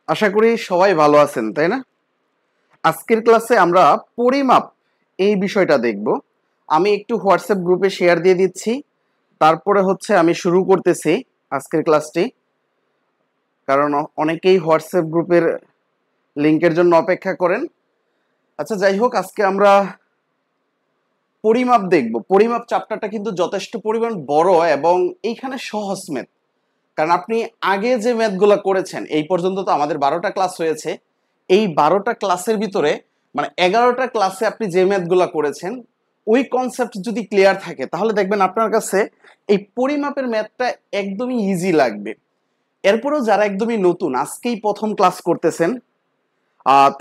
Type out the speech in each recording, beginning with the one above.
আশা করি সবাই ভালো আছেন, তাই না? আজকের ক্লাসে আমরা পরিমাপ এই বিষয়টা দেখব। আমি একটু হোয়াটসঅ্যাপ গ্রুপে শেয়ার দিয়ে দিচ্ছি, তারপরে আমি শুরু করতেছি আজকের ক্লাসটি। কারণ অনেকেই হোয়াটসঅ্যাপ গ্রুপের লিংকের জন্য অপেক্ষা করেন। আচ্ছা, যাই হোক, আজকে আমরা পরিমাপ দেখব। পরিমাপ চ্যাপ্টারটা কিন্তু যথেষ্ট পরিমাণ বড় এবং এইখানে সহজ ম্যাথ। কারণ আপনি আগে যে ম্যাথগুলো করেছেন, এই পর্যন্ত তো আমাদের 12টা ক্লাস হয়েছে। এই 12টা ক্লাসের ভিতরে মানে 11টা ক্লাসে আপনি যে ম্যাথগুলো করেছেন, ওই কনসেপ্ট যদি ক্লিয়ার থাকে তাহলে দেখবেন আপনার কাছে এই পরিমাপের ম্যাথটা একদমই ইজি লাগবে। এরপরেও যারা একদমই নতুন, আজকেই প্রথম ক্লাস করতেছেন,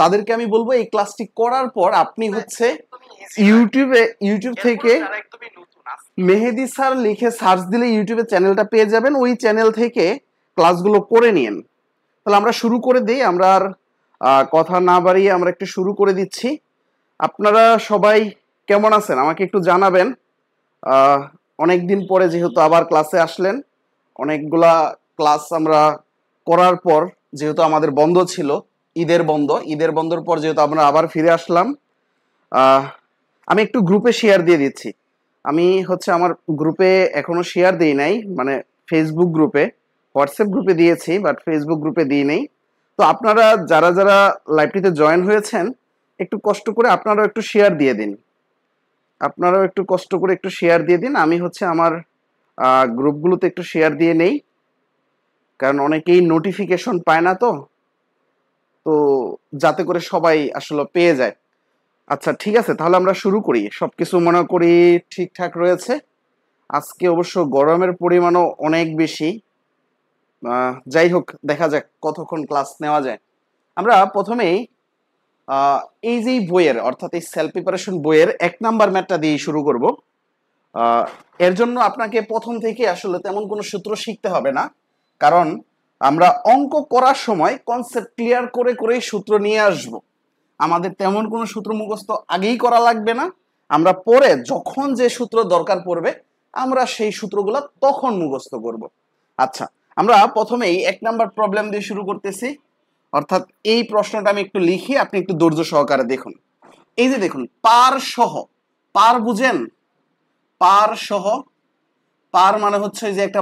তাদেরকে আমি বলবো এই ক্লাসটি করার পর আপনি ইউটিউব থেকে মেহেদি স্যার লিখে সার্চ দিলে ইউটিউবে চ্যানেলটা পেয়ে যাবেন। ওই চ্যানেল থেকে ক্লাসগুলো করে নিন। তাহলে আমরা শুরু করে দিই। আমরা আর কথা না বাড়িয়ে আমরা একটু শুরু করে দিচ্ছি। আপনারা সবাই কেমন আছেন আমাকে একটু জানাবেন। অনেকদিন পরে যেহেতু আবার ক্লাসে আসলেন, অনেকগুলা ক্লাস আমরা করার পর যেহেতু আমাদের বন্ধ ছিল, ঈদের বন্ধর পর যেহেতু আমরা আবার ফিরে আসলাম, আমি একটু গ্রুপে শেয়ার দিয়ে দিচ্ছি। আমি আমার গ্রুপে এখনো শেয়ার দিই নাই, মানে ফেসবুক গ্রুপে, হোয়াটসঅ্যাপ গ্রুপে দিয়েছি বাট ফেসবুক গ্রুপে দিই নেই। তো আপনারা যারা যারা লাইভটিতে জয়েন হয়েছেন, একটু কষ্ট করে আপনারাও একটু শেয়ার দিয়ে দিন। আমি আমার গ্রুপগুলোতে একটু শেয়ার দিয়ে নেই, কারণ অনেকেই নোটিফিকেশন পায় না, তো তো যাতে করে সবাই আসলে পেয়ে যায়। আচ্ছা, ঠিক আছে, তাহলে আমরা শুরু করি। সবকিছু মনে করি ঠিকঠাক রয়েছে। আজকে অবশ্য গরমের পরিমাণও অনেক বেশি। যাই হোক, দেখা যাক কতক্ষণ ক্লাস নেওয়া যায়। আমরা প্রথমেই এই যে বইয়ের, অর্থাৎ এই সেলফ প্রিপারেশন বইয়ের 1 নাম্বার ম্যাথটা দিয়ে শুরু করব। এর জন্য আপনাকে প্রথম থেকে আসলে তেমন কোনো সূত্র শিখতে হবে না, কারণ আমরা অঙ্ক করার সময় কনসেপ্ট ক্লিয়ার করে করেই সূত্র নিয়ে আসব। আমাদের তেমন কোনো সূত্র মুখস্থ আগেই করা লাগবে না। আমরা পরে যখন যে সূত্র দরকার পড়বে, আমরা সেই সূত্রগুলো তখন মুখস্থ করব। আচ্ছা, আমরা প্রথমেই 1 নাম্বার প্রবলেম দিয়ে শুরু করতেছি। অর্থাৎ এই প্রশ্নটা আমি একটু লিখি, আপনি একটু ধৈর্য সহকারে দেখুন। এই যে দেখুন, পার সহ, পার বুঝেন? পার সহ, পার মানে হচ্ছে যে একটা,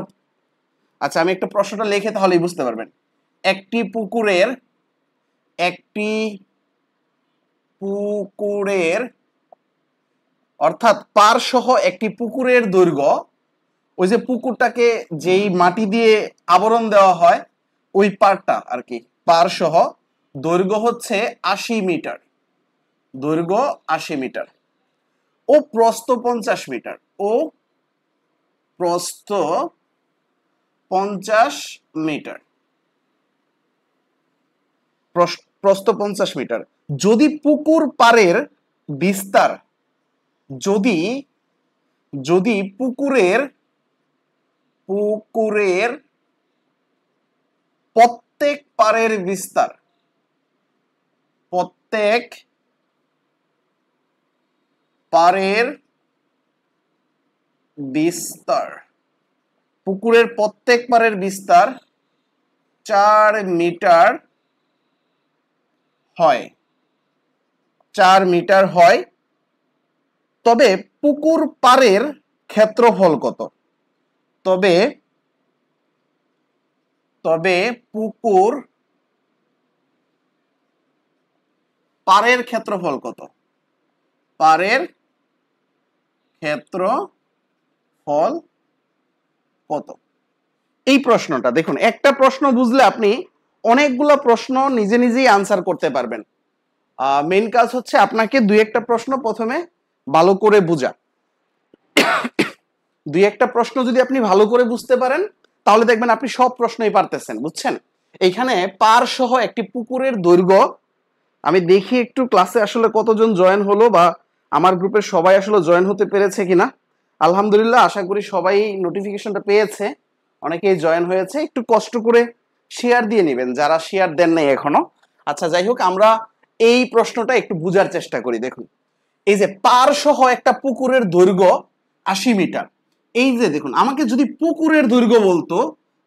আচ্ছা আমি একটা প্রশ্নটা লিখে তাহলেই বুঝতে পারবেন। একটি পুকুরের অর্থাৎ পার সহ একটি পুকুরের দৈর্ঘ্য, ওই যে পুকুরটাকে যেই মাটি দিয়ে আবরণ দেওয়া হয়, ওই পারটা আর কি, পার সহ দৈর্ঘ্য হচ্ছে 80 মিটার। দৈর্ঘ্য 80 মিটার ও প্রস্থ 50 মিটার। ও প্রস্থ 50 মিটার। প্রস্থ 50 মিটার। যদি পুকুর পাড়ের বিস্তার, যদি যদি পুকুরের প্রত্যেক পাড়ের বিস্তার, প্রত্যেক পাড়ের বিস্তার, পুকুরের প্রত্যেক পাড়ের বিস্তার 4 মিটার হয়, 4 মিটার হয়, তবে পুকুর পাড়ের ক্ষেত্রফল কত? তবে পুকুর পাড়ের ক্ষেত্রফল কত? পাড়ের ক্ষেত্রফল কত? এই প্রশ্নটা দেখুন, একটা প্রশ্ন বুঝলে আপনি অনেকগুলো প্রশ্ন নিজে নিজেই আনসার করতে পারবেন। মেইন কাজ হচ্ছে আপনাকে দুই একটা প্রশ্ন প্রথমে ভালো করে বোঝা। দুই একটা প্রশ্ন যদি আপনি ভালো করে বুঝতে পারেন, তাহলে দেখবেন আপনি সব প্রশ্নই পারতেছেন, বুঝছেন? এইখানে পার সহ একটি পুকুরের দৈর্ঘ্য, আমি দেখি একটু ক্লাসে আসলে কতজন জয়েন হলো, বা আমার গ্রুপের সবাই আসলে জয়েন হতে পেরেছে কিনা। আলহামদুলিল্লাহ, আশা করি সবাই নোটিফিকেশনটা পেয়েছে, অনেকেই জয়েন হয়েছে। একটু কষ্ট করে শেয়ার দিয়ে নেবেন যারা শেয়ার দেন নাই এখনো। আচ্ছা, যাই হোক, আমরা এই প্রশ্নটা একটু বোঝার চেষ্টা করি। দেখুন, এই যে পার সহ একটা পুকুরের দৈর্ঘ্য 80 মিটার, এই যে দেখুন, আমাকে যদি পুকুরের দৈর্ঘ্য বলতো,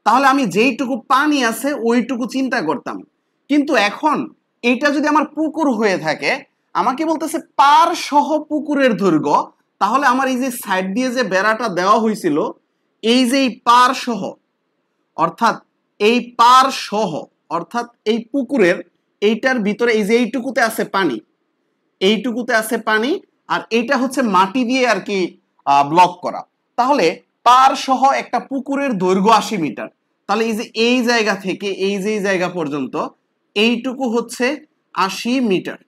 তাহলে আমি যেইটুকু পানি আছে ওইটুকু চিন্তা করতাম, কিন্তু এখন এইটা যদি আমার পুকুর হয়ে থাকে, আমাকে বলতেছে পার সহ পুকুরের দৈর্ঘ্য, তাহলে আমার এই যে সাইড দিয়ে যে বেড়াটা দেওয়া হয়েছিল, এই যে পার সহ, অর্থাৎ এই পার সহ, অর্থাৎ এই পুকুরের এইটার ভিতরে এই যে এইটুকুতে আছে পানি, এইটুকুতে আছে পানি, আর এইটা হচ্ছে মাটি দিয়ে আর কি ব্লক করা। তাহলে পার সহ একটা পুকুরের দৈর্ঘ্য 80 মিটার। তাহলে এই যে এই জায়গা থেকে এই যে জায়গা পর্যন্ত এইটুকু হচ্ছে 80 মিটার।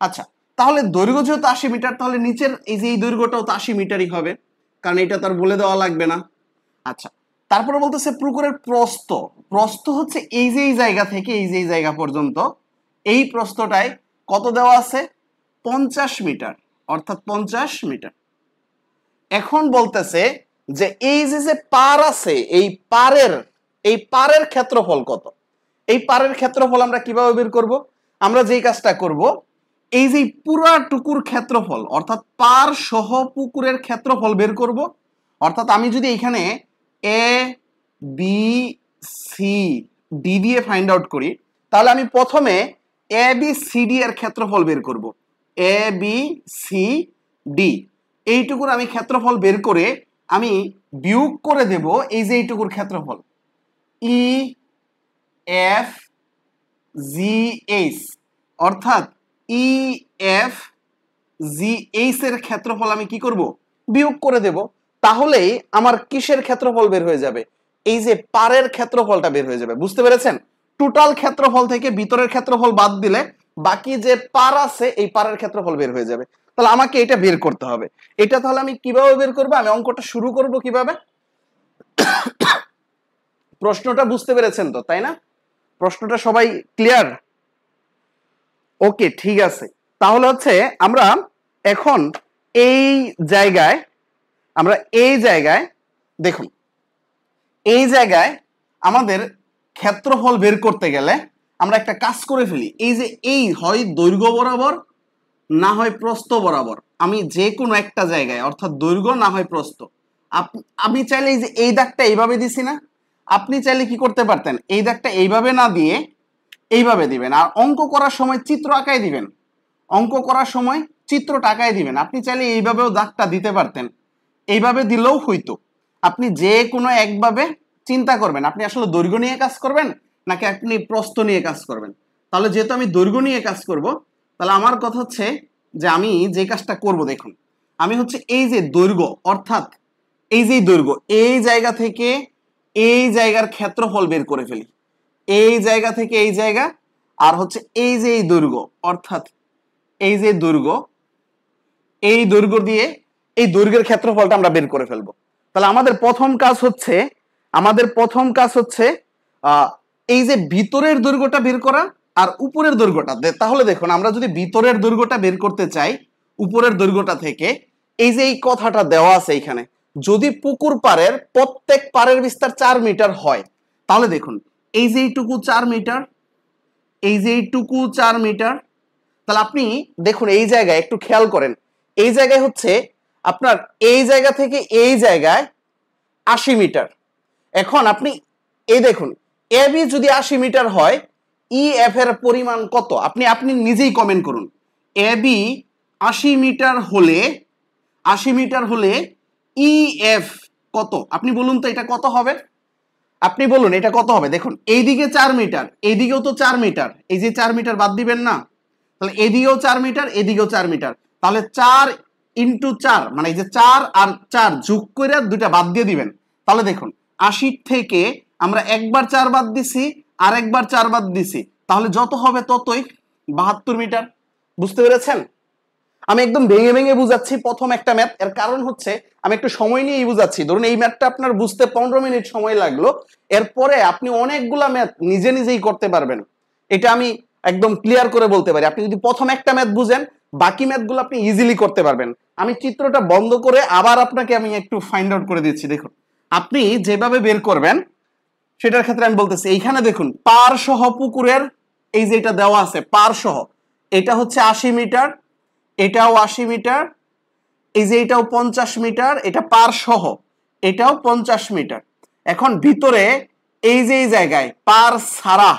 আচ্ছা, তাহলে দৈর্ঘ্য যেহেতু 80 মিটার, তাহলে নিচের এই যে এই দৈর্ঘ্যটাও তো 80 মিটারই হবে, কারণ এটা তার বলে দেওয়া লাগবে না। আচ্ছা, তারপরে বলতেছে পুকুরের প্রস্থ। প্রস্থ হচ্ছে এই যে এই জায়গা থেকে এই যে এই জায়গা পর্যন্ত, এই প্রস্থটায় কত দেওয়া আছে? 50 মিটার, অর্থাৎ 50 মিটার। এখন বলতেছে যে এই যে পার আছে, এই পারের ক্ষেত্রফল কত? এই পারের ক্ষেত্রফল আমরা কিভাবে বের করব? আমরা যেই কাজটা করব, এই যে পুরা টুকুর ক্ষেত্রফল, অর্থাৎ পার সহ পুকুরের ক্ষেত্রফল বের করব। অর্থাৎ আমি যদি এখানে এ বি সি ডি দিয়ে ফাইন্ড আউট করি, তাহলে আমি প্রথমে এ বি সি ডি এর ক্ষেত্রফল বের করব। এ বি সি ডি এইটুকুর আমি ক্ষেত্রফল বের করে আমি বিয়োগ করে দেব এই যে এইটুকুর ক্ষেত্রফল, ই এফ জি এইচ, অর্থাৎ ই এফ জি এইচ এর ক্ষেত্রফল আমি কি করব? বিয়োগ করে দেব। তাহলেই আমার কিসের ক্ষেত্রফল বের হয়ে যাবে? এই যে পারের ক্ষেত্রফলটা বের হয়ে যাবে। বুঝতে পেরেছেন? টোটাল ক্ষেত্রফল থেকে ভিতরের ক্ষেত্রফল বাদ দিলে বাকি যে পার আছে এই পারের ক্ষেত্রফল বের হয়ে যাবে। তাহলে আমাকে এটা বের করতে হবে। এটা তাহলে আমি কিভাবে বের করব? আমি অঙ্কটা শুরু করব কিভাবে? প্রশ্নটা বুঝতে পেরেছেন তো, তাই না? প্রশ্নটা সবাই ক্লিয়ার? ওকে, ঠিক আছে। তাহলে হচ্ছে আমরা এখন এই জায়গায় দেখুন, এই জায়গায় আমাদের ক্ষেত্রফল বের করতে গেলে আমরা একটা কাজ করে ফেলি। এই যে এই হয় দৈর্ঘ্য বরাবর না হয় প্রস্থ বরাবর, আমি যে কোনো একটা জায়গায়, অর্থাৎ দৈর্ঘ্য না হয় প্রস্থ, আমি চাইলে এই যে এই দাগটা এইভাবে দিছি না, আপনি চাইলে কি করতে পারতেন? এই দাগটা এইভাবে না দিয়ে এইভাবে দিবেন, আর অঙ্ক করার সময় চিত্র আঁকায় দিবেন। অঙ্ক করার সময় চিত্রটা আঁকায় দিবেন। আপনি চাইলে এইভাবেও দাগটা দিতে পারতেন, এইভাবে দিলেও হইতো। আপনি যে কোনো একভাবে চিন্তা করবেন, আপনি আসলে দৈর্ঘ্য নিয়ে কাজ করবেন নাকি আপনি প্রস্থ নিয়ে কাজ করবেন। তাহলে যেহেতু আমি দৈর্ঘ্য নিয়ে কাজ করব, তাহলে আমার কথা হচ্ছে যে আমি যে কাজটা করব, দেখুন, আমি হচ্ছে এই যে দৈর্ঘ্য, অর্থাৎ এই যে দৈর্ঘ্য, এই জায়গা থেকে এই জায়গার ক্ষেত্রফল বের করে ফেলি। এই জায়গা থেকে এই জায়গা, আর হচ্ছে এই যে এই দৈর্ঘ্য, অর্থাৎ এই যে দৈর্ঘ্য, এই দৈর্ঘ্য দিয়ে এই দৈর্ঘ্যের ক্ষেত্রফলটা আমরা বের করে ফেলবো। তাহলে আমাদের প্রথম কাজ হচ্ছে এই যে ভিতরের দৈর্ঘ্যটা বের করা আর উপরের দৈর্ঘ্যটা। তাহলে দেখুন, আমরা যদি ভিতরের দৈর্ঘ্যটা বের করতে চাই উপরের দৈর্ঘ্যটা থেকে, এই যে এই কথাটা দেওয়া আছে এখানে, যদি পুকুর পাড়ের প্রত্যেক পাড়ের বিস্তার 4 মিটার হয়, তাহলে দেখুন এই যে এইটুকু 4 মিটার, এই যে এইটুকু 4 মিটার। তাহলে আপনি দেখুন এই জায়গায় একটু খেয়াল করেন, এই জায়গায় হচ্ছে আপনার এই জায়গা থেকে এই জায়গায় 80 মিটার। এখন আপনি এই দেখুন, এ বি যদি 80 মিটার হয়, ই এফ এর পরিমাণ কত? আপনি নিজেই কমেন্ট করুন। এ বি 80 মিটার হলে ই এফ কত? আপনি বলুন তো এটা কত হবে? আপনি বলুন এটা কত হবে? দেখুন এইদিকে 4 মিটার, এইদিকেও তো 4 মিটার, এই যে 4 মিটার বাদ দিবেন না? তাহলে এদিকেও 4 মিটার, এদিকেও 4 মিটার। তাহলে 4 ইন্টু 4, মানে এই যে 4 আর 4 যোগ করে দুইটা বাদ দিয়ে দিবেন। তাহলে দেখুন 80 থেকে আমরা একবার 4 বাদ দিছি আর একবার 4 বাদ দিছি, তাহলে যত হবে ততই, 72 মিটার। বুঝতে পেরেছেন? আমি একদম ভেঙে ভেঙে বুঝাচ্ছি প্রথম একটা ম্যাথ, এর কারণ হচ্ছে আমি একটু সময় নিয়েই বুঝাচ্ছি। ধরুন এই ম্যাথটা আপনার বুঝতে 15 মিনিট সময় লাগলো, এরপরে আপনি অনেকগুলা ম্যাথ নিজে নিজেই করতে পারবেন। এটা আমি একদম ক্লিয়ার করে বলতে পারি। আপনি যদি প্রথম একটা ম্যাথ বুঝেন, বাকি ম্যাথগুলো আপনি ইজিলি করতে পারবেন। আমি চিত্রটা বন্ধ করে আবার আপনাকে আমি একটু ফাইন্ড আউট করে দিচ্ছি। দেখুন আপনি যেভাবে বের করবেন সেটার ক্ষেত্রে আমি বলতেছি, এইখানে দেখুন পার সহ পুকুরের এই যে এটা দেওয়া আছে, পার সহ এটা হচ্ছে 80 মিটার, এটাও 80 মিটার, এই যে এটাও 50 মিটার, এটা পার সহ এটাও 50 মিটার। এখন ভিতরে এই যে এই জায়গায় পার ছাড়া,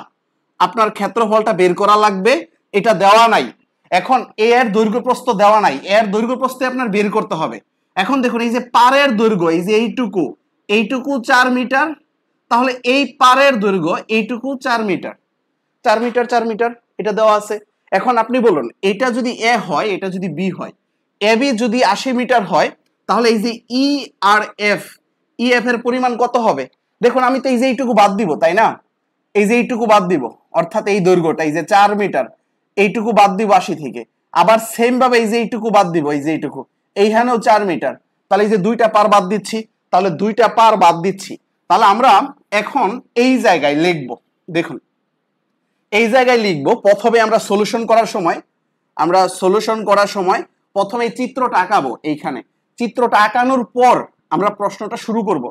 আপনার ক্ষেত্রফলটা বের করা লাগবে, এটা দেওয়া নাই। এখন এ এর দৈর্ঘ্য প্রস্থ দেওয়া নাই, এর দৈর্ঘ্য প্রস্থে আপনার বের করতে হবে। এখন দেখুন এই যে পারের দৈর্ঘ্য, এই যে এইটুকু 4 মিটার, তাহলে এই পারের দৈর্ঘ্য এইটুকু 4 মিটার, 4 মিটার 4 মিটার এটা দেওয়া আছে। এখন আপনি বলুন এটা যদি এ হয়, এটা যদি বি হয়, এ বি যদি 80 মিটার হয়, তাহলে এই যে ই আর এফ, ই এফ এর পরিমাণ কত হবে? দেখুন আমি তো এই যে এইটুকু বাদ দিব, তাই না? এই যে এইটুকু বাদ দিব, অর্থাৎ এই দৈর্ঘ্যটা এই যে 4 মিটার, এইটুকু বাদ দিব 80 থেকে। আবার সেম ভাবে এই যে এইটুকু বাদ দিব, এই যে এইটুকু, এইখানেও 4 মিটার, তাহলে এই যে দুইটা পার বাদ দিচ্ছি, তাহলে দুইটা পার বাদ দিচ্ছি। তাহলে আমরা এখন এই জায়গায় লিখব, দেখুন এই জায়গায় লিখব, প্রথমে আমরা সলিউশন করার সময় প্রথমে এই চিত্রটা আঁকাবো। এইখানে চিত্রটা আঁকানোর পর আমরা প্রশ্নটা শুরু করব।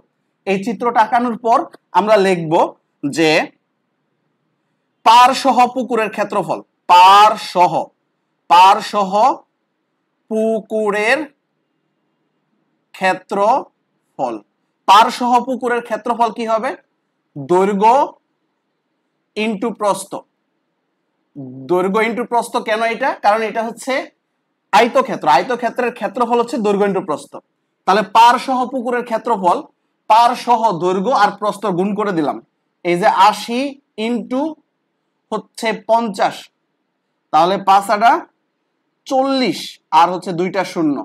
এই চিত্রটা আঁকানোর পর আমরা লিখব যে পার সহ পুকুরের ক্ষেত্রফল, পার সহ পুকুরের ক্ষেত্রফল, পার সহ পুকুরের ক্ষেত্রফল কি হবে? দৈর্ঘ্য ইনটু প্রস্থ, দৈর্ঘ্য ইনটু প্রস্থ। কেন এটা? কারণ এটা হচ্ছে আয়তক্ষেত্র, আয়তক্ষেত্রের ক্ষেত্রফল হচ্ছে দৈর্ঘ্য ইনটু প্রস্থ। তাহলে পার সহ পুকুরের ক্ষেত্রফল, পার সহ দৈর্ঘ্য আর প্রস্থ গুণ করে দিলাম, এই যে 80 ইনটু হচ্ছে 50, তাহলে 5 আটা 40 আর হচ্ছে 2টা শূন্য,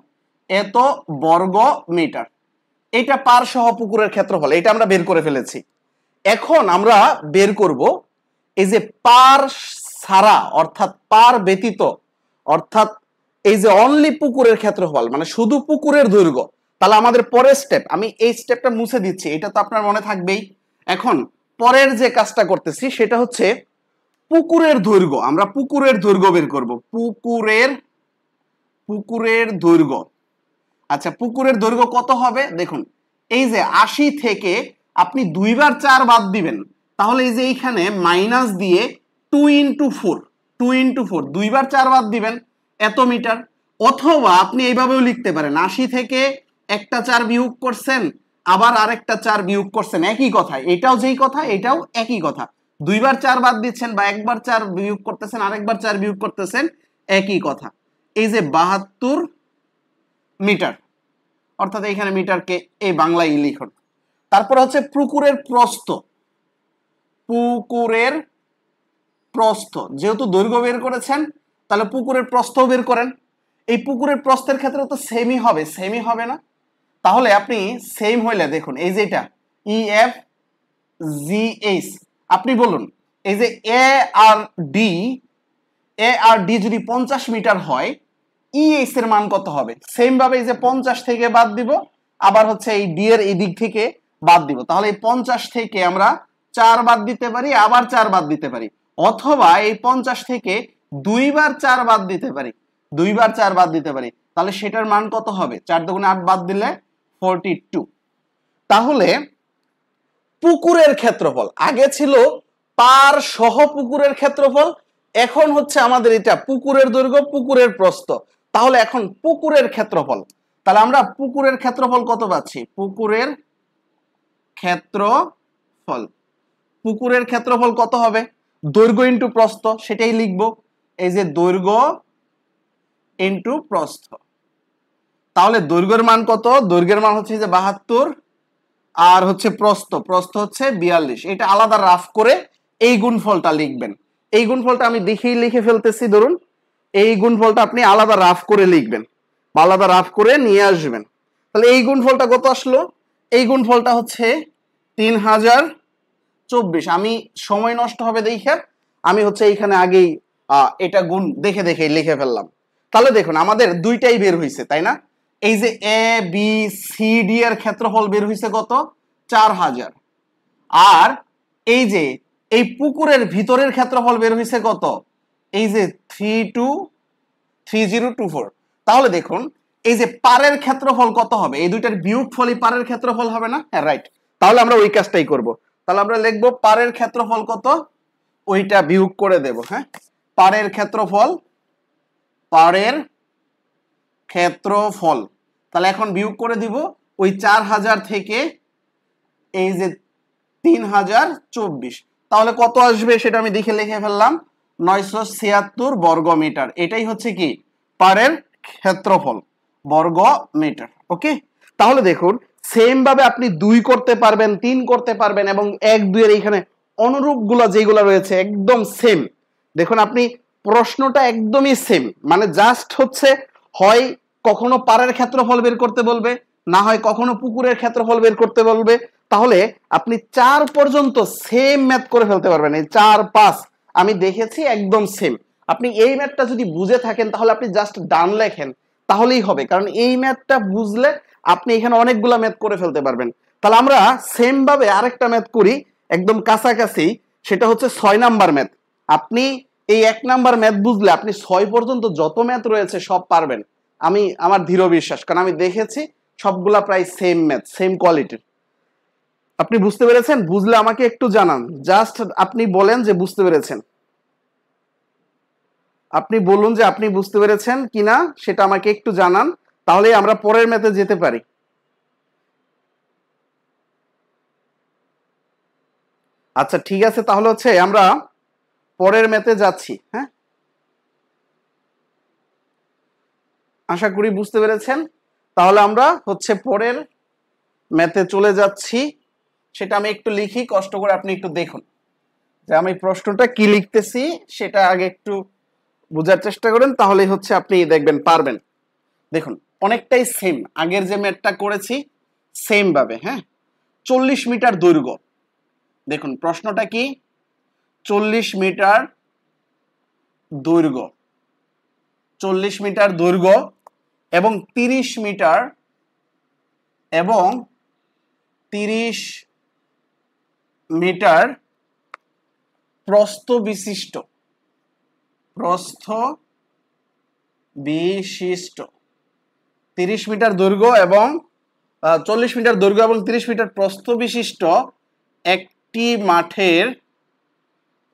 এত বর্গ মিটার। এটা পার সহ পুকুরের ক্ষেত্রফল, এটা আমরা বের করে ফেলেছি। এখন আমরা বের করব এই যে পার ছাড়া, অর্থাৎ পার ব্যতীত, অর্থাৎ এই যে অনলি পুকুরের ক্ষেত্রফল, মানে শুধু পুকুরের দৈর্ঘ্য। তাহলে আমাদের পরের স্টেপ, আমি এই স্টেপটা মুছে দিচ্ছি, এটা তো আপনার মনে থাকবেই। এখন পরের যে কাজটা করতেছি সেটা হচ্ছে পুকুরের দৈর্ঘ্য, আমরা পুকুরের দৈর্ঘ্য বের করব, পুকুরের দৈর্ঘ্য। আচ্ছা পুকুরের দৈর্ঘ্য কত হবে? দেখুন এই যে 80 থেকে আপনি 2 বার 4 বাদ দিবেন, তাহলে এই যে এইখানে মাইনাস দিয়ে 2 ইনটু 4, 2 বার 4 বাদ দিবেন, এত মিটার। অথবা আপনি এইভাবেও লিখতে পারেন, 80 থেকে একটা 4 বিয়োগ করছেন, আবার আরেকটা 4 বিয়োগ করছেন, একই কথা, এটাও যেই কথা এটাও একই কথা। 2 বার 4 বাদ দিচ্ছেন বা একবার 4 বিয়োগ করতেছেন, আরেকবার 4 বিয়োগ করতেছেন, একই কথা। এই যে 72 মিটার, অর্থাৎ এখানে মিটারকে এই বাংলায় লিখুন। তারপর হচ্ছে পুকুরের প্রস্থ, পুকুরের প্রস্থ, যেহেতু দৈর্ঘ্য বের করেছেন তাহলে পুকুরের প্রস্থও বের করেন। এই পুকুরের প্রস্থের ক্ষেত্রে তো সেমই হবে না? তাহলে আপনি সেম হইলে দেখুন এই যে এটা ই এফ জি এইচ, আপনি বলুন এই যে এ আর ডি যদি 50 মিটার হয়, ইএস এর মান কত হবে? সেম ভাবে এই যে 50 থেকে বাদ দিব, আবার হচ্ছে এই ডি এর এই দিক থেকে বাদ দিব, তাহলে এই 50 থেকে আমরা 4 বাদ দিতে পারি, আবার 4 বাদ দিতে পারি, অথবা এই 50 থেকে 2 বার 4 বাদ দিতে পারি, 2 বার 4 বাদ দিতে পারি, তাহলে সেটার মান কত হবে? 4 দুগুণে 8 বাদ দিলে 42। তাহলে পুকুরের ক্ষেত্রফল, আগে ছিল পার সহ পুকুরের ক্ষেত্রফল, এখন হচ্ছে আমাদের এটা পুকুরের দৈর্ঘ্য, পুকুরের প্রস্থ। তাহলে এখন পুকুরের ক্ষেত্রফল, তাহলে আমরা পুকুরের ক্ষেত্রফল কত পাচ্ছি? পুকুরের ক্ষেত্রফল কত হবে? দৈর্ঘ্য ইনটু প্রস্থ, সেটাই লিখবো, এই যে দৈর্ঘ্য ইনটু প্রস্থ। তাহলে দৈর্ঘ্যের মান কত? দৈর্ঘ্যের মান হচ্ছে যে 72 আর হচ্ছে প্রস্থ হচ্ছে 42। এটা আলাদা রাফ করে এই গুণফলটা লিখবেন। এই গুণফলটা আমি দেখেই লিখে ফেলতেছি, ধরুন এই গুণফলটা আপনি আলাদা রাফ করে লিখবেন, আলাদা রাফ করে নিয়ে আসবেন। তাহলে এই গুণফলটা কত আসলো? এই গুণফলটা হচ্ছে 3024। আমি সময় নষ্ট হবে দেখে আমি হচ্ছে এইখানে আগেই এটা গুণ দেখে লিখে ফেললাম। তাহলে দেখুন আমাদের দুইটাই বের হয়েছে, তাই না? এই যে এ বি সি ডি এর ক্ষেত্রফল বের হয়েছে কত? 4000। আর এই যে এই পুকুরের ভিতরের ক্ষেত্রফল বের হয়েছে কত? এই যে 3024। তাহলে দেখুন এই যে পারের ক্ষেত্রফল কত হবে? এই দুইটার বিয়োগফলই পারের ক্ষেত্রফল হবে না? হ্যাঁ রাইট। তাহলে আমরা ওই কাজটাই করব। তাহলে আমরা লিখব পারের ক্ষেত্রফল কত, ওইটা বিয়োগ করে দেব। হ্যাঁ, পারের ক্ষেত্রফল, তাহলে এখন বিয়োগ করে দিব ওই 4000 থেকে এই যে 3024, তাহলে কত আসবে সেটা আমি দেখে লিখে ফেললাম, 976 বর্গ মিটার। এটাই হচ্ছে কি পাড়ের ক্ষেত্রফল বর্গ মিটার। ওকে, তাহলে দেখুন সেম ভাবে আপনি 2 করতে পারবেন, 3 করতে পারবেন, এবং 1 2 এর এইখানে অনুরূপ গুলা যেগুলো রয়েছে একদম সেম। দেখুন আপনি প্রশ্নটা একদমই সেম, মানে জাস্ট হচ্ছে হয় কখনো পাড়ের ক্ষেত্রফল বের করতে বলবে, না হয় কখনো পুকুরের ক্ষেত্রফল বের করতে বলবে। তাহলে আপনি 4 পর্যন্ত সেম ম্যাথ করে ফেলতে পারবেন। এই 4 5 আমি দেখেছি একদম সেম। আপনি এই ম্যাথটা যদি বুঝে থাকেন তাহলে আপনি জাস্ট ডান লেখেন, তাহলেই হবে, কারণ এই ম্যাথটা বুঝলে আপনি এখানে অনেকগুলা ম্যাথ করে ফেলতে পারবেন। তাহলে আমরা সেম ভাবে আরেকটা ম্যাথ করি একদম কাছাকাছি, সেটা হচ্ছে 6 নাম্বার ম্যাথ। আপনি এই 1 নাম্বার ম্যাথ বুঝলে আপনি 6 পর্যন্ত যত ম্যাথ রয়েছে সব পারবেন, আমি আমার দৃঢ় বিশ্বাস, কারণ আমি দেখেছি সবগুলা প্রায় সেম ম্যাথ, সেম কোয়ালিটির। আপনি বুঝতে পেরেছেন? বুঝলে আমাকে একটু জানান, জাস্ট আপনি বলেন যে বুঝতে পেরেছেন। আপনি বলুন যে আপনি বুঝতে পেরেছেন কিনা, সেটা আমাকে একটু জানান, তাহলে আমরা পরের ম্যাথে যেতে পারি। আচ্ছা ঠিক আছে, তাহলে হচ্ছে আমরা পরের ম্যাথে যাচ্ছি। হ্যাঁ, আশা করি বুঝতে পেরেছেন। তাহলে আমরা হচ্ছে পরের ম্যাথে চলে যাচ্ছি। সেটা আমি একটু লিখি, কষ্ট করে আপনি একটু দেখুন যে আমি প্রশ্নটা কি লিখতেছি, সেটা আগে একটু বোঝার চেষ্টা করেন, তাহলেই হচ্ছে আপনি দেখবেন পারবেন। দেখুন অনেকটাই সেম, আগের যে ম্যাথটা করেছি সেম ভাবে। হ্যাঁ, 40 মিটার দৈর্ঘ্য। দেখুন প্রশ্নটা কি, 40 মিটার দৈর্ঘ্য, 40 মিটার দৈর্ঘ্য এবং 30 মিটার এবং 30 মিটার প্রস্থ বিশিষ্ট, প্রস্থ বিশিষ্ট 30 মিটার দৈর্ঘ্য এবং 40 মিটার দৈর্ঘ্য এবং 30 মিটার প্রস্থ বিশিষ্ট একটি মাঠের,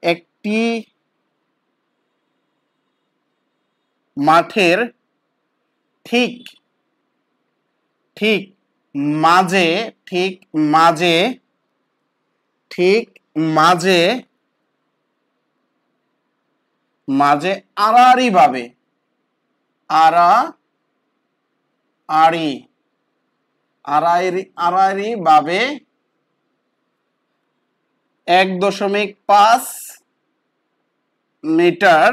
একটি মাঠের ঠিক ঠিক মাঝে, ঠিক মাঝে, ঠিক মাঝে, মাঝে আড়াআড়ি ভাবে, আড়াআড়ি, আড়াআড়ি, আড়াআড়ি ভাবে 1.5 মিটার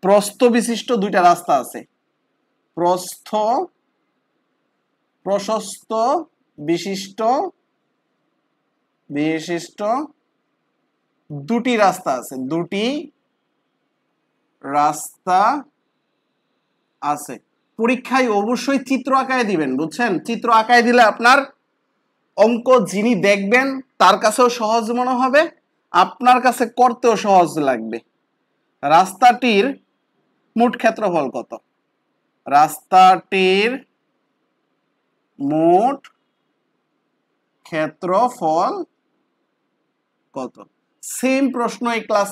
প্রস্থ বিশিষ্ট দুইটা রাস্তা আছে। প্রস্থ প্রশস্ত বিশিষ্ট বিশিষ্ট দুটি রাস্তা আছে, দুটি রাস্তা আছে। পরীক্ষায় অবশ্যই চিত্র আঁকায় দিবেন, বুঝছেন? চিত্র আঁকায় দিলে আপনার অঙ্ক যিনি দেখবেন তার কাছেও সহজ মনে হবে, আপনার কাছে করতেও সহজ লাগবে। রাস্তাটির মোট ক্ষেত্রফল কত? রাস্তাটির মোট ক্ষেত্রফল কত? সেম প্রশ্ন এই ক্লাস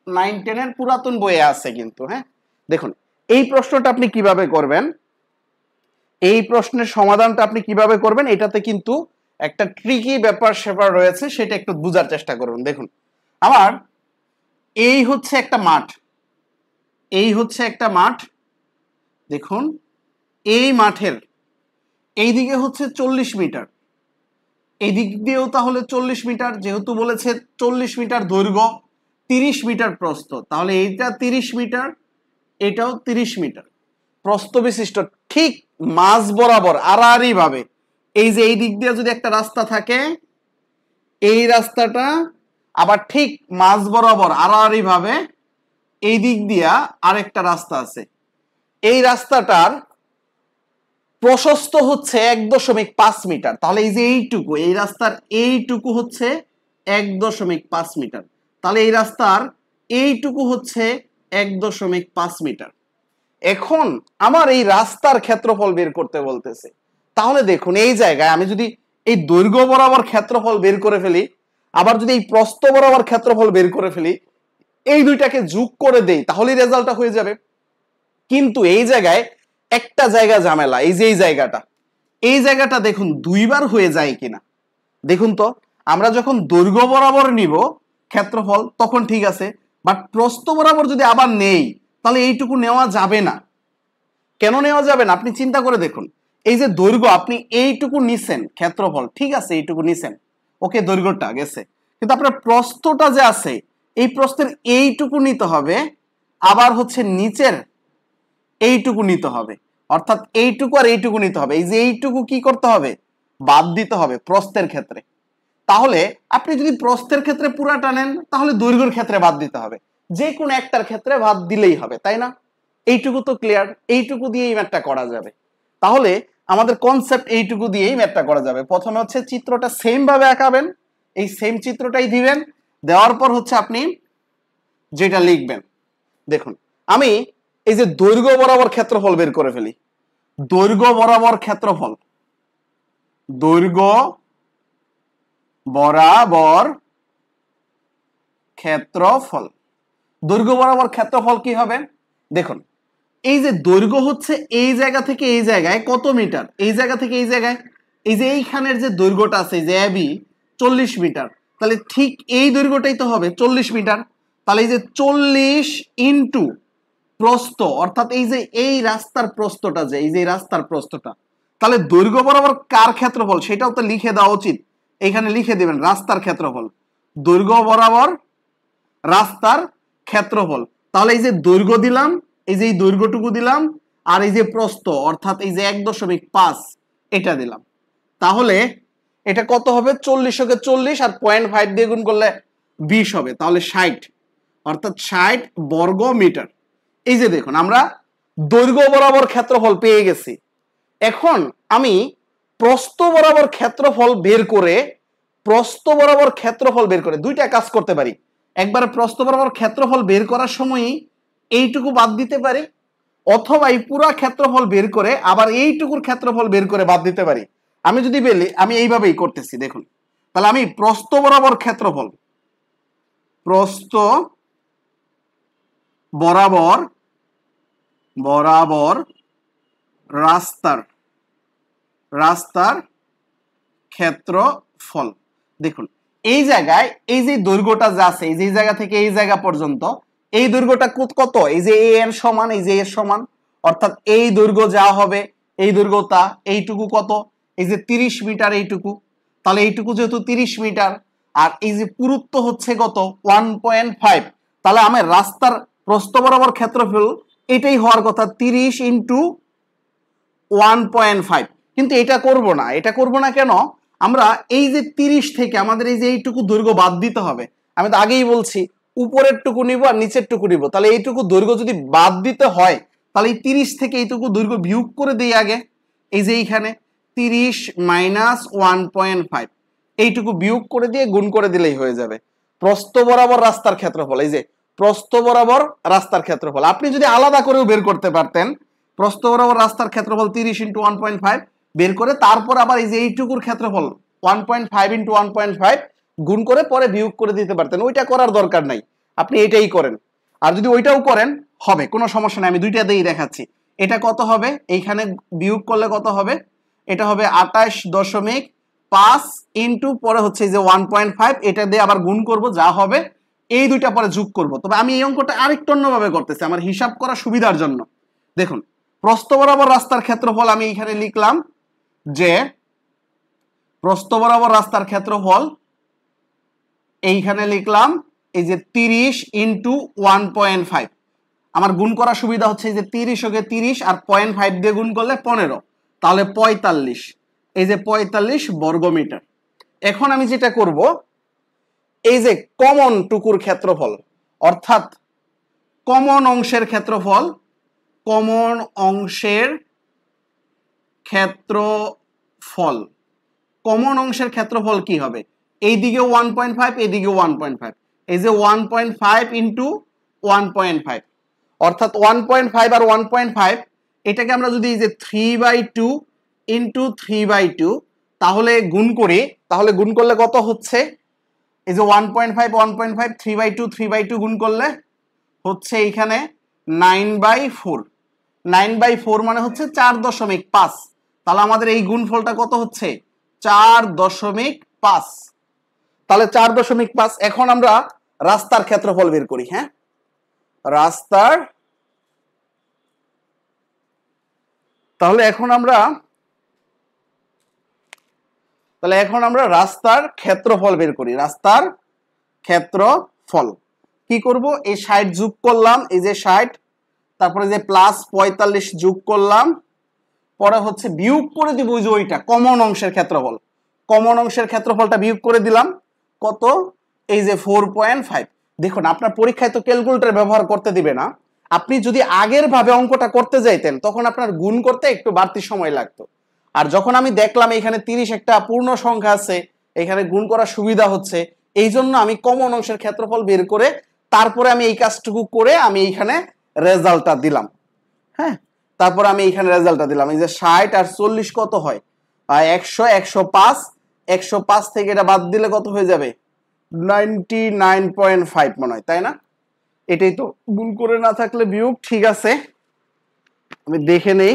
9 10 এর পুরাতন বইয়ে আছে কিন্তু। হ্যাঁ, দেখুন এই প্রশ্নটা আপনি কিভাবে করবেন, এই প্রশ্নের সমাধানটা আপনি কিভাবে করবেন, এটাতে কিন্তু একটা ট্রিকি ব্যাপার স্যাপার রয়েছে, সেটা একটু বোঝার চেষ্টা করুন। দেখুন আমার এই হচ্ছে একটা মাঠ, এই হচ্ছে একটা মাঠ। দেখুন এই মাঠের এই দিকে হচ্ছে 40 মিটার, এই দিক দিয়েও তাহলে 40 মিটার, যেহেতু বলেছে 40 মিটার দৈর্ঘ্য 30 মিটার প্রস্থ, তাহলে এইটা 30 মিটার, এটাও 30 মিটার প্রস্থ বিশিষ্ট। ঠিক মাঝ বরাবর আড়াআড়ি ভাবে, এই যে এই দিক দিয়ে যদি একটা রাস্তা থাকে, এই রাস্তাটা আবার ঠিক মাঝ বরাবর আড়াআড়ি ভাবে এই দিক দিয়া আরেকটা রাস্তা আছে। এই রাস্তাটার প্রশস্ত হচ্ছে 1.5 মিটার। তাহলে এই যে এইটুকু, এই রাস্তার এইটুকু হচ্ছে 1.5 মিটার, তাহলে এই রাস্তার এইটুকু হচ্ছে 1.5 মিটার। এখন আমার এই রাস্তার ক্ষেত্রফল বের করতে বলতেছে। তাহলে দেখুন এই জায়গায় আমি যদি এই দৈর্ঘ্য বরাবর ক্ষেত্রফল বের করে ফেলি, আবার যদি এই প্রস্থ বরাবর ক্ষেত্রফল বের করে ফেলি, এই দুইটাকে যোগ করে দেই, তাহলেই রেজাল্টটা হয়ে যাবে। কিন্তু এই জায়গায় একটা জায়গা ঝামেলা, এই যে এই জায়গাটা, এই জায়গাটা দেখুন দুইবার হয়ে যায় কিনা। দেখুন তো আমরা যখন দৈর্ঘ্য বরাবর নিব ক্ষেত্রফল তখন ঠিক আছে, বাট প্রস্থ বরাবর যদি আবার নেই তাহলে এইটুকু নেওয়া যাবে না। কেন নেওয়া যাবে না আপনি চিন্তা করে দেখুন। এই যে দৈর্ঘ্য আপনি এইটুকু নিছেন ক্ষেত্রফল, ঠিক আছে এইটুকু নিছেন, ওকে দৈর্ঘ্যটা গেছে, কিন্তু আপনার প্রস্থটা যে আছে এই প্রস্থের এইটুকু নিতে হবে, আবার হচ্ছে নিচের এইটুকু নিতে হবে, অর্থাৎ এইটুকু আর এইটুকু নিতে হবে। এই যে এইটুকু কি করতে হবে, বাদ দিতে হবে প্রস্থের ক্ষেত্রে। তাহলে আপনি যদি প্রস্থের ক্ষেত্রে পুরাটা নেন তাহলে দৈর্ঘ্যের ক্ষেত্রে বাদ দিতে হবে, যে কোনো একটার ক্ষেত্রে বাদ দিলেই হবে, তাই না? এইটুকু তো ক্লিয়ার, এইটুকু দিয়েই ম্যাথটা করা যাবে। তাহলে আমাদের কনসেপ্ট এইটুকু দিয়েই ম্যাথটা করা যাবে। প্রথমে হচ্ছে চিত্রটা সেম ভাবে আঁকাবেন, এই সেম চিত্রটাই দিবেন, দেওয়ার পর হচ্ছে আপনি যেটা লিখবেন। দেখুন আমি এই যে দৈর্ঘ্য বরাবর ক্ষেত্রফল বের করে ফেলি। দৈর্ঘ্য বরাবর ক্ষেত্রফল, দৈর্ঘ্য বরাবর ক্ষেত্রফল, দৈর্ঘ্য বরাবর ক্ষেত্রফল কি হবে দেখুন। এই যে দৈর্ঘ্য হচ্ছে এই জায়গা থেকে এই জায়গায় কত মিটার, এই জায়গা থেকে এই জায়গায়, এই যে এইখানের যে দৈর্ঘ্যটা আছে যে এবি 40 মিটার, তাহলে ঠিক এই দৈর্ঘ্যটাই তো হবে 40 মিটার। তাহলে এই যে 40 ইন্টু প্রস্থ, অর্থাৎ এই যে এই রাস্তার প্রস্থটা, যে এই যে রাস্তার প্রস্থটা, তাহলে দৈর্ঘ্য বরাবর কার ক্ষেত্রফল সেটাও তো লিখে দেওয়া উচিত। এখানে লিখে দিবেন রাস্তার ক্ষেত্রফল, দৈর্ঘ্য বরাবর রাস্তার ক্ষেত্রফল। তাহলে এই যে দৈর্ঘ্য দিলাম, এই যে এই দৈর্ঘ্যটুকু দিলাম, আর এই যে প্রস্থ অর্থাৎ এই যে 1.5 এটা দিলাম। তাহলে এটা কত হবে, 40 কে 40 আর 0.5 দিয়ে গুণ করলে 20 হবে, তাহলে 60, অর্থাৎ 60 বর্গ মিটার। এই যে দেখুন আমরা দৈর্ঘ্য বরাবর ক্ষেত্রফল পেয়ে গেছি। এখন আমি প্রস্থ বরাবর ক্ষেত্রফল বের করে, প্রস্থ বরাবর ক্ষেত্রফল বের করে দুইটা কাজ করতে পারি। একবার প্রস্থ বরাবর ক্ষেত্রফল বের করার সময়ই এইটুকু বাদ দিতে পারি, অথবা এই পুরা ক্ষেত্রফল বের করে আবার এইটুকুর ক্ষেত্রফল বের করে বাদ দিতে পারি। আমি যদি বলি আমি এইভাবেই করতেছি দেখুন। তাহলে আমি প্রস্থ বরাবর ক্ষেত্রফল, প্রস্থ বরাবর বরাবর রাস্তার রাস্তার ক্ষেত্রফল, দেখুন এই জায়গায় এই যে দৈর্ঘ্যটা যা আছে, এই যে জায়গা থেকে এই জায়গা পর্যন্ত এই দৈর্ঘ্যটা কত, এই যে এ এর সমান, এই যে এর সমান, অর্থাৎ এই দৈর্ঘ্য যা হবে এই দৈর্ঘ্যটা এইটুকু কত, এই যে 30 মিটার এইটুকু। তাহলে এইটুকু যেহেতু 30 মিটার, আর এই যে পুরুত্ব হচ্ছে কত 1.5, তাহলে আমার রাস্তার প্রস্থ বরাবর ক্ষেত্রফল এটাই হওয়ার কথা 30 ইন্টু 1.5। কিন্তু এটা করব না, এটা করব না কেন, আমরা এই যে 30 থেকে আমাদের এই যে এইটুকু দৈর্ঘ্য বাদ দিতে হবে। আমি তো আগেই বলছি উপরের টুকু নিব আর নিচের টুকু নিব, তাহলে এইটুকু দৈর্ঘ্য যদি বাদ দিতে হয় তাহলে এই 30 থেকে এইটুকু দৈর্ঘ্য বিয়োগ করে দিই আগে। এই যে এইখানে 30 মাইনাস 1.5 এইটুকু বিয়োগ করে দিয়ে গুণ করে দিলেই হয়ে যাবে প্রস্থ বরাবর রাস্তার ক্ষেত্রফল। এই যে প্রস্থ বরাবর রাস্তার ক্ষেত্রফল আপনি যদি আলাদা করেও বের করতে পারতেন, প্রস্থ বরাবর রাস্তার ক্ষেত্রফল 30 ইন্টু 1.5 বের করে তারপর আবার এই যে এইটুকুর ক্ষেত্রফল 1.5 ইন্টু 1.5 গুণ করে পরে বিয়োগ করে দিতে পারতেন। ওইটা করার দরকার নাই, আপনি এটাই করেন। আর যদি ওইটাও করেন হবে, কোনো সমস্যা নাই, আমি দুইটা দিয়েই দেখাচ্ছি। এটা কত হবে, এইখানে বিয়োগ করলে কত হবে, এটা হবে 28.5 ইন্টু পরে হচ্ছে যে 1.5, এটা দিয়ে আবার গুণ করব, যা হবে এই দুইটা পরে যোগ করব। তবে আমি এই অঙ্কটা আরেকটু অন্যভাবে করতেছি আমার হিসাব করা সুবিধার জন্য। দেখুন প্রস্থ বরাবর রাস্তার ক্ষেত্রফল আমি এখানে লিখলাম যে প্রস্থ বরাবর রাস্তার ক্ষেত্রফল এইখানে লিখলাম এই যে 30 ইন্টু 1.5। আমার গুণ করা সুবিধা হচ্ছে এই যে 30 ওকে 30 আর 0.5 দিয়ে গুণ করলে 15, তাহলে 45, এই যে 45 বর্গ মিটার। এখন আমি যেটা করব, এই যে কমন টুকুর ক্ষেত্রফল অর্থাৎ কমন অংশের ক্ষেত্রফল, কমন অংশের ক্ষেত্রফল, কমন অংশের ক্ষেত্রফল কি হবে, এইদিকে 1.5 এইদিকে 1.5, এই যে 1.5 ইন্টু 1.5, অর্থাৎ 1.5 আর 1.5 এটাকে আমরা যদি এই যে 3/2 ইন্টু 3/2 তাহলে গুণ করি, তাহলে গুণ করলে কত হচ্ছে, এই যে 1.5 1.5 3/2 3/2 গুণ করলে হচ্ছে এইখানে 9/4, 9/4 মানে হচ্ছে 4.5। তাহলে আমাদের এই গুণফলটা কত হচ্ছে 4.5। তাহলে 4.5। এখন আমরা রাস্তার ক্ষেত্রফল বের করি। হ্যাঁ, রাস্তার, তাহলে এখন আমরা রাস্তার ক্ষেত্রফল বের করি। রাস্তার ক্ষেত্রফল কি করব, এই 60 যোগ করলাম, এই যে 60, তারপরে যে প্লাস 45 যোগ করলাম, পরে হচ্ছে বিয়োগ করে দিব ওই যে ওইটা কমন অংশের ক্ষেত্রফল, কমন অংশের ক্ষেত্রফলটা বিয়োগ করে দিলাম কত, এই যে 4.5। দেখুন আপনার পরীক্ষায় তো ক্যালকুলেটর ব্যবহার করতে দিবে না, আপনি যদি আগের ভাবে অঙ্কটা করতে যাইতেন তখন আপনার গুণ করতে একটু বাড়তি সময় লাগতো। আর যখন আমি দেখলাম এখানে 30 একটা পূর্ণ সংখ্যা আছে, এখানে গুণ করার সুবিধা হচ্ছে, এই জন্য আমি কমন অংশের ক্ষেত্রফল বের করে তারপরে আমি এই কাজটুকু করে আমি এইখানে রেজাল্টটা দিলাম। হ্যাঁ, তারপর আমি এইখানে রেজাল্টটা দিলাম, এই যে 60 আর 40 কত হয়, 100, 105, 105 থেকে এটা বাদ দিলে কত হয়ে যাবে, 99.5 মনে হয়, তাই না? এটাই তো, গুণ করে না থাকলে বিয়োগ। ঠিক আছে, আমি দেখে নেই।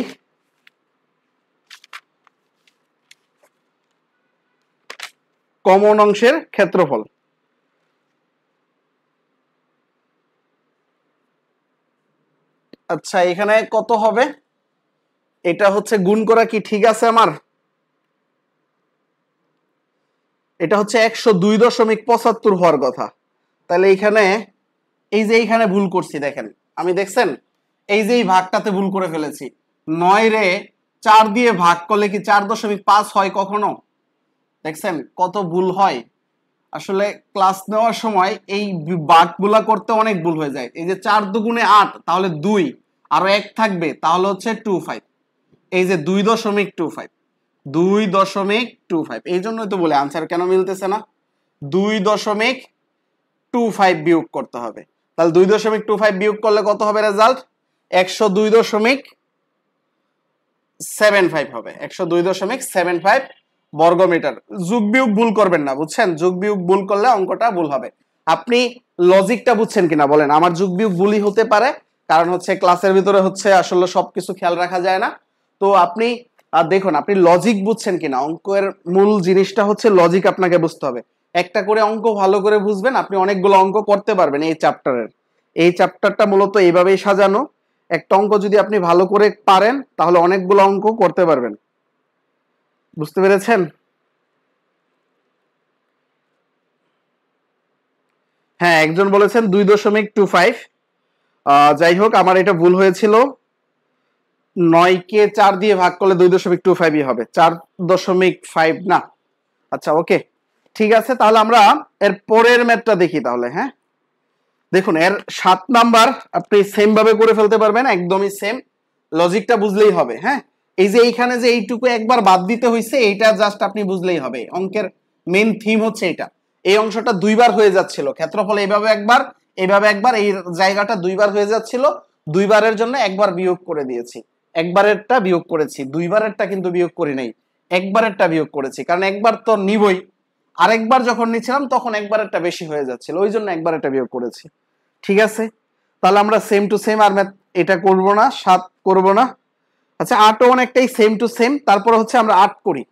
কমন অংশের ক্ষেত্রফল, আচ্ছা এখানে কত হবে, এটা হচ্ছে গুণ করা কি ঠিক আছে আমার, এটা হচ্ছে 102.75 হওয়ার কথা। তাহলে এইখানে এই যে এইখানে ভুল করছি, দেখেন আমি, দেখছেন এই যে এই ভাগটাতে ভুল করে ফেলেছি। 9 রে 4 দিয়ে ভাগ করলে কি 4.5 হয় কখনো? দেখছেন কত ভুল হয়। আসলে ক্লাস নেওয়ার সময় এই ভাগগুলা করতে অনেক ভুল হয়ে যায়। এই যে 4 দুগুণে 8, তাহলে 2 আরো 1 থাকবে, তাহলে হচ্ছে 25। এই যে 2.25, 2.25, এই জন্যই তো বলে আনসার কেন মিলতেছে না, 2.25 বিয়োগ করতে হবে। তাহলে 2.25 বিয়োগ করলে কত হবে রেজাল্ট, 102.75 হবে, 102.75 বর্গমিটার। যোগ বিয়োগ ভুল করবেন না, বুঝছেন, যোগ বিয়োগ ভুল করলে অঙ্কটা ভুল হবে। আপনি লজিকটা বুঝছেন কিনা বলেন, আমার যোগ বিয়োগ ভুলই হতে পারে, কারণ হচ্ছে ক্লাসের ভিতরে হচ্ছে আসলে সবকিছু খেয়াল রাখা যায় না। তো আপনি দেখুন আপনি লজিক বুঝছেন কিনা, অঙ্কের মূল জিনিসটা হচ্ছে লজিক আপনাকে বুঝতে হবে। একটা করে অঙ্ক ভালো করে বুঝবেন, আপনি অনেকগুলো অঙ্ক করতে পারবেন। এই চ্যাপ্টারটা মূলত এইভাবেই সাজানো, একটা অঙ্ক যদি আপনি ভালো করে পারেন তাহলে অনেকগুলো অঙ্ক করতে পারবেন। বুঝতে পেরেছেন? হ্যাঁ, একজন বলেছেন 2.25। যাই হোক আমার এটা ভুল হয়েছিল, 9 কে 4 দিয়ে ভাগ করলে 2.25 হবে, 4.5 না। আচ্ছা ওকে, ঠিক আছে, তাহলে আমরা এর পরের ম্যাথটা দেখি তাহলে। হ্যাঁ, দেখুন এর 7 নাম্বার আপনি সেম ভাবে করে ফেলতে পারবেন, একদমই সেম, লজিকটা বুঝলেই হবে। হ্যাঁ, এই যে এইখানে যে এইটুকু একবার বাদ দিতে হয়েছে, এইটা জাস্ট আপনি বুঝলেই হবে। অঙ্কের মেইন থিম হচ্ছে এটা। এই অংশটা দুইবার হয়ে যাচ্ছিল, ক্ষেত্রফল এইভাবে একবার, এইভাবে একবার, এই জায়গাটা দুইবার হয়ে যাচ্ছিল, দুইবারের জন্য একবার বিয়োগ করে দিয়েছি, একবারেরটা বিয়োগ করেছি, দুইবারেরটা কিন্তু বিয়োগ করি নাই, একবারেরটা বিয়োগ করেছি, কারণ একবার তো নিবই, আরেকবার যখন নিছিলাম তখন একবারেরটা বেশি হয়ে যাচ্ছিল, ওই জন্য একবারেরটা বিয়োগ করেছি। ঠিক আছে, তাহলে আমরা সেম টু সেম আর ম্যাথ এটা করব না, 7 করব না। আচ্ছা 8 অনেকটাই সেম টু সেম, তারপর হচ্ছে আমরা 8 করি,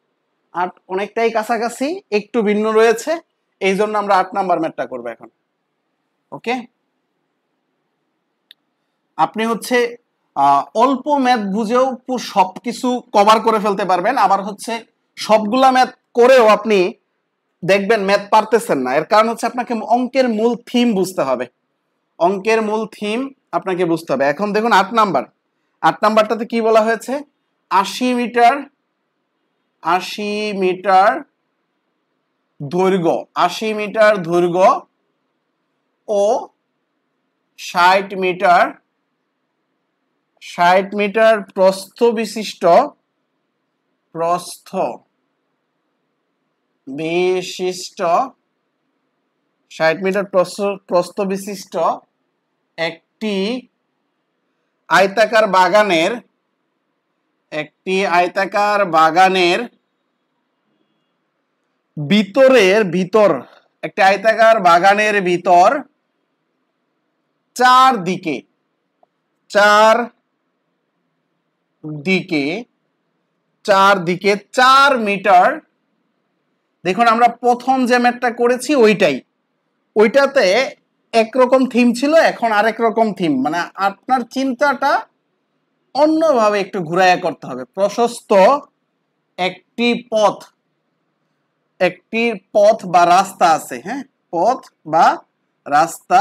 8 অনেকটাই কাছাকাছি, একটু ভিন্ন রয়েছে, এই জন্য আমরা 8 নাম্বার ম্যাথটা করব এখন। ওকে, আপনি হচ্ছে অল্প ম্যাথ বুঝেও সবকিছু কভার করে ফেলতে পারবেন, আবার হচ্ছে সবগুলা ম্যাথ করেও আপনি দেখবেন ম্যাথ পারতেছেন না। এর কারণ হচ্ছে আপনাকে অঙ্কের মূল থিম বুঝতে হবে, অঙ্কের মূল থিম আপনাকে বুঝতে হবে। এখন দেখুন 8 নাম্বার, 8 নাম্বারটাতে কি বলা হয়েছে, 80 মিটার, 80 মিটার দৈর্ঘ্য, 80 মিটার দৈর্ঘ্য ও 60 মিটার, 60 মিটার প্রস্থ বিশিষ্ট, প্রস্থ বিশিষ্ট 60 মিটার প্রস্থ বিশিষ্ট একটি আয়তাকার বাগানের, একটি আয়তাকার বাগানের ভিতর, একটি আয়তাকার বাগানের ভিতর চারদিকে 4 মিটার দেখুন আমরা প্রথম যে ম্যাথটা করেছি ওইটাতে একরকম থিম ছিল, এখন আরেক রকম থিম, মানে আপনার চিন্তাটা অন্যভাবে একটু ঘুরাইয়া করতে হবে। প্রশস্ত একটি পথ বা রাস্তা আছে, হ্যাঁ, পথ বা রাস্তা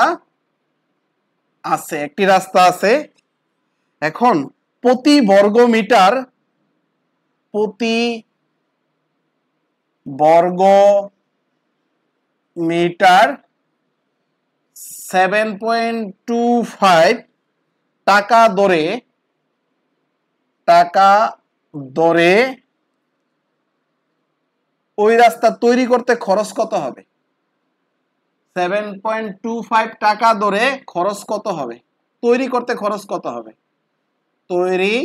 আছে, একটি রাস্তা আছে। এখন প্রতি বর্গ মিটার 7.25 টাকা দরে ওই রাস্তা তৈরি করতে খরচ কত হবে? 7.25 টাকা দরে খরচ কত হবে? তৈরি করতে খরচ কত হবে? তৈরি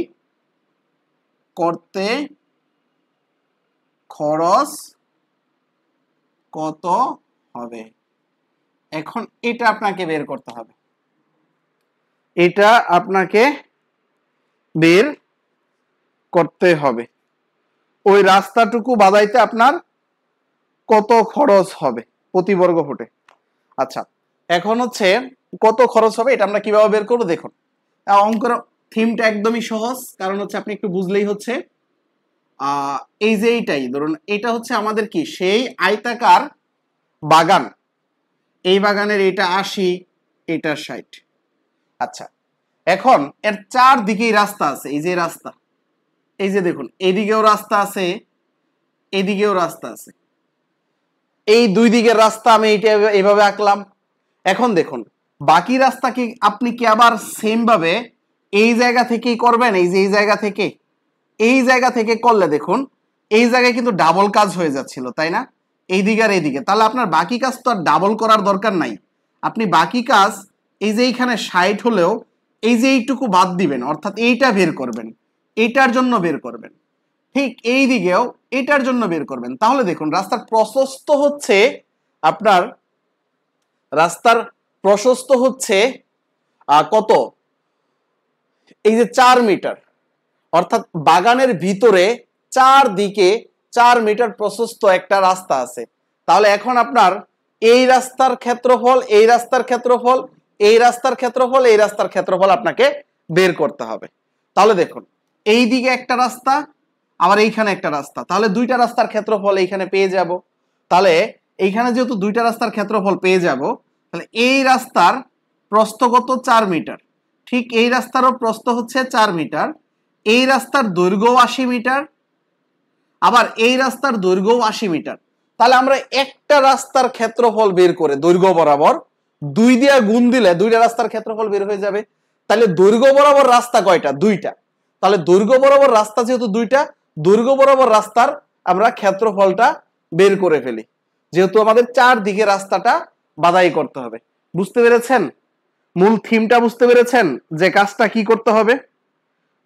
করতে খরচ কত হবে? এখন এটা আপনাকে বের করতে হবে। এটা আপনাকে বের করতে হবে ওই রাস্তাটুকু বানাইতে আপনার কত খরচ হবে প্রতি বর্গ ফুটে। আচ্ছা, এখন হচ্ছে কত খরচ হবে এটা আমরা কিভাবে বের করবো দেখুন। অঙ্কের থিমটা একদমই সহজ, কারণ হচ্ছে আপনি একটু বুঝলেই হচ্ছে। এই যে এইটাই ধরুন, এটা হচ্ছে আমাদের কি সেই আয়তাকার বাগান, এই বাগানের এটা 80, এটা 60। আচ্ছা, এখন এর চারদিকেই রাস্তা আছে, এই যে রাস্তা, এই যে দেখুন এদিকেও রাস্তা আছে, এদিকেও রাস্তা আছে, এই দুই দিকের রাস্তা আমি এইটা এইভাবে আঁকলাম। এখন দেখুন বাকি রাস্তা কি আপনি কি আবার সেম ভাবে এই জায়গা থেকেই করবেন? এই যে এই জায়গা থেকে করলে দেখুন এই জায়গায় কিন্তু ডাবল কাজ হয়ে যাচ্ছিল, তাই না? এইদিকে আর এইদিকে, তাহলে আপনার বাকি কাজ তো আর ডাবল করার দরকার নাই। আপনি বাকি কাজ এই যে এইখানে 60 হলেও এই যে এইটুকু বাদ দিবেন, অর্থাৎ এইটা বের করবেন, এইটার জন্য বের করবেন, ঠিক এই দিকেও এটার জন্য বের করবেন। তাহলে দেখুন রাস্তার প্রশস্ত হচ্ছে আপনার কত? এই যে 4 মিটার, অর্থাৎ বাগানের ভিতরে চারদিকে 4 মিটার প্রশস্ত একটা রাস্তা আছে। তাহলে এখন আপনার এই রাস্তার ক্ষেত্রফল, এই রাস্তার ক্ষেত্রফল, এই রাস্তার ক্ষেত্রফল, এই রাস্তার ক্ষেত্রফল আপনাকে বের করতে হবে। তাহলে দেখুন এই দিকে একটা রাস্তা, আবার এইখানে একটা রাস্তা, তাহলে দুইটা রাস্তার ক্ষেত্রফল এইখানে পেয়ে যাব। তাহলে এইখানে যেহেতু দুইটা রাস্তার ক্ষেত্রফল পেয়ে যাব, তাহলে এই রাস্তার প্রস্থ কত? 4 মিটার। ঠিক এই রাস্তারও প্রস্থ হচ্ছে 4 মিটার, এই রাস্তার দৈর্ঘ্য 80 মিটার, আবার এই রাস্তার দৈর্ঘ্য 80 মিটার। তাহলে আমরা একটা রাস্তার ক্ষেত্রফল বের করে দৈর্ঘ্য বরাবর 2 দিয়ে গুণ দিলে দুইটা রাস্তার ক্ষেত্রফল বের হয়ে যাবে। তাহলে দৈর্ঘ্য বরাবর রাস্তা কয়টা? দুইটা। তাহলে দৈর্ঘ্য বরাবর রাস্তা যেহেতু দুইটা, দৈর্ঘ্য বরাবর রাস্তার আমরা ক্ষেত্রফলটা বের করে ফেলি, যেহেতু আমাদের চারদিকে রাস্তাটা বাধাই করতে হবে। বুঝতে পেরেছেন? মূল থিমটা বুঝতে পেরেছেন যে কাজটা কি করতে হবে?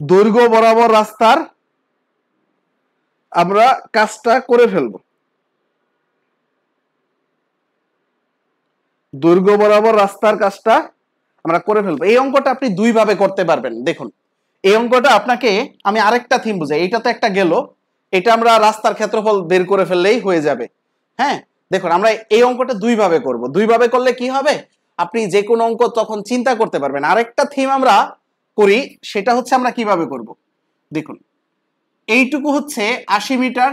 দৈর্ঘ্য বরাবর রাস্তার আমরা কাজটা করে ফেলব। দৈর্ঘ্য বরাবর রাস্তার কাজটা আমরা করে ফেলবো। এই অঙ্কটা আপনি দুই ভাবে করতে পারবেন। দেখুন এই অঙ্কটা আপনাকে আমি আরেকটা থিম বুঝাই। এটা তো একটা গেল, এটা আমরা রাস্তার ক্ষেত্রফল বের করে ফেললেই হয়ে যাবে। হ্যাঁ, দেখুন আমরা এই অঙ্কটা দুই ভাবে করব। দুই ভাবে করলে কি হবে, আপনি যে কোনো অঙ্ক তখন চিন্তা করতে পারবেন। আরেকটা থিম আমরা করি, সেটা হচ্ছে আমরা কিভাবে করব। দেখুন এইটুকু হচ্ছে 80 মিটার,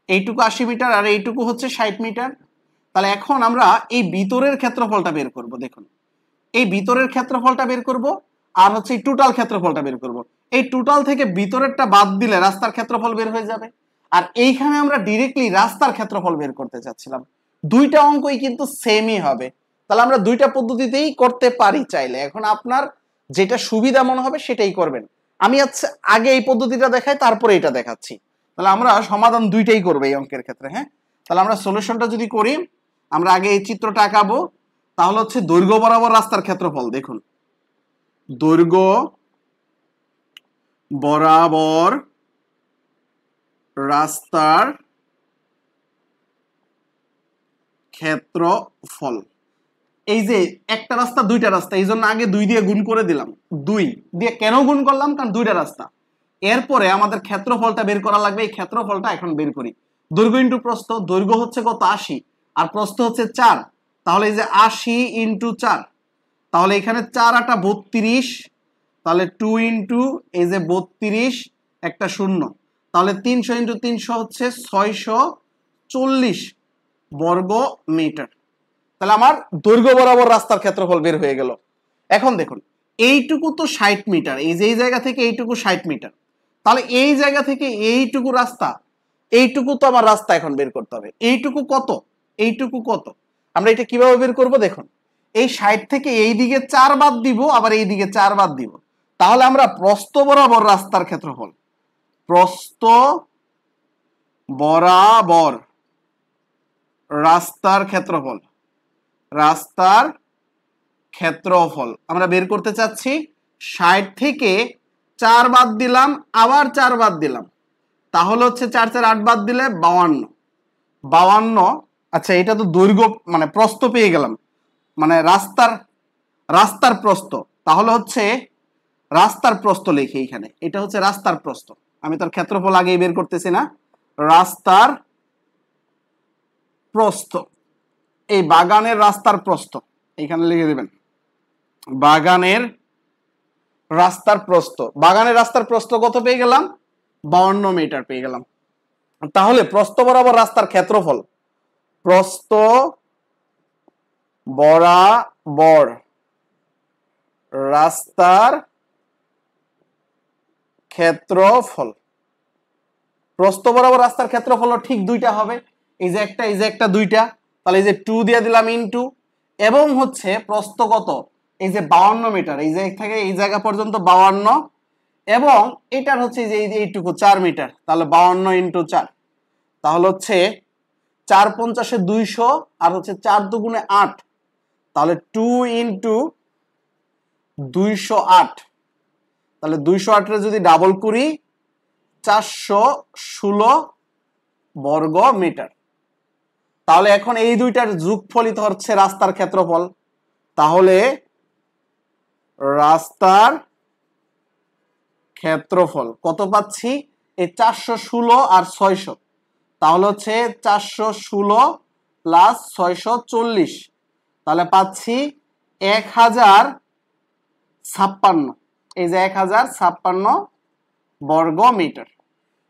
এইটুকু 80 মিটার, আর এইটুকু হচ্ছে 60 মিটার। তাহলে এখন আমরা এই ভিতরের ক্ষেত্রফলটা বের করব। দেখুন এই ভিতরের ক্ষেত্রফলটা বের করব, আর হচ্ছে এই টোটাল ক্ষেত্রফলটা বের করব। এই টোটাল থেকে ভিতরেরটা বাদ দিলে রাস্তার ক্ষেত্রফল বের হয়ে যাবে। আর এইখানে আমরা ডিরেক্টলি রাস্তার ক্ষেত্রফল বের করতে চাচ্ছিলাম। দুইটা অঙ্কই কিন্তু সেমই হবে। তাহলে আমরা দুইটা পদ্ধতিতেই করতে পারি চাইলে। এখন আপনার যেটা সুবিধা মনে হবে সেটাই করবেন। আমি আচ্ছা আগে এই পদ্ধতিটা দেখাই, তারপরে এটা দেখাচ্ছি। তাহলে আমরা সমাধান দুইটাই করবো এই অঙ্কের ক্ষেত্রে। হ্যাঁ, তাহলে আমরা সলিউশনটা যদি করি, আমরা আগে এই চিত্রটা আঁকাবো। তাহলে হচ্ছে দৈর্ঘ্য বরাবর রাস্তার ক্ষেত্রফল। দেখুন দৈর্ঘ্য বরাবর রাস্তার ক্ষেত্রফল, এই যে একটা রাস্তা দুইটা রাস্তা, এই জন্য আগে 2 দিয়ে গুণ করে দিলাম। 2 দিয়ে কেন গুণ করলাম? কারণ দুইটা রাস্তা। এরপরে আমাদের ক্ষেত্রফলটা বের করা লাগবে। এই ক্ষেত্রফলটা এখন বের করি। দৈর্ঘ্য ইন্টু প্রস্থ, দৈর্ঘ্য হচ্ছে কত 80 আর প্রস্থ হচ্ছে 4, তাহলে এই যে 80 ইন্টু 4, তাহলে এখানে 4 আটা 32, তাহলে 2 ইন্টু এই যে 32 একটা শূন্য, তাহলে 300 ইন্টু 300 হচ্ছে 640 বর্গ মিটার। তাহলে আমার দৈর্ঘ্য বরাবর রাস্তার ক্ষেত্রফল বের হয়ে গেল। এখন দেখুন এইটুকু তো 60 মিটার, এই যে এই জায়গা থেকে এইটুকু 60 মিটার, তাহলে এই জায়গা থেকে এইটুকু রাস্তা, এইটুকু তো আমার রাস্তা এখন বের করতে হবে। এইটুকু কত, এইটুকু কত, আমরা এটা কিভাবে বের করব দেখুন, এই 60 থেকে এই দিকে 4 বাদ দিব, আবার এই দিকে 4 বাদ দিব, তাহলে আমরা প্রস্থ বরাবর রাস্তার ক্ষেত্রফল, প্রস্থ বরাবর রাস্তার ক্ষেত্রফল, রাস্তার ক্ষেত্রফল আমরা বের করতে চাচ্ছি। 60 থেকে 4 বাদ দিলাম, আবার 4 বাদ দিলাম, তাহলে হচ্ছে 4 4 8 বাদ দিলে 52, 52। আচ্ছা এটা তো দৈর্ঘ্য মানে প্রস্থ পেয়ে গেলাম, মানে রাস্তার প্রস্থ, তাহলে হচ্ছে রাস্তার প্রস্থ লিখি এইখানে, এটা হচ্ছে রাস্তার প্রস্থ, আমি তার ক্ষেত্রফল আগেই বের করতেছি না, রাস্তার প্রস্থ, এই বাগানের রাস্তার প্রস্থ এইখানে লিখে দিবেন, বাগানের রাস্তার প্রস্থ, বাগানের রাস্তার প্রস্থ কত পেয়ে গেলাম, 52 মিটার পেয়ে গেলাম। তাহলে প্রস্থ বরাবর রাস্তার ক্ষেত্রফল, প্রস্থ বরাবর রাস্তার ক্ষেত্রফল, প্রস্থ বরাবর রাস্তার ক্ষেত্রফল ঠিক দুইটা হবে, এই যে একটা, এই যে একটা, দুইটা, তাহলে এই যে 2 দিয়ে দিলাম ইনটু, এবং হচ্ছে প্রস্থ কত, এই যে 52 মিটার, এই যে থেকে এই জায়গা পর্যন্ত 52, এবং এটার হচ্ছে যে এইটুকু 4 মিটার, তাহলে 52 ইনটু 4, তাহলে হচ্ছে 4 50 200, আর হচ্ছে 4 দুগুণে 8, তাহলে 2 ইনটু 208, তাহলে 208 এর যদি ডাবল করি 416 বর্গ মিটার। তাহলে এখন এই দুইটার যোগফলিত হচ্ছে রাস্তার ক্ষেত্রফল, তাহলে রাস্তার ক্ষেত্রফল কত পাচ্ছি, এই 416 আর 600, তাহলে হচ্ছে 416 প্লাস 640, তাহলে পাচ্ছি 1056, এই যে 1056 বর্গ মিটার।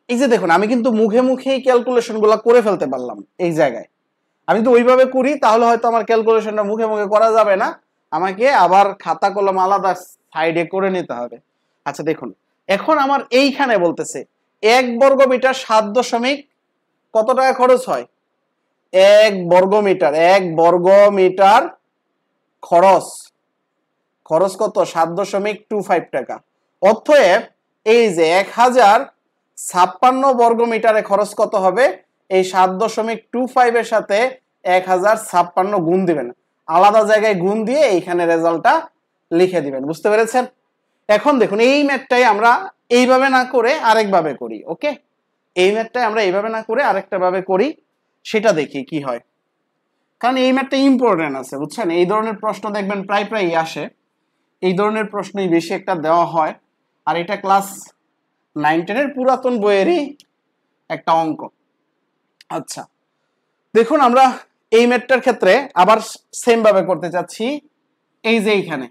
এই যে দেখুন আমি কিন্তু মুখে মুখেই ক্যালকুলেশন গুলা করে ফেলতে পারলাম, এই জায়গায় আমি যদি ওইভাবে করি তাহলে হয়তো আমার ক্যালকুলেশনটা মুখে মুখে করা যাবে না, আমাকে আবার খাতা কলম আলাদা সাইডে করে নিতে হবে। আচ্ছা দেখুন এখন আমার এইখানে বলতেছে 1 বর্গ মিটার 7 দশমিক কত টাকা খরচ হয়, 1 বর্গ মিটার, 1 বর্গ মিটার খরচ, খরচ কত 7.25 টাকা। অতএব এই যে 1056 বর্গ মিটারে খরচ কত হবে, এই 7.25 এর সাথে 1056 গুণ দিবেন, আলাদা জায়গায় গুণ দিয়ে এইখানে রেজাল্টটা লিখে দিবেন, বুঝতে পেরেছেন? এখন দেখুন এই ম্যাথটাই আমরা এইভাবে না করে আরেকভাবে করি, ওকে, এই ম্যাথটাই আমরা এইভাবে না করে আরেকটা ভাবে করি, সেটা দেখি কি হয়, কারণ এই ম্যাথটা ইম্পর্টেন্ট আছে বুঝছেন, এই ধরনের প্রশ্ন দেখবেন প্রায় প্রায়ই আসে, এই ধরনের প্রশ্নই বেশি একটা দেওয়া হয়, আর এটা ক্লাস 9-10 এর পুরাতন বইয়েরই একটা অঙ্ক। আচ্ছা দেখুন আমরা এই ম্যাথটার ক্ষেত্রে আবার সেম ভাবে করতে চাচ্ছি, এই যে এইখানে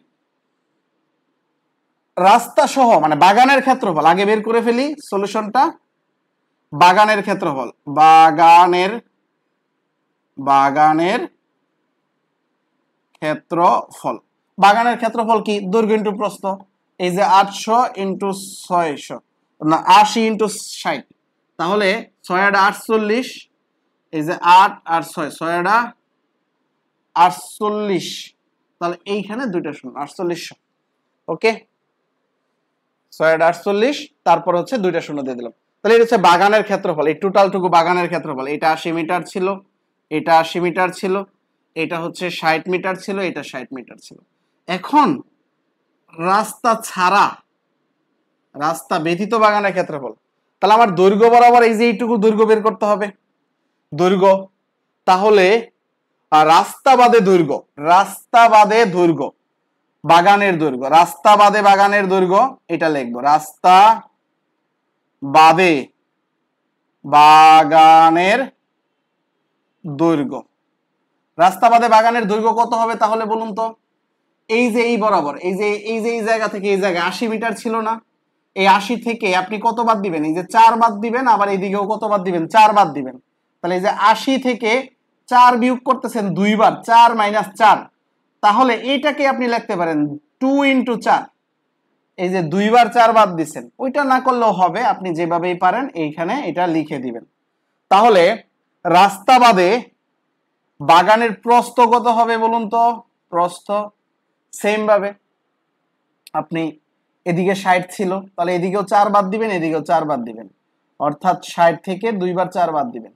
রাস্তা সহ মানে বাগানের ক্ষেত্রফল আগে বের করে ফেলি সলিউশনটা, বাগানের ক্ষেত্রফল, বাগানের ক্ষেত্রফল, বাগানের ক্ষেত্রফল কি দৈর্ঘ্য ইনটু প্রস্থ, এই যে 800 ইনটু 600 না 80 ইনটু 60, তাহলে 6 আটা 48, এই যে 8 আর 6, 6 আটা 48, তাহলে এইখানে দুইটা শূন্য 4800, ওকে 6 আটা 48, তারপর হচ্ছে দুইটা শূন্য দিয়ে দিলাম, তাহলে এটা হচ্ছে বাগানের ক্ষেত্রফল, এই টোটালটুকু বাগানের ক্ষেত্রফল, এটা 80 মিটার ছিল, এটা 80 মিটার ছিল, এটা হচ্ছে 60 মিটার ছিল, এটা 60 মিটার ছিল। এখন রাস্তা ছাড়া, রাস্তা ব্যতীত বাগানের ক্ষেত্রফল, তাহলে আমার দৈর্ঘ্য বরাবর এই যে এইটুকু দৈর্ঘ্য বের করতে হবে, দৈর্ঘ্য, তাহলে রাস্তা বাদে দৈর্ঘ্য, রাস্তা বাদে দৈর্ঘ্য, বাগানের দৈর্ঘ্য, রাস্তা বাদে বাগানের দৈর্ঘ্য, এটা লিখবো রাস্তা বাদে বাগানের দৈর্ঘ্য। রাস্তা বাদে বাগানের দৈর্ঘ্য কত হবে তাহলে বলুন তো? এই যে এই বরাবর, এই জায়গা থেকে এই জায়গায় 80 মিটার ছিল না? এই 80 থেকে আপনি কত বাদ দিবেন? এই যে 4 বাদ দিবেন, আবার এইদিকেও কত বাদ দিবেন? 4 বাদ দিবেন। তাহলে এই যে 80 থেকে 4 বিয়োগ করতেছেন দুইবার, 4 মাইনাস 4। তাহলে এইটাকে আপনি লিখতে পারেন 2 ইন্টু 4। এই যে দুইবার 4 বাদ দিচ্ছেন, ওইটা না করলেও হবে, আপনি যেভাবেই পারেন এইখানে এটা লিখে দিবেন। তাহলে রাস্তা বাদে বাগানের প্রস্থ কত হবে বলুন তো? প্রস্থ সেম ভাবে আপনি এদিকে 60 ছিল, তাহলে এদিকেও 4 বাদ দিবেন, এদিকেও 4 বাদ দিবেন, অর্থাৎ 60 থেকে দুইবার 4 বাদ দিবেন।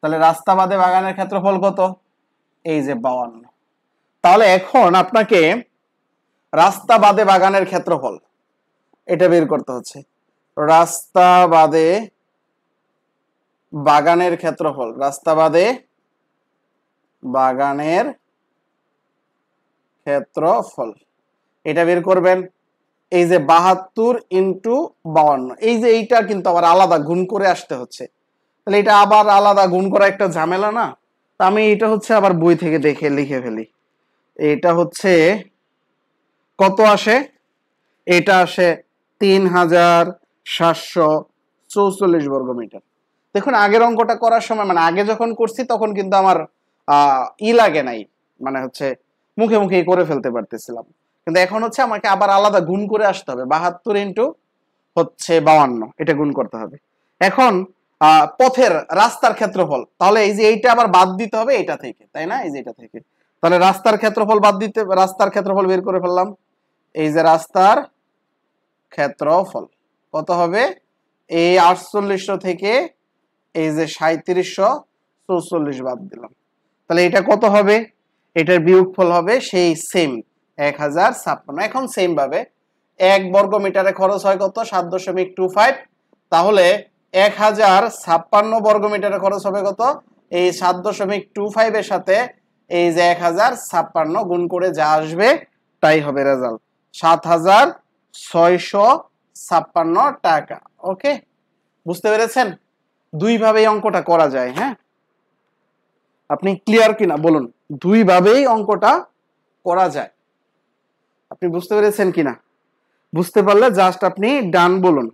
তাহলে রাস্তা বাদে বাগানের ক্ষেত্রফল কত? এই যে 52। তাহলে এখন আপনাকে রাস্তা বাদে বাগানের ক্ষেত্রফল এটা বের করতে হচ্ছে। রাস্তা বাদে বাগানের ক্ষেত্রফল, রাস্তা বাদে বাগানের ক্ষেত্রফল এটা বের করবেন। এই যে 72 ইন্টু 52, এই যে এইটা কিন্তু আবার আলাদা গুণ করে আসতে হচ্ছে। তাহলে এটা আবার আলাদা গুণ করা একটা ঝামেলা না? তা আমি এটা হচ্ছে আবার বই থেকে দেখে লিখে ফেলি। এটা হচ্ছে কত আসে? এটা আসে 3744 বর্গমিটার। দেখুন আগের অঙ্কটা করার সময়, মানে আগে যখন করছি তখন কিন্তু আমার লাগে নাই, মানে হচ্ছে মুখে মুখেই করে ফেলতে পারতেছিলাম। কিন্তু এখন হচ্ছে আমাকে আবার আলাদা গুণ করে আসতে হবে, 72 ইন্টু হচ্ছে 52, এটা গুণ করতে হবে। এখন পথের রাস্তার ক্ষেত্রফল, তাহলে এই যে এইটা আবার বাদ দিতে হবে এটা থেকে, তাই না? এই যে এটা থেকে, তাহলে রাস্তার ক্ষেত্রফল বাদ দিতে, রাস্তার ক্ষেত্রফল বের করে ফেললাম। এই যে রাস্তার ক্ষেত্রফল কত হবে? এই 4800 থেকে এই যে 3744 বাদ দিলাম, তাহলে এটা কত হবে? এটার বিয়োগফল হবে সেই সেম 1056। এখন সেম ভাবে 1 বর্গ মিটারে খরচ হয় কত? 7.25। তাহলে 1056 বর্গ মিটারে খরচ হবে কত? এই 7.25 এর সাথে এই যে 1056 গুণ করে যা আসবে তাই হবে রেজাল্ট, 7656 টাকা। ওকে, বুঝতে পেরেছেন? দুই ভাবেই অঙ্কটা করা যায়। হ্যাঁ, আপনি ক্লিয়ার কিনা বলুন? দুই ভাবেই অঙ্কটা করা যায়। আপনি বুঝতে পেরেছেন কিনা? বুঝতে পারলে জাস্ট আপনি ডান বলুন।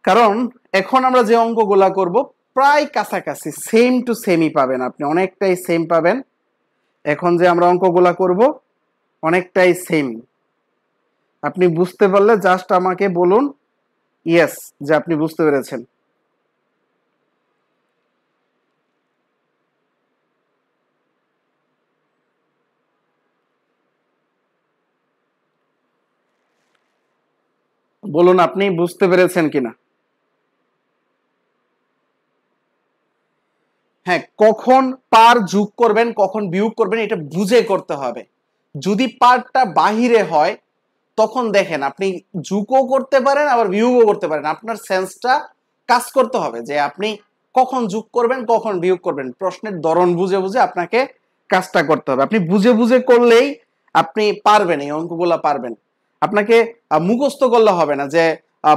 কারণ এখন আমরা যে অঙ্কগুলা করব প্রায় কাছাকাছি, সেম টু সেমই পাবেন, আপনি অনেকটাই সেম পাবেন। এখন যে আমরা অঙ্কগুলা করব অনেকটাই সেম। আপনি বুঝতে পারলে জাস্ট আমাকে বলুন ইয়েস যে আপনি বুঝতে পেরেছেন। বলুন আপনি বুঝতে পেরেছেন কিনা? হ্যাঁ, কখন পার যোগ করবেন কখন বিয়োগ করবেন এটা বুঝে করতে হবে। যদি পারটা বাহিরে হয় তখন দেখেন আপনি যোগও করতে পারেন আবার বিয়োগও করতে পারেন, আপনার সেন্সটা কাজ করতে হবে যে আপনি কখন যোগ করবেন কখন বিয়োগ করবেন। প্রশ্নের ধরন বুঝে বুঝে আপনাকে কাজটা করতে হবে। আপনি বুঝে বুঝে করলেই আপনি পারবেন, এই অঙ্কগুলা পারবেন। আপনাকে মুখস্থ করলে হবে না যে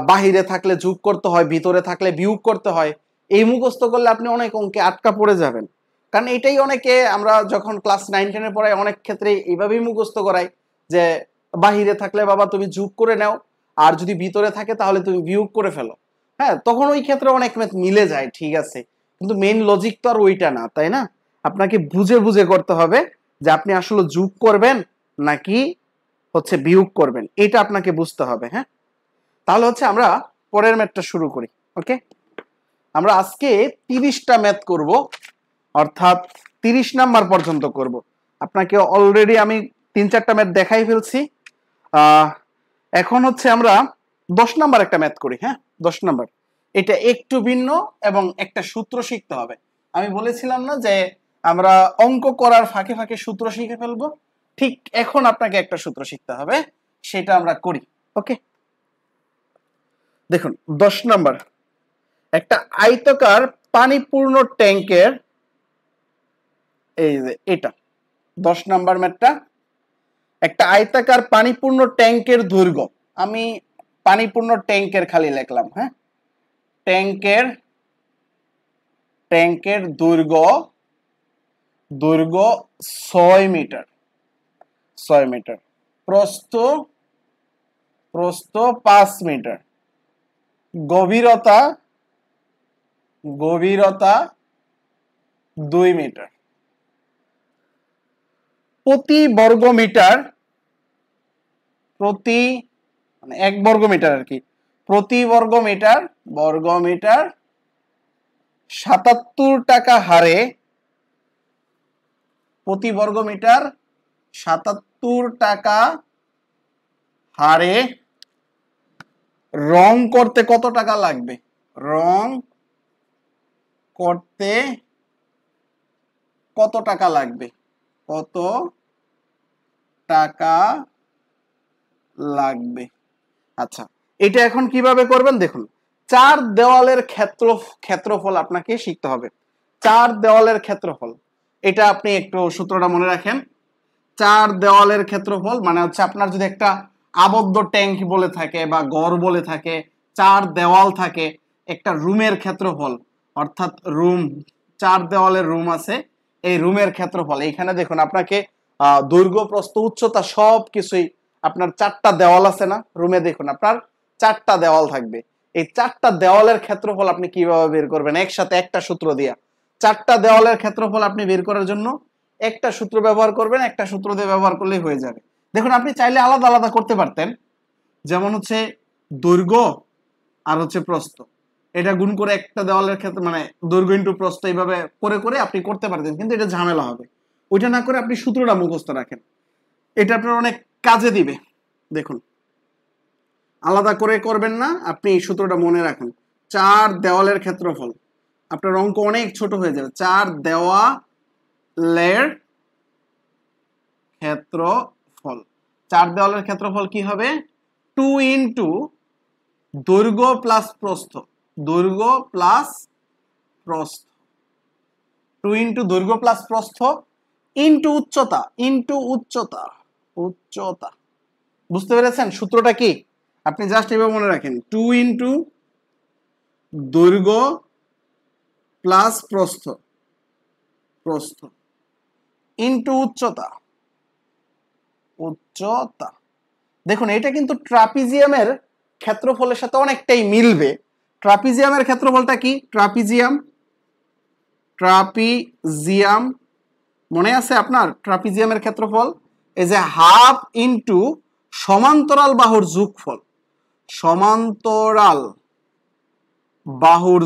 বাহিরে থাকলে যোগ করতে হয়, ভিতরে থাকলে বিয়োগ করতে হয়। এই মুখস্থ করলে আপনি অনেক অঙ্কে আটকা পড়ে যাবেন। কারণ এটাই অনেকে, আমরা যখন ক্লাস 9-10-এ পড়াই অনেক ক্ষেত্রে এইভাবেই মুখস্থ করাই যে বাহিরে থাকলে বাবা তুমি যোগ করে নাও, আর যদি ভিতরে থাকে তাহলে তুমি বিয়োগ করে ফেলো। হ্যাঁ, তখন ওই ক্ষেত্রে অনেক ম্যাথ মিলে যায়, ঠিক আছে, কিন্তু মেইন লজিক তো আর ওইটা না, তাই না? আপনাকে বুঝে বুঝে করতে হবে যে আপনি আসলে যোগ করবেন নাকি হচ্ছে বিয়োগ করবেন, এটা আপনাকে বুঝতে হবে। হ্যাঁ, তাহলে হচ্ছে আমরা পরের ম্যাথটা শুরু করি। ওকে, আমরা আজকে 30টা ম্যাথ করব, অর্থাৎ 30 নাম্বার পর্যন্ত করব। আপনাকে অলরেডি আমি 3-4টা ম্যাথ দেখাই ফেলছি। এখন হচ্ছে আমরা 10 নাম্বার একটা ম্যাথ করি। হ্যাঁ, 10 নাম্বার এটা একটু ভিন্ন এবং একটা সূত্র শিখতে হবে। আমি বলেছিলাম না যে আমরা অঙ্ক করার ফাঁকে ফাঁকে সূত্র শিখে ফেলবো, ঠিক এখন আপনাকে একটা সূত্র শিখতে হবে, সেটা আমরা করি। ওকে, দেখুন 10 নাম্বার, একটা আয়তাকার পানিপূর্ণ ট্যাঙ্কের, এই যে এটা 10 নাম্বার ম্যাথটা, একটা আয়তাকার পানিপূর্ণ ট্যাঙ্কের দৈর্ঘ্য, আমি পানিপূর্ণ ট্যাঙ্কের খালি লিখলাম। হ্যাঁ, ট্যাঙ্কের ট্যাঙ্কের দৈর্ঘ্য 6 মিটার, 6 মিটার, প্রস্থ 5 মিটার, গভীরতা 2 মিটার, প্রতি বর্গ মিটার মানে 1 বর্গ মিটার আর কি, প্রতি বর্গ মিটার 77 টাকা হারে, প্রতি বর্গ মিটার 77 টাকা হারে রং করতে কত টাকা লাগবে? রং করতে কত টাকা লাগবে? কত টাকা লাগবে? আচ্ছা, এটা এখন কিভাবে করবেন দেখুন। 4 দেওয়ালের ক্ষেত্রফল আপনাকে শিখতে হবে। 4 দেওয়ালের ক্ষেত্রফল, এটা আপনি একটু সূত্রটা মনে রাখেন। 4 দেওয়ালের ক্ষেত্রফল মানে হচ্ছে আপনার যদি একটা আবদ্ধ ট্যাঙ্ক বলে থাকে বা ঘর বলে থাকে, 4 দেওয়াল থাকে, একটা রুমের ক্ষেত্রফল অর্থাৎ রুম, 4 দেওয়ালের রুম আছে, এই রুমের ক্ষেত্রফল। এইখানে দেখুন আপনাকে দৈর্ঘ্য, প্রস্থ, উচ্চতা সব কিছুই আপনার 4টা দেওয়াল আছে না রুমে, দেখুন আপনার 4টা দেওয়াল থাকবে। এই 4টা দেওয়ালের ক্ষেত্রফল আপনি কিভাবে বের করবেন? একসাথে একটা সূত্র দিয়া 4টা দেওয়ালের ক্ষেত্রফল আপনি বের করার জন্য একটা সূত্র ব্যবহার করবেন, একটা সূত্র দিয়ে ব্যবহার করলেই হয়ে যাবে। দেখুন আপনি চাইলে আলাদা আলাদা করতে পারতেন, যেমন হচ্ছে দৈর্ঘ্য আর হচ্ছে প্রস্থ, এটা গুণ করে একটা দেওয়ালের ক্ষেত্রে মানে দৈর্ঘ্য ইন্টু প্রস্থ এইভাবে করে করে আপনি করতে পারতেন, কিন্তু এটা ঝামেলা হবে। ওইটা না করে আপনি সূত্রটা মুখস্থ রাখেন, এটা আপনার অনেক কাজে দিবে। দেখুন আলাদা করে করবেন না, আপনি এই সূত্রটা মনে রাখুন। 4 দেওয়ালের ক্ষেত্রফল, আপনার অঙ্ক অনেক ছোট হয়ে যাবে। 4 দেওয়ালের ক্ষেত্রফল, 4 দেওয়ালের ক্ষেত্রফল কি হবে? 2 ইন্টু দৈর্ঘ্য প্লাস প্রস্থ, দৈর্ঘ্য প্লাস প্রস্থ, 2 ইন্টু দৈর্ঘ্য প্লাস প্রস্থ ইন্টু উচ্চতা, উচ্চতা। বুঝতে পেরেছেন সূত্রটা কি? আপনি জাস্ট এভাবে মনে রাখেন, 2 ইন্টু দৈর্ঘ্য প্লাস প্রস্থ ইন্টু উচ্চতা। দেখুন এটা কিন্তু ট্রাপিজিয়ামের ক্ষেত্রফলের সাথে অনেকটাই মিলবে। ট্রাপিজিয়ামের ক্ষেত্রফলটা কি? ট্রাপিজিয়াম মনে আছে আপনার? ট্রাপিজিয়ামের ক্ষেত্রফল এই যে হাফ ইন্টু সমান্তরাল বাহুর যোগফল, সমান্তরাল বাহুর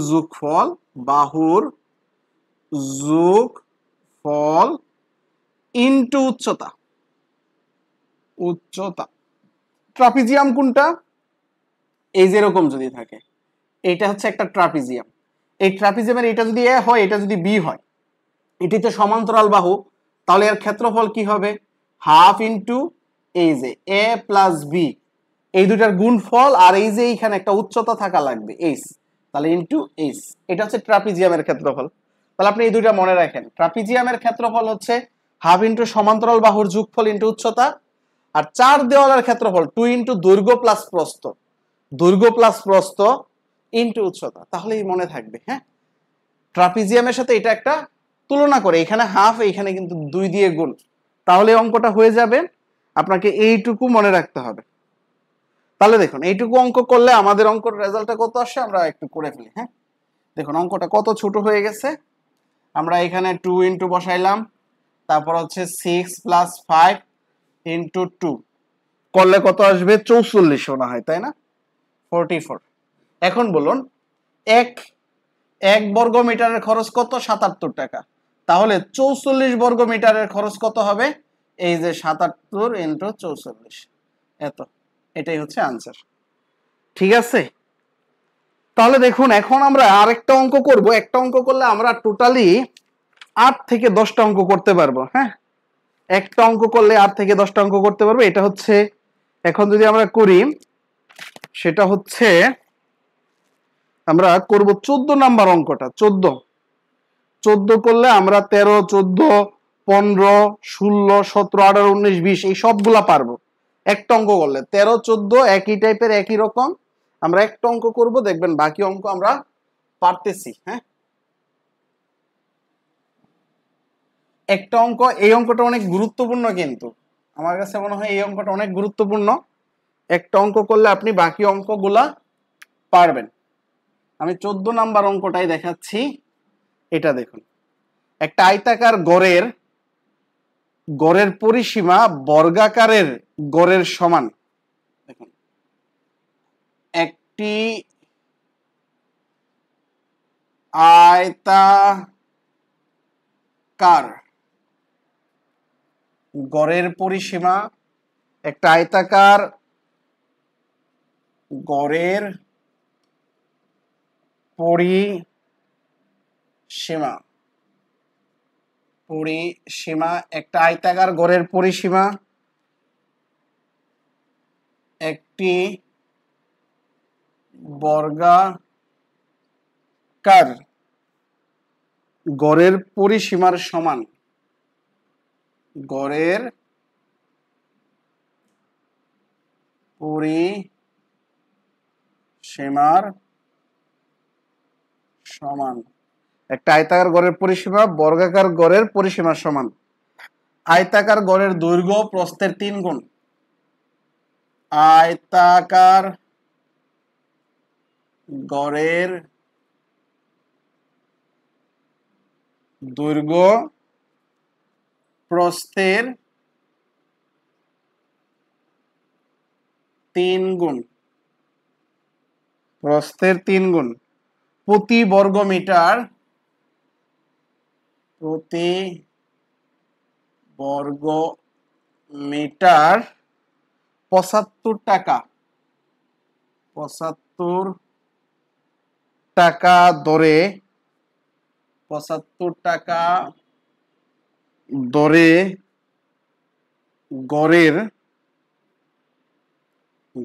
যোগফল ইন্টু উচ্চতা। ট্রাপিজিয়াম কোনটা? এই যে এরকম যদি থাকে, এটা হচ্ছে একটা ট্রাপিজিয়াম। এই ট্রাপিজিয়ামের এটা যদি এ হয়, এটা যদি বি হয়, এটি তো সমান্তরাল বাহু, তাহলে এর ক্ষেত্রফল কি হবে? হাফ ইন্টু এই যে এ প্লাস বি, এই দুটার গুণফল, আর এই যে এইখানে একটা উচ্চতা থাকা লাগবে এইচ, তাহলে ইন্টু এইচ। এটা হচ্ছে ট্রাপিজিয়ামের ক্ষেত্রফল। তাহলে আপনি এই দুইটা মনে রাখেন, ট্রাপিজিয়ামের ক্ষেত্রফল হচ্ছে হাফ ইন্টু সমান্তরাল বাহুর যোগফল ইন্টু উচ্চতা, আর 4 দেওয়ালের ক্ষেত্রফল 2 ইন্টু দৈর্ঘ্য প্লাস প্রস্থ ইন্টু উচ্চতা। তাহলেই মনে থাকবে। হ্যাঁ, ট্রাপিজিয়ামের সাথে এটা একটা তুলনা করে, এখানে হাফ, এখানে কিন্তু 2 দিয়ে গুণ, তাহলে অঙ্কটা হয়ে যাবে। আপনাকে এইটুকু মনে রাখতে হবে। তাহলে দেখুন এইটুকু অঙ্ক করলে আমাদের অঙ্কের রেজাল্টটা কত আসে আমরা একটু করে ফেলি। হ্যাঁ, দেখুন অঙ্কটা কত ছোট হয়ে গেছে। আমরা এখানে 2 ইন্টু বসাইলাম, তারপর হচ্ছে 6 প্লাস 5 ইন্টু 2 করলে কত আসবে? 44 মনে হয়, তাই না? 44। এখন বলুন এক বর্গ মিটারের খরচ কত? 77 টাকা। তাহলে 44 বর্গ মিটারের খরচ কত হবে? এই যে 77 ইন্টু 44, এটাই হচ্ছে আনসার। ঠিক আছে, তাহলে দেখুন এখন আমরা আরেকটা অঙ্ক করব। একটা অঙ্ক করলে আমরা টোটালি 8 থেকে 10টা অঙ্ক করতে পারবো। হ্যাঁ, একটা অঙ্ক করলে 8 থেকে 10টা অঙ্ক করতে পারবো। এটা হচ্ছে এখন যদি আমরা করি, সেটা হচ্ছে আমরা করব 14 নাম্বার অঙ্কটা। 14 করলে আমরা 13, 14, 15, 16, 17, 18, 19, 20 এই সবগুলা পারবো একটা অঙ্ক করলে। 13, 14 একই টাইপের, একই রকম। আমরা একটা অঙ্ক করব, দেখবেন বাকি অঙ্ক আমরা পারতেছি। হ্যাঁ, একটা অঙ্ক, এই অঙ্কটা অনেক গুরুত্বপূর্ণ, কিন্তু আমার কাছে মনে হয় এই অঙ্কটা অনেক গুরুত্বপূর্ণ। একটা অঙ্ক করলে আপনি বাকি অঙ্কগুলা পারবেন। আমি 14 নাম্বার অঙ্কটাই দেখাচ্ছি। এটা দেখুন, একটা আয়তাকার গড়ের পরিসীমা বর্গাকারের গড়ের সমান। দেখুন, একটি আয়তাকার গড়ের পরিসীমা, একটা আয়তাকার গড়ের পরিসীমা, একটা আয়তাকার গড়ের পরিসীমা একটি বর্গাকার গড়ের পরিসীমার সমান। গড়ের পরিসীমার সমান। একটা আয়তাকার গড়ের পরিসীমা বর্গাকার গড়ের পরিসীমার সমান। আয়তাকার গড়ের দৈর্ঘ্য প্রস্থের 3 গুণ। আয়তাকার গড়ের দৈর্ঘ্য প্রস্থের 3 গুণ। প্রস্থের 3 গুণ। প্রতি বর্গ মিটার 75 টাকা, 75 টাকা দরে, 75 টাকা দরে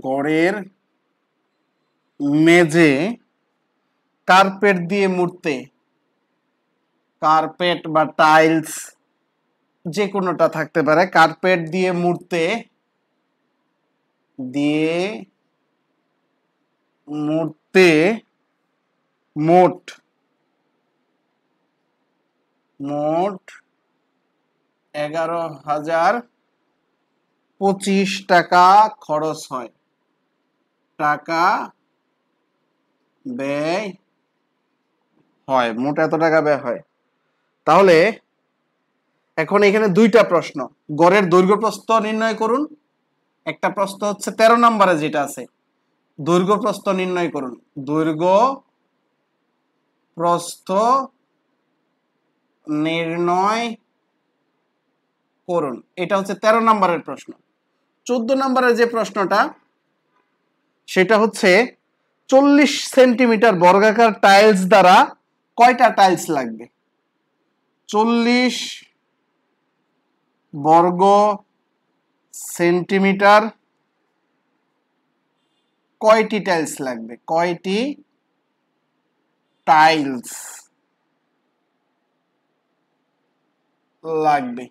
গড়ের মেঝে কার্পেট দিয়ে মুড়তে, কার্পেট বা টাইলস যে কোনোটা থাকতে পারে, কার্পেট দিয়ে মুড়তে মোট 11,025 টাকা খরচ হয়, টাকা ব্যয় হয়, মোট এত টাকা ব্যয় হয়। তাহলে এখন এখানে দুইটা প্রশ্ন, গড়ের দৈর্ঘ্য প্রস্থ নির্ণয় করুন। একটা প্রশ্ন হচ্ছে 13 নম্বরে যেটা আছে, দৈর্ঘ্য প্রস্থ নির্ণয় করুন। দৈর্ঘ্য প্রস্থ নির্ণয় করুন, এটা হচ্ছে 13 নম্বরের প্রশ্ন। 14 নম্বরের যে প্রশ্নটা, সেটা হচ্ছে 40 সেন্টিমিটার বর্গাকার টাইলস দ্বারা কয়টা টাইলস লাগবে? 40 বর্গ সেন্টিমিটার কয়টি টাইলস লাগবে? কয়টি টাইলস লাগবে?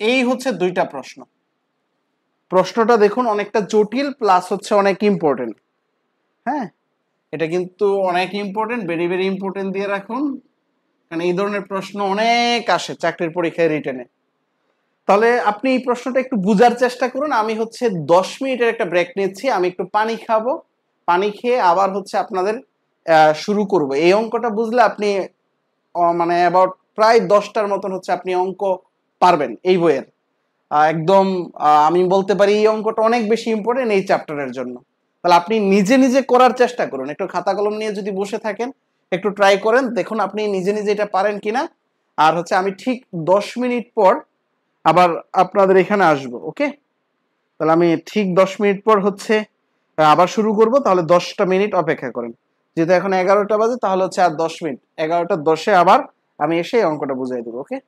এই হচ্ছে দুইটা প্রশ্ন। প্রশ্নটা দেখুন অনেকটা জটিল, প্লাস হচ্ছে অনেক ইম্পর্টেন্ট। হ্যাঁ, এটা কিন্তু অনেক ইম্পর্টেন্ট, ভেরি ভেরি ইম্পর্টেন্ট দিয়ে রাখুন, কারণ এই ধরনের প্রশ্ন অনেক আসে চাকরির পরীক্ষায় রিটেনে। তাহলে আপনি এই প্রশ্নটা একটু বুঝার চেষ্টা করুন। আমি হচ্ছে 10 মিনিটের একটা ব্রেক নিচ্ছি, আমি একটু পানি খাবো, পানি খেয়ে আবার হচ্ছে আপনাদের শুরু করব। এই অঙ্কটা বুঝলে আপনি মানে অ্যাবাউট প্রায় 10টার মতন হচ্ছে আপনি অঙ্ক পারবেন এই বইয়ের। একদম আমি বলতে পারি এই অঙ্কটা অনেক বেশি ইম্পর্টেন্ট এই চ্যাপ্টারের জন্য। তাহলে আপনি নিজে নিজে করার চেষ্টা করুন, একটু খাতা কলম নিয়ে যদি বসে থাকেন একটু ট্রাই করেন, দেখুন আপনি নিজে নিজে এটা পারেন কিনা। আর হচ্ছে আমি ঠিক 10 মিনিট পর আবার আপনাদের এখানে আসবো, ওকে? তাহলে আমি ঠিক 10 মিনিট পর হচ্ছে আবার শুরু করব, তাহলে 10টা মিনিট অপেক্ষা করেন। যেহেতু এখন 11টা বাজে, তাহলে হচ্ছে আর 10 মিনিট, 11টা 10-এ আবার আমি এসে এই অঙ্কটা বুঝাই দেবো, ওকে?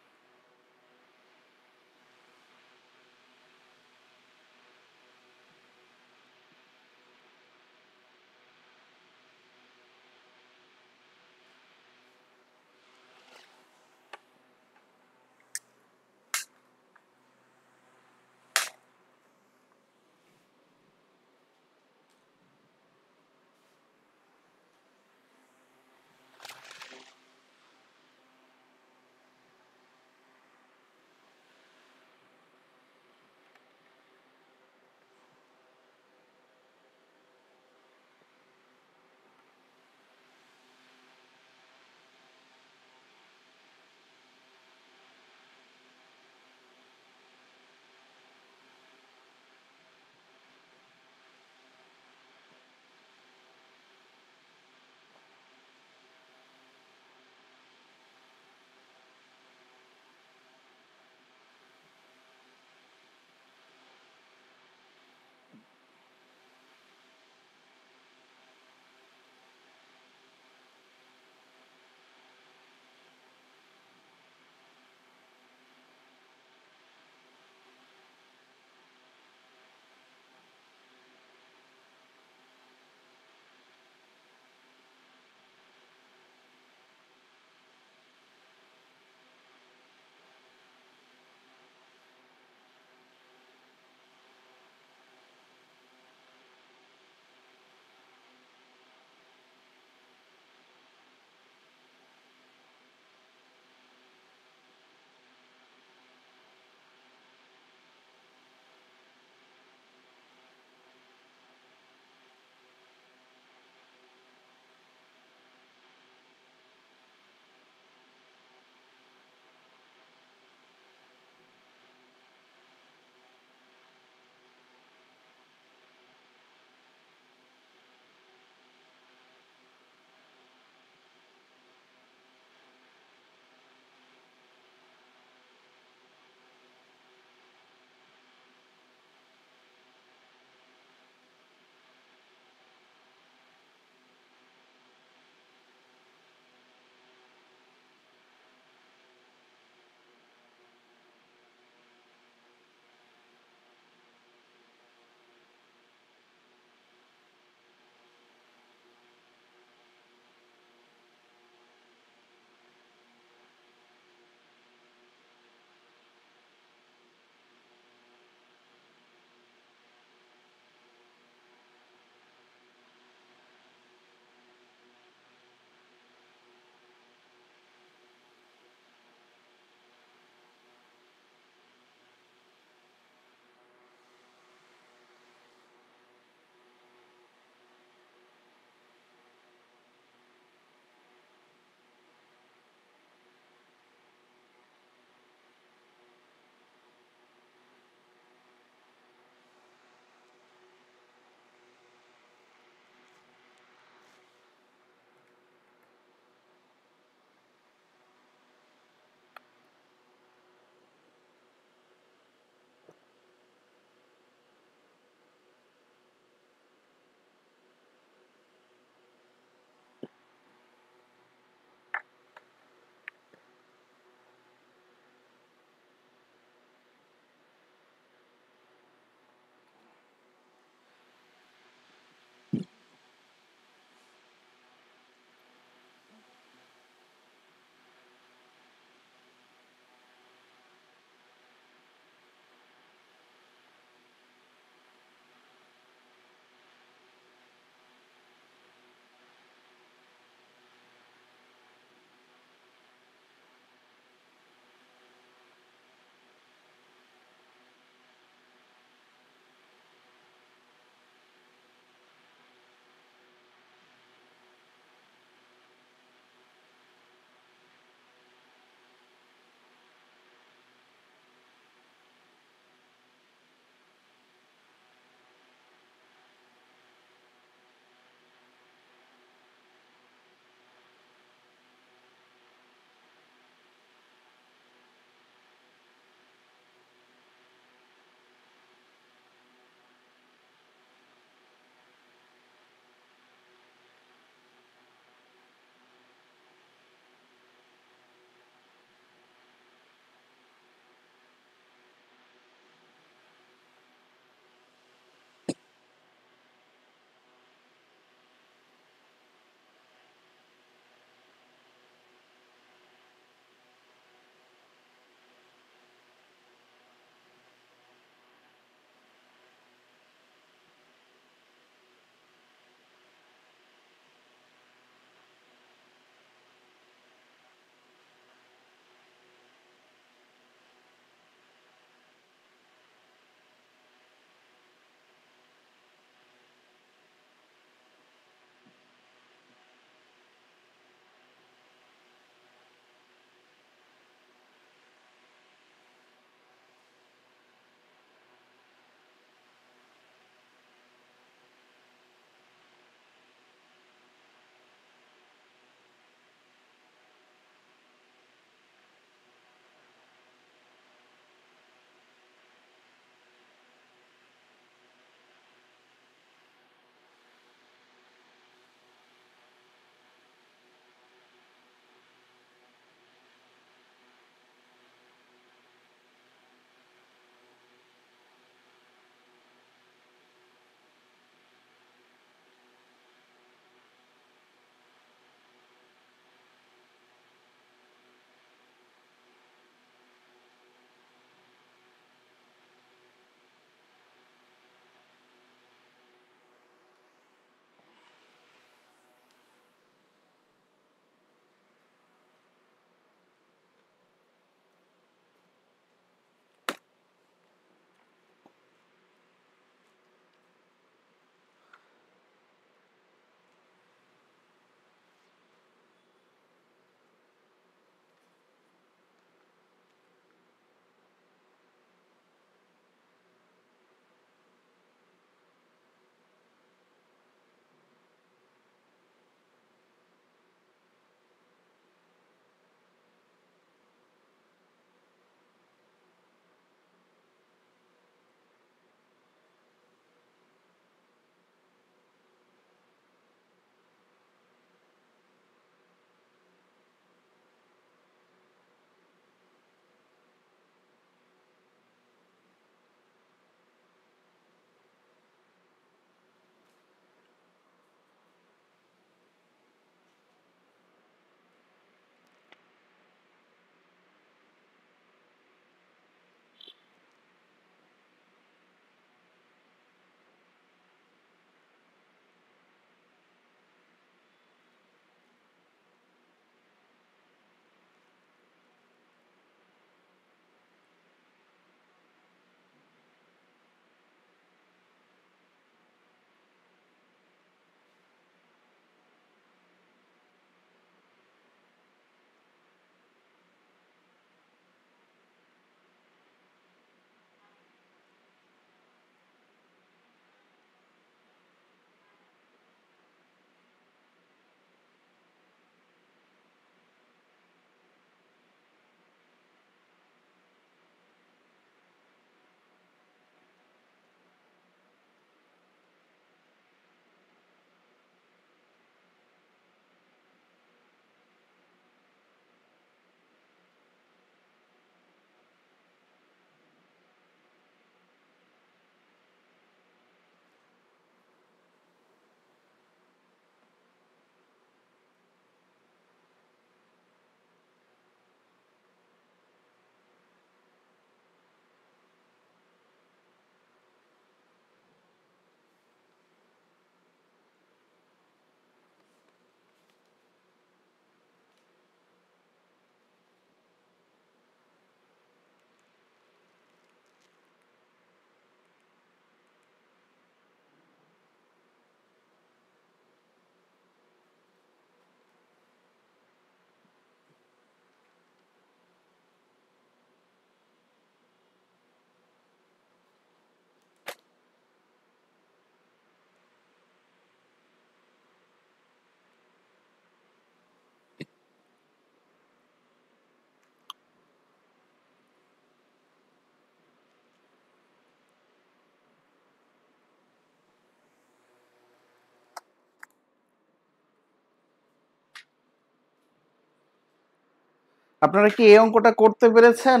আপনারা কি এই অঙ্কটা করতে পেরেছেন?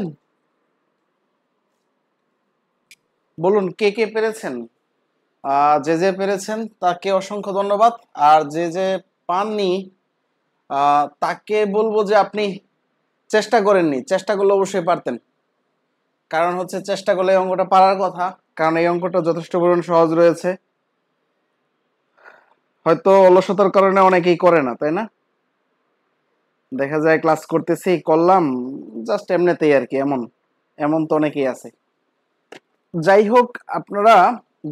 বলুন কে কে পেরেছেন। যে যে পেরেছেন তাকে অসংখ্য ধন্যবাদ। আর যে যে পাননি তাকে বলবো যে আপনি চেষ্টা করেননি, চেষ্টা করলে অবশ্যই পারতেন। কারণ হচ্ছে চেষ্টা করলে এই অঙ্কটা পারার কথা, কারণ এই অঙ্কটা যথেষ্ট পরিমাণ সহজ রয়েছে। হয়তো অলসতার কারণে অনেকেই করে না, তাই না? দেখা যায় ক্লাস করতেছি, করলাম জাস্ট এমনিতেই আর কি, এমন এমন তো অনেকেই আছে। যাই হোক, আপনারা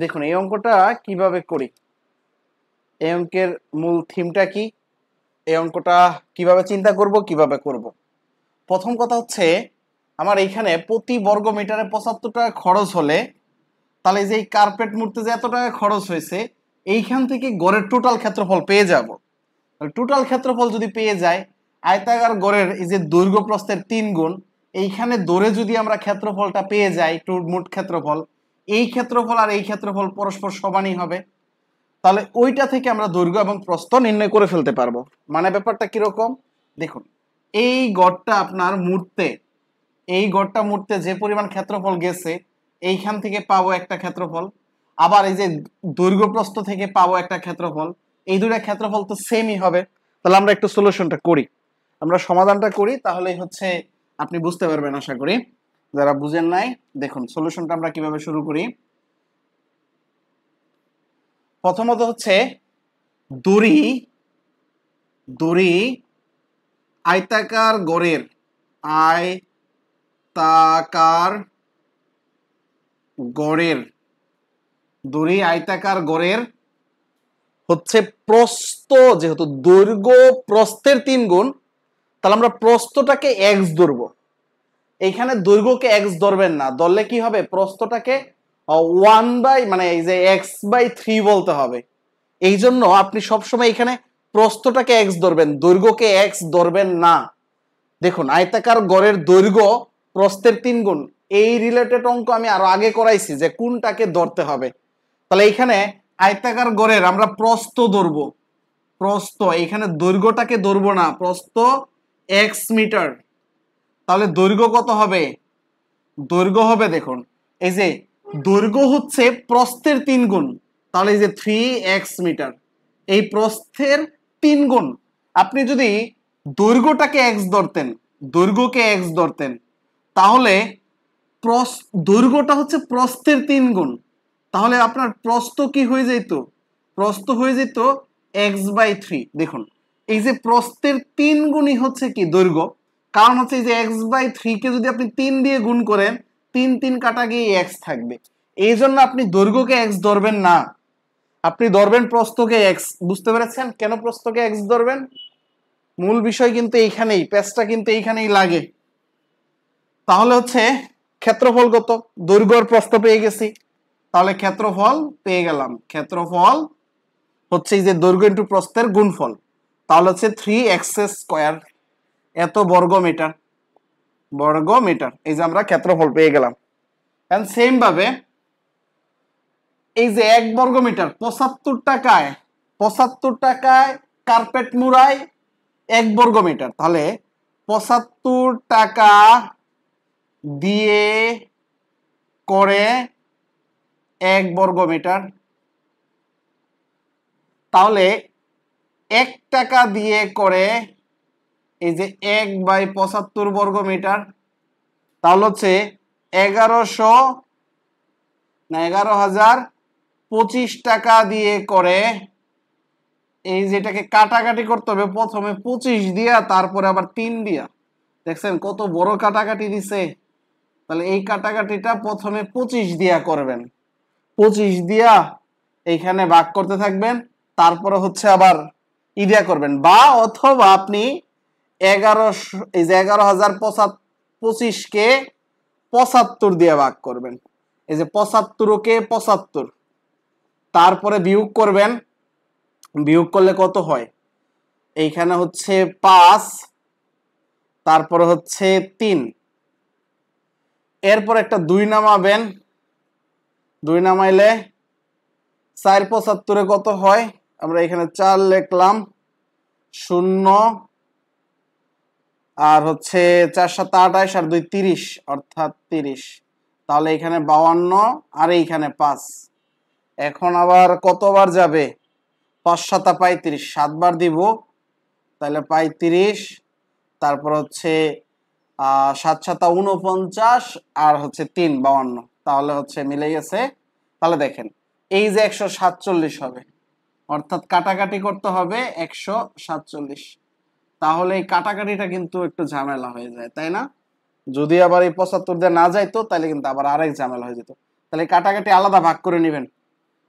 দেখুন এই অঙ্কটা কিভাবে করি। এই অঙ্কের মূল থিমটা কি, এই অঙ্কটা কিভাবে চিন্তা করব, কিভাবে করব। প্রথম কথা হচ্ছে, আমার এইখানে প্রতি বর্গ মিটারে 75 টাকা খরচ হলে, তাহলে যে এই কার্পেট মুড়তে যে এত টাকা খরচ হয়েছে, এইখান থেকে গড়ের টোটাল ক্ষেত্রফল পেয়ে যাব। টোটাল ক্ষেত্রফল যদি পেয়ে যায়, আয়তাকার গড়ের এই যে দৈর্ঘ্য প্রস্থের 3 গুণ, এইখানে দৌড়ে যদি আমরা ক্ষেত্রফলটা পেয়ে যাই, মোট ক্ষেত্রফল, এই ক্ষেত্রফল আর এই ক্ষেত্রফল পরস্পর সমানই হবে। তাহলে ওইটা থেকে আমরা দৈর্ঘ্য এবং প্রস্থ নির্ণয় করে ফেলতে পারবো। মানে ব্যাপারটা কিরকম দেখুন, এই গড়টা আপনার মুড়তে, এই গড়টা মুড়তে যে পরিমাণ ক্ষেত্রফল গেছে, এইখান থেকে পাবো একটা ক্ষেত্রফল, আবার এই যে দৈর্ঘ্য প্রস্থ থেকে পাবো একটা ক্ষেত্রফল, এই দুইটা ক্ষেত্রফল তো সেমই হবে। তাহলে আমরা একটু সলিউশনটা করি, আমরা সমাধানটা করি, তাহলেই হচ্ছে আপনি বুঝতে পারবেন আশা করি। যারা বুঝেন নাই, দেখুন সলিউশনটা আমরা কিভাবে শুরু করি। প্রথমত হচ্ছে দড়ি, দড়ি আয়তাকার গড়ের, আয়তাকার গড়ের, দড়ি আয়তাকার গড়ের হচ্ছে প্রস্থ, যেহেতু দৈর্ঘ্য প্রস্থের 3 গুণ, তাহলে আমরা প্রস্থটাকে এক্স ধরবো। এইখানে দৈর্ঘ্যকে এক্স ধরবেন না, ধরলে কি হবে, প্রস্থটাকে 1 বাই মানে এই যে এক্স বাই 3 বলতে হবে। এই জন্য আপনি সবসময় এখানে প্রস্থটাকে এক্স ধরবেন, দৈর্ঘ্যকে এক্স ধরবেন না। দেখুন আয়তাকার গড়ের দৈর্ঘ্য প্রস্থের 3 গুণ, এই রিলেটেড অঙ্ক আমি আরো আগে করাইছি যে কোনটাকে ধরতে হবে। তাহলে এখানে আয়তাকার গড়ের আমরা প্রস্থ ধরবো, প্রস্থ, এখানে দৈর্ঘ্যটাকে ধরবো না, প্রস্থ এক্স মিটার। তাহলে দৈর্ঘ্য কত হবে, দৈর্ঘ্য হবে দেখুন এই যে দৈর্ঘ্য হচ্ছে প্রস্থের 3 গুণ, তাহলে এই যে 3x মিটার, এই প্রস্থের 3 গুণ। আপনি যদি দৈর্ঘ্যটাকে x ধরতেন, দৈর্ঘ্যকে x ধরতেন, তাহলে দৈর্ঘ্যটা হচ্ছে প্রস্থের 3 গুণ, তাহলে আপনার প্রস্থ কি হয়ে যেত, প্রস্থ হয়ে যেত x/3। দেখুন এই যে প্রস্থের 3 গুণই হচ্ছে কি দৈর্ঘ্য, কারণ হচ্ছে এই যে x/3 কে যদি আপনি 3 দিয়ে গুণ করেন, 3 3 কাটা গিয়ে x থাকবে। এই জন্য আপনি দৈর্ঘ্যকে x ধরবেন না, আপনি ধরবেন প্রস্থকে x। বুঝতে পেরেছেন কেন প্রস্থকে x ধরবেন? মূল বিষয় কিন্তু এইখানেই, পেজটা কিন্তু এইখানেই লাগে। তাহলে হচ্ছে ক্ষেত্রফল কত, দৈর্ঘ্য আর প্রস্থ পেয়ে গেছি, তাহলে ক্ষেত্রফল পেয়ে গেলাম। ক্ষেত্রফল হচ্ছে এই যে দৈর্ঘ্য ইনটু প্রস্থের গুণফল, তাহলে হচ্ছে 3x², এত বর্গ মিটার, বর্গ মিটার। এই যে আমরা ক্ষেত্রফল পেয়ে গেলাম। এন্ড সেম ভাবে এই যে 1 বর্গ মিটার 75 টাকায়, 75 টাকায় কার্পেট মুড়ায় 1 বর্গ মিটার, তাহলে 75 টাকা দিয়ে করে 1 বর্গ মিটার, তাহলে 1 টাকা দিয়ে করে এই যে 1/75 বর্গ মিটার, তাহলে হচ্ছে 11,025 টাকা দিয়ে করে, এই যেটাকে কাটাকাটি করতে হবে প্রথমে 25 দিয়া, তারপরে আবার 3 দিয়া। দেখছেন কত বড় কাটাকাটি দিছে। তাহলে এই কাটাকাটিটা প্রথমে 25 দিয়া করবেন, 25 দিয়া এইখানে ভাগ করতে থাকবেন, তারপরে হচ্ছে আবার ইডিয়া করবেন, বা অথবা আপনি 1100, এই যে 11,025 কে 75 দিয়ে ভাগ করবেন। এই যে 75 কে 75, তারপরে বিয়োগ করবেন, বিয়োগ করলে কত হয়, এইখানে হচ্ছে 5, তারপরে হচ্ছে 3, এরপর একটা 2 নামাবেন, 2 নামাইলে 4/75 কত হয়, আমরা এখানে 4 লিখলাম, 0 আর হচ্ছে 4 7 28 আর 2 30 অর্থাৎ 30। তাহলে এখানে 52 আর এইখানে 5। এখন আবার কতবার যাবে? 5 7 35, 7 বার দিব, তাহলে 35। তারপর হচ্ছে 7 7 49 আর হচ্ছে 3 52, তাহলে হচ্ছে মিলে গেছে। তাহলে দেখেন এই যে 147 হবে, অর্থাৎ কাটাকাটি করতে হবে 147। তাহলে এই কাটাকাটিটা কিন্তু একটু ঝামেলা হয়ে যায়, তাই না? যদি আবার এই 75 দিয়ে না যাইতো তাহলে কিন্তু আবার আরেক ঝামেলা হয়ে যেত। তাহলে কাটাকাটি আলাদা ভাগ করে নেবেন,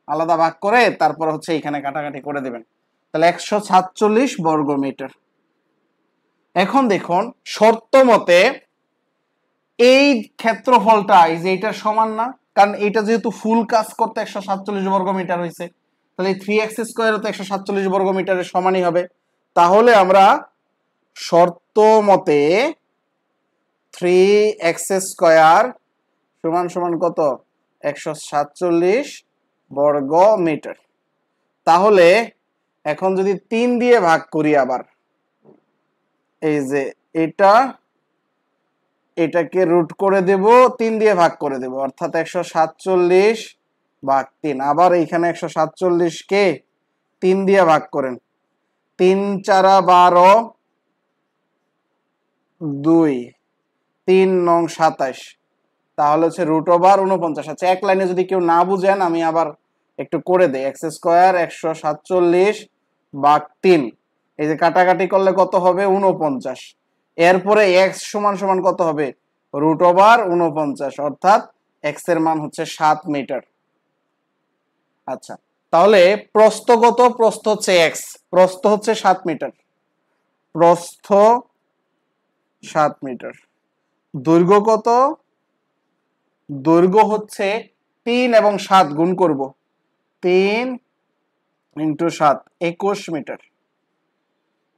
আলাদা ভাগ করে তারপর হচ্ছে এখানে কাটাকাটি করে দিবেন। তাহলে 147 বর্গ মিটার। এখন দেখুন শর্ত মতে এই ক্ষেত্রফলটা এই যে এটার সমান না, কারণ এটা যেহেতু ফুল কাজ করতে 147 বর্গ মিটার হয়েছে, তাহলে 3x² তো 147 বর্গ মিটারের সমানই হবে। তাহলে আমরা শর্ত মতে 3x² সমান সমান কত? 147 বর্গ মিটার। তাহলে এখন যদি 3 দিয়ে ভাগ করি, আবার এই যে এটাকে রুট করে দেব, 3 দিয়ে ভাগ করে দেব, অর্থাৎ 147 ভাগ 3। আবার এইখানে 147 কে 3 দিয়ে ভাগ করেন, 3 4 12, 2 3 9 27, তাহলে হচ্ছে √49। আচ্ছা, এক লাইনে যদি কেউ না বুঝেন আমি আবার একটু করে দেই। x² 147 ভাগ 3, এই যে কাটাকাটি করলে কত হবে? 49। এরপরে x সমান সমান কত হবে? √49, অর্থাৎ x এর মান হচ্ছে 7 মিটার। আচ্ছা, তাহলে প্রস্থ কত? প্রস্থ হচ্ছে x, প্রস্থ হচ্ছে 7 মিটার, প্রস্থ 7 মিটার। দৈর্ঘ্য কত? দৈর্ঘ্য হচ্ছে 3 এবং 7 গুণ করব, 3 × 7 21 মিটার।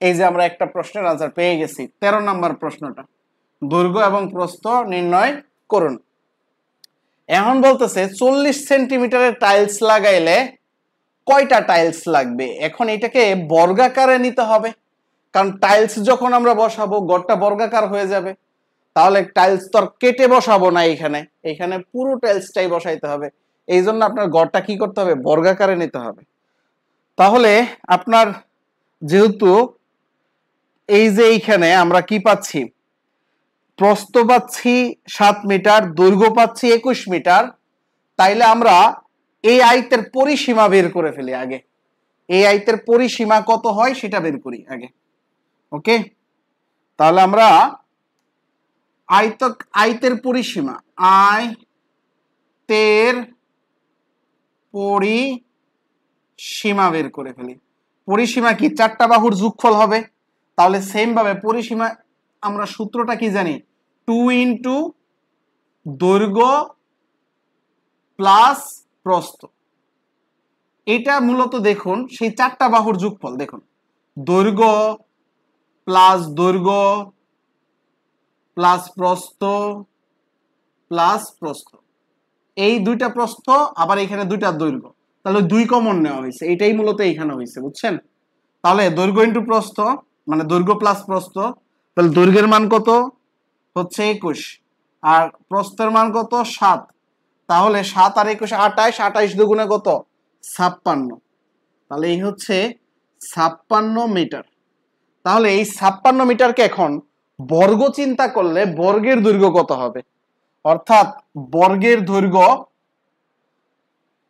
এই যে আমরা একটা প্রশ্নের আনসার পেয়ে গেছি, 13 নম্বর প্রশ্নটা। দৈর্ঘ্য এবং প্রস্থ নির্ণয় করুন। এখন বলতেছে 40 সেন্টিমিটারের টাইলস লাগাইলে কয়টা টাইলস লাগবে? এখন এটাকে বর্গাকারে নিতে হবে, কারণ টাইলস যখন আমরা বসাবো গড়টা বর্গাকার হয়ে যাবে। তাহলে টাইলস তো আর কেটে বসাবো না, এখানে পুরো টাইলসটাই বসাইতে হবে। এই জন্য আপনার গড়টা কি করতে হবে? বর্গাকারে নিতে হবে। তাহলে আপনার যেহেতু এই যে এইখানে আমরা কি পাচ্ছি? প্রস্থ পাচ্ছি 7 মিটার, দৈর্ঘ্য পাচ্ছি 21 মিটার, তাইলে আমরা এই আয়তের পরিসীমা বের করে ফেলি আগে। এই আয়তের পরিসীমা কত হয় সেটা বের করি আগে। ওকে, তাহলে আমরা আয়তের পরিসীমা, আয়তের পরিসীমা বের করে ফেলি। পরিসীমা কি? 4টা বাহুর যোগফল হবে। তাহলে সেম ভাবে পরিসীমা আমরা সূত্রটা কি জানি? 2 × দৈর্ঘ্য প্লাস প্রস্থ। এটা মূলত দেখুন সেই 4টা বাহুর যোগফল। দেখুন দৈর্ঘ্য প্লাস দৈর্ঘ্য প্লাস প্রস্থ প্লাস প্রস্থ, এই দুইটা প্রস্থ আবার এখানে দুইটা দৈর্ঘ্য, তাহলে 2 কমন নেওয়া হয়েছে, এটাই মূলত এখানে হয়েছে, বুঝছেন? তাহলে দৈর্ঘ্য ইন্টু প্রস্থ মানে দৈর্ঘ্য প্লাস প্রস্থ, তাহলে দৈর্ঘ্যের মান কত? হচ্ছে 21, আর প্রস্থের মান কত? 7। তাহলে 7 আর 21 28, 28 দুগুণে কত? 56। তাহলে এই হচ্ছে 56 মিটার। তাহলে এই 56 মিটারকে এখন বর্গ চিন্তা করলে বর্গের দৈর্ঘ্য কত হবে? অর্থাৎ বর্গের দৈর্ঘ্য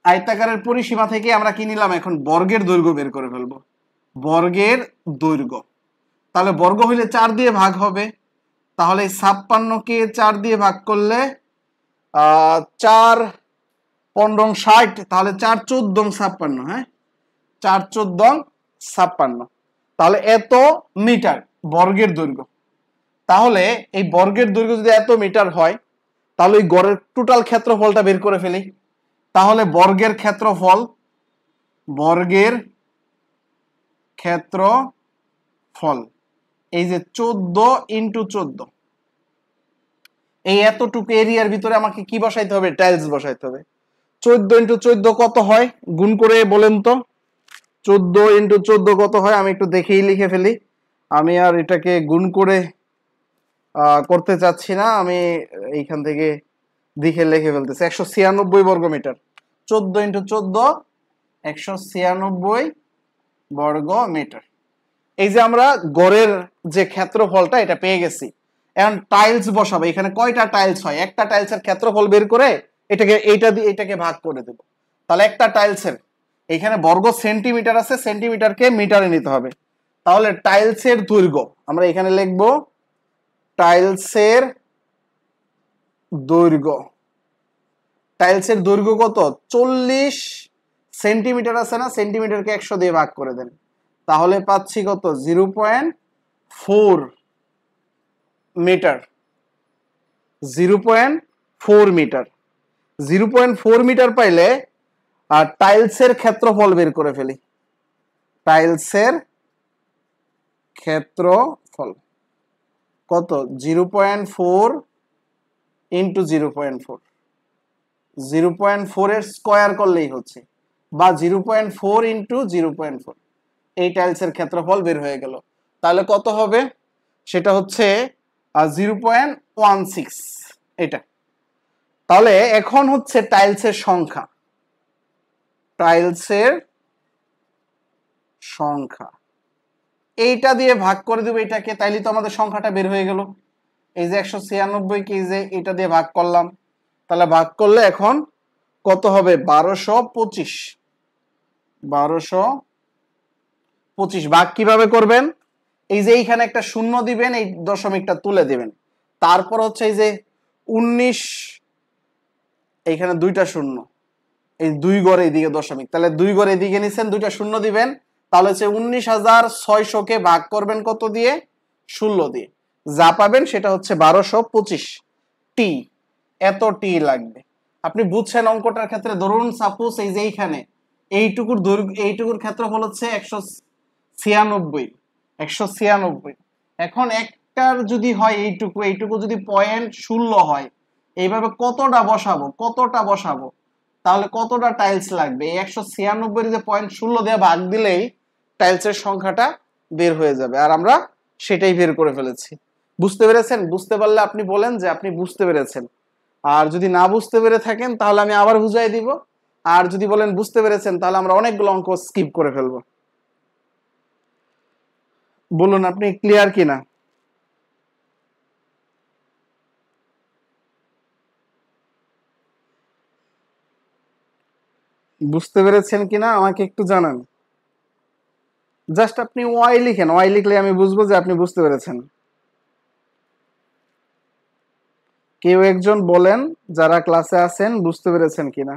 আয়তাকারের পরিসীমা থেকে আমরা কি নিলাম? এখন বর্গের দৈর্ঘ্য বের করে ফেলবো। বর্গের দৈর্ঘ্য, তাহলে বর্গ হইলে 4 দিয়ে ভাগ হবে। তাহলে 56কে 4 দিয়ে ভাগ করলে 4 15 60, তাহলে 4 14 56, হ্যাঁ 4 14 56। তাহলে এত মিটার বর্গের দৈর্ঘ্য। তাহলে এই বর্গের দৈর্ঘ্য যদি এত মিটার হয়, তাহলে এই গড়ের টোটাল ক্ষেত্রফলটা বের করে ফেলি। তাহলে বর্গের ক্ষেত্রফল, বর্গের ক্ষেত্রফল এই যে 14 × 14, এই এতটুকু এরিয়ার ভিতরে আমাকে কি বসাইতে হবে? টাইলস বসাইতে হবে। 14 × 14 কত হয়? গুণ করে বলেন তো। 14 × 14 কত হয়? আমি একটু দেখেই লিখে ফেলি, আমি আর এটাকে গুণ করে করতে চাচ্ছি না, আমি এইখান থেকে দেখে লিখে ফেলতেছি। 196 বর্গ মিটার, 14 × 14, 196 বর্গ মিটার। এই যে আমরা গড়ের যে ক্ষেত্রফলটা এটা পেয়ে গেছি। এখন টাইলস বসাবো। এখানে কয়টা টাইলস হয়, একটা টাইলসের ক্ষেত্রফল বের করে এটাকে এইটা দিয়ে এটাকে ভাগ করে দেব। তাহলে একটা টাইলসের, এখানে বর্গ সেন্টিমিটার আছে, সেন্টিমিটারকে মিটারে নিতে হবে। তাহলে টাইলসের দৈর্ঘ্য আমরা এখানে লিখব টাইলসের দৈর্ঘ্য। টাইলসের দৈর্ঘ্য কত? 40 সেন্টিমিটার আছে না, সেন্টিমিটারকে 100 দিয়ে ভাগ করে দেন, তাহলে পাচ্ছি কত? 0.4 মিটার। 0.4 মিটার। 0.4 মিটার পাইলে আর টাইলসের ক্ষেত্রফল বের করে ফেলি। টাইলসের ক্ষেত্রফল কত? 0.4 ইন্টু 0.4, 0.4 এর স্কোয়ার করলেই হচ্ছে, বা 0.4 ইন্টু 0.4, এই টাইলসের ক্ষেত্রফল বের হয়ে গেল। তাহলে কত হবে? সেটা হচ্ছে 0.16 এটা। তাহলে এখন হচ্ছে টাইলসের সংখ্যা। টাইলসের সংখ্যা এইটা দিয়ে ভাগ করে দেবো এটাকে, তাইলে তো আমাদের সংখ্যাটা বের হয়ে গেল। এই যে 196 কে যে এটা দিয়ে ভাগ করলাম, তাহলে ভাগ করলে এখন কত হবে? 1225। 1225 ভাগ কিভাবে করবেন? এই যে এইখানে একটা শূন্য দিবেন, এই দশমিকটা তুলে দিবেন, তারপর হচ্ছে এই যে 19, এইখানে দুইটা শূন্য, এই দুই গড় এইদিকে দশমিক, তাহলে দুই গড় এদিকে নিছেন, দুইটা শূন্য দিবেন, তাহলে হচ্ছে 19,600 কে ভাগ করবেন কত দিয়ে? 16 দিয়ে, যা পাবেন সেটা হচ্ছে 1225 টি। এত টি লাগবে। আপনি বুঝছেন অঙ্কটার ক্ষেত্রে? ধরুন সাপোজ এই যে এইখানে এইটুকুর দৈর্ঘ্য, এইটুকুর ক্ষেত্রফল হচ্ছে 196, 196। এখন একটার যদি হয় এইটুকু, এইটুকু যদি 0.16 হয়, এইভাবে কতটা বসাবো, কতটা বসাবো, তাহলে কতটা টাইলস লাগবে? এই 196 যে 0.16 দিয়ে ভাগ দিলেই টাইলসের সংখ্যাটা বের হয়ে যাবে, আর আমরা সেটাই বের করে ফেলেছি। বুঝতে পেরেছেন? বুঝতে পারলে আপনি বলেন যে আপনি বুঝতে পেরেছেন, আর যদি না বুঝতে পেরে থাকেন তাহলে আমি আবার বুঝাই দিব, আর যদি বলেন বুঝতে পেরেছেন তাহলে আমরা অনেকগুলো অঙ্ক স্কিপ করে ফেলবো। বলুন আপনি ক্লিয়ার কিনা? বুঝতে পেরেছেন কিনা আমাকে একটু জানান। জাস্ট আপনি ওয়াই লিখেন, ওয়াই লিখলে আমি বুঝবো যে আপনি বুঝতে পেরেছেন। কেউ একজন বলেন যারা ক্লাসে আছেন বুঝতে পেরেছেন কিনা।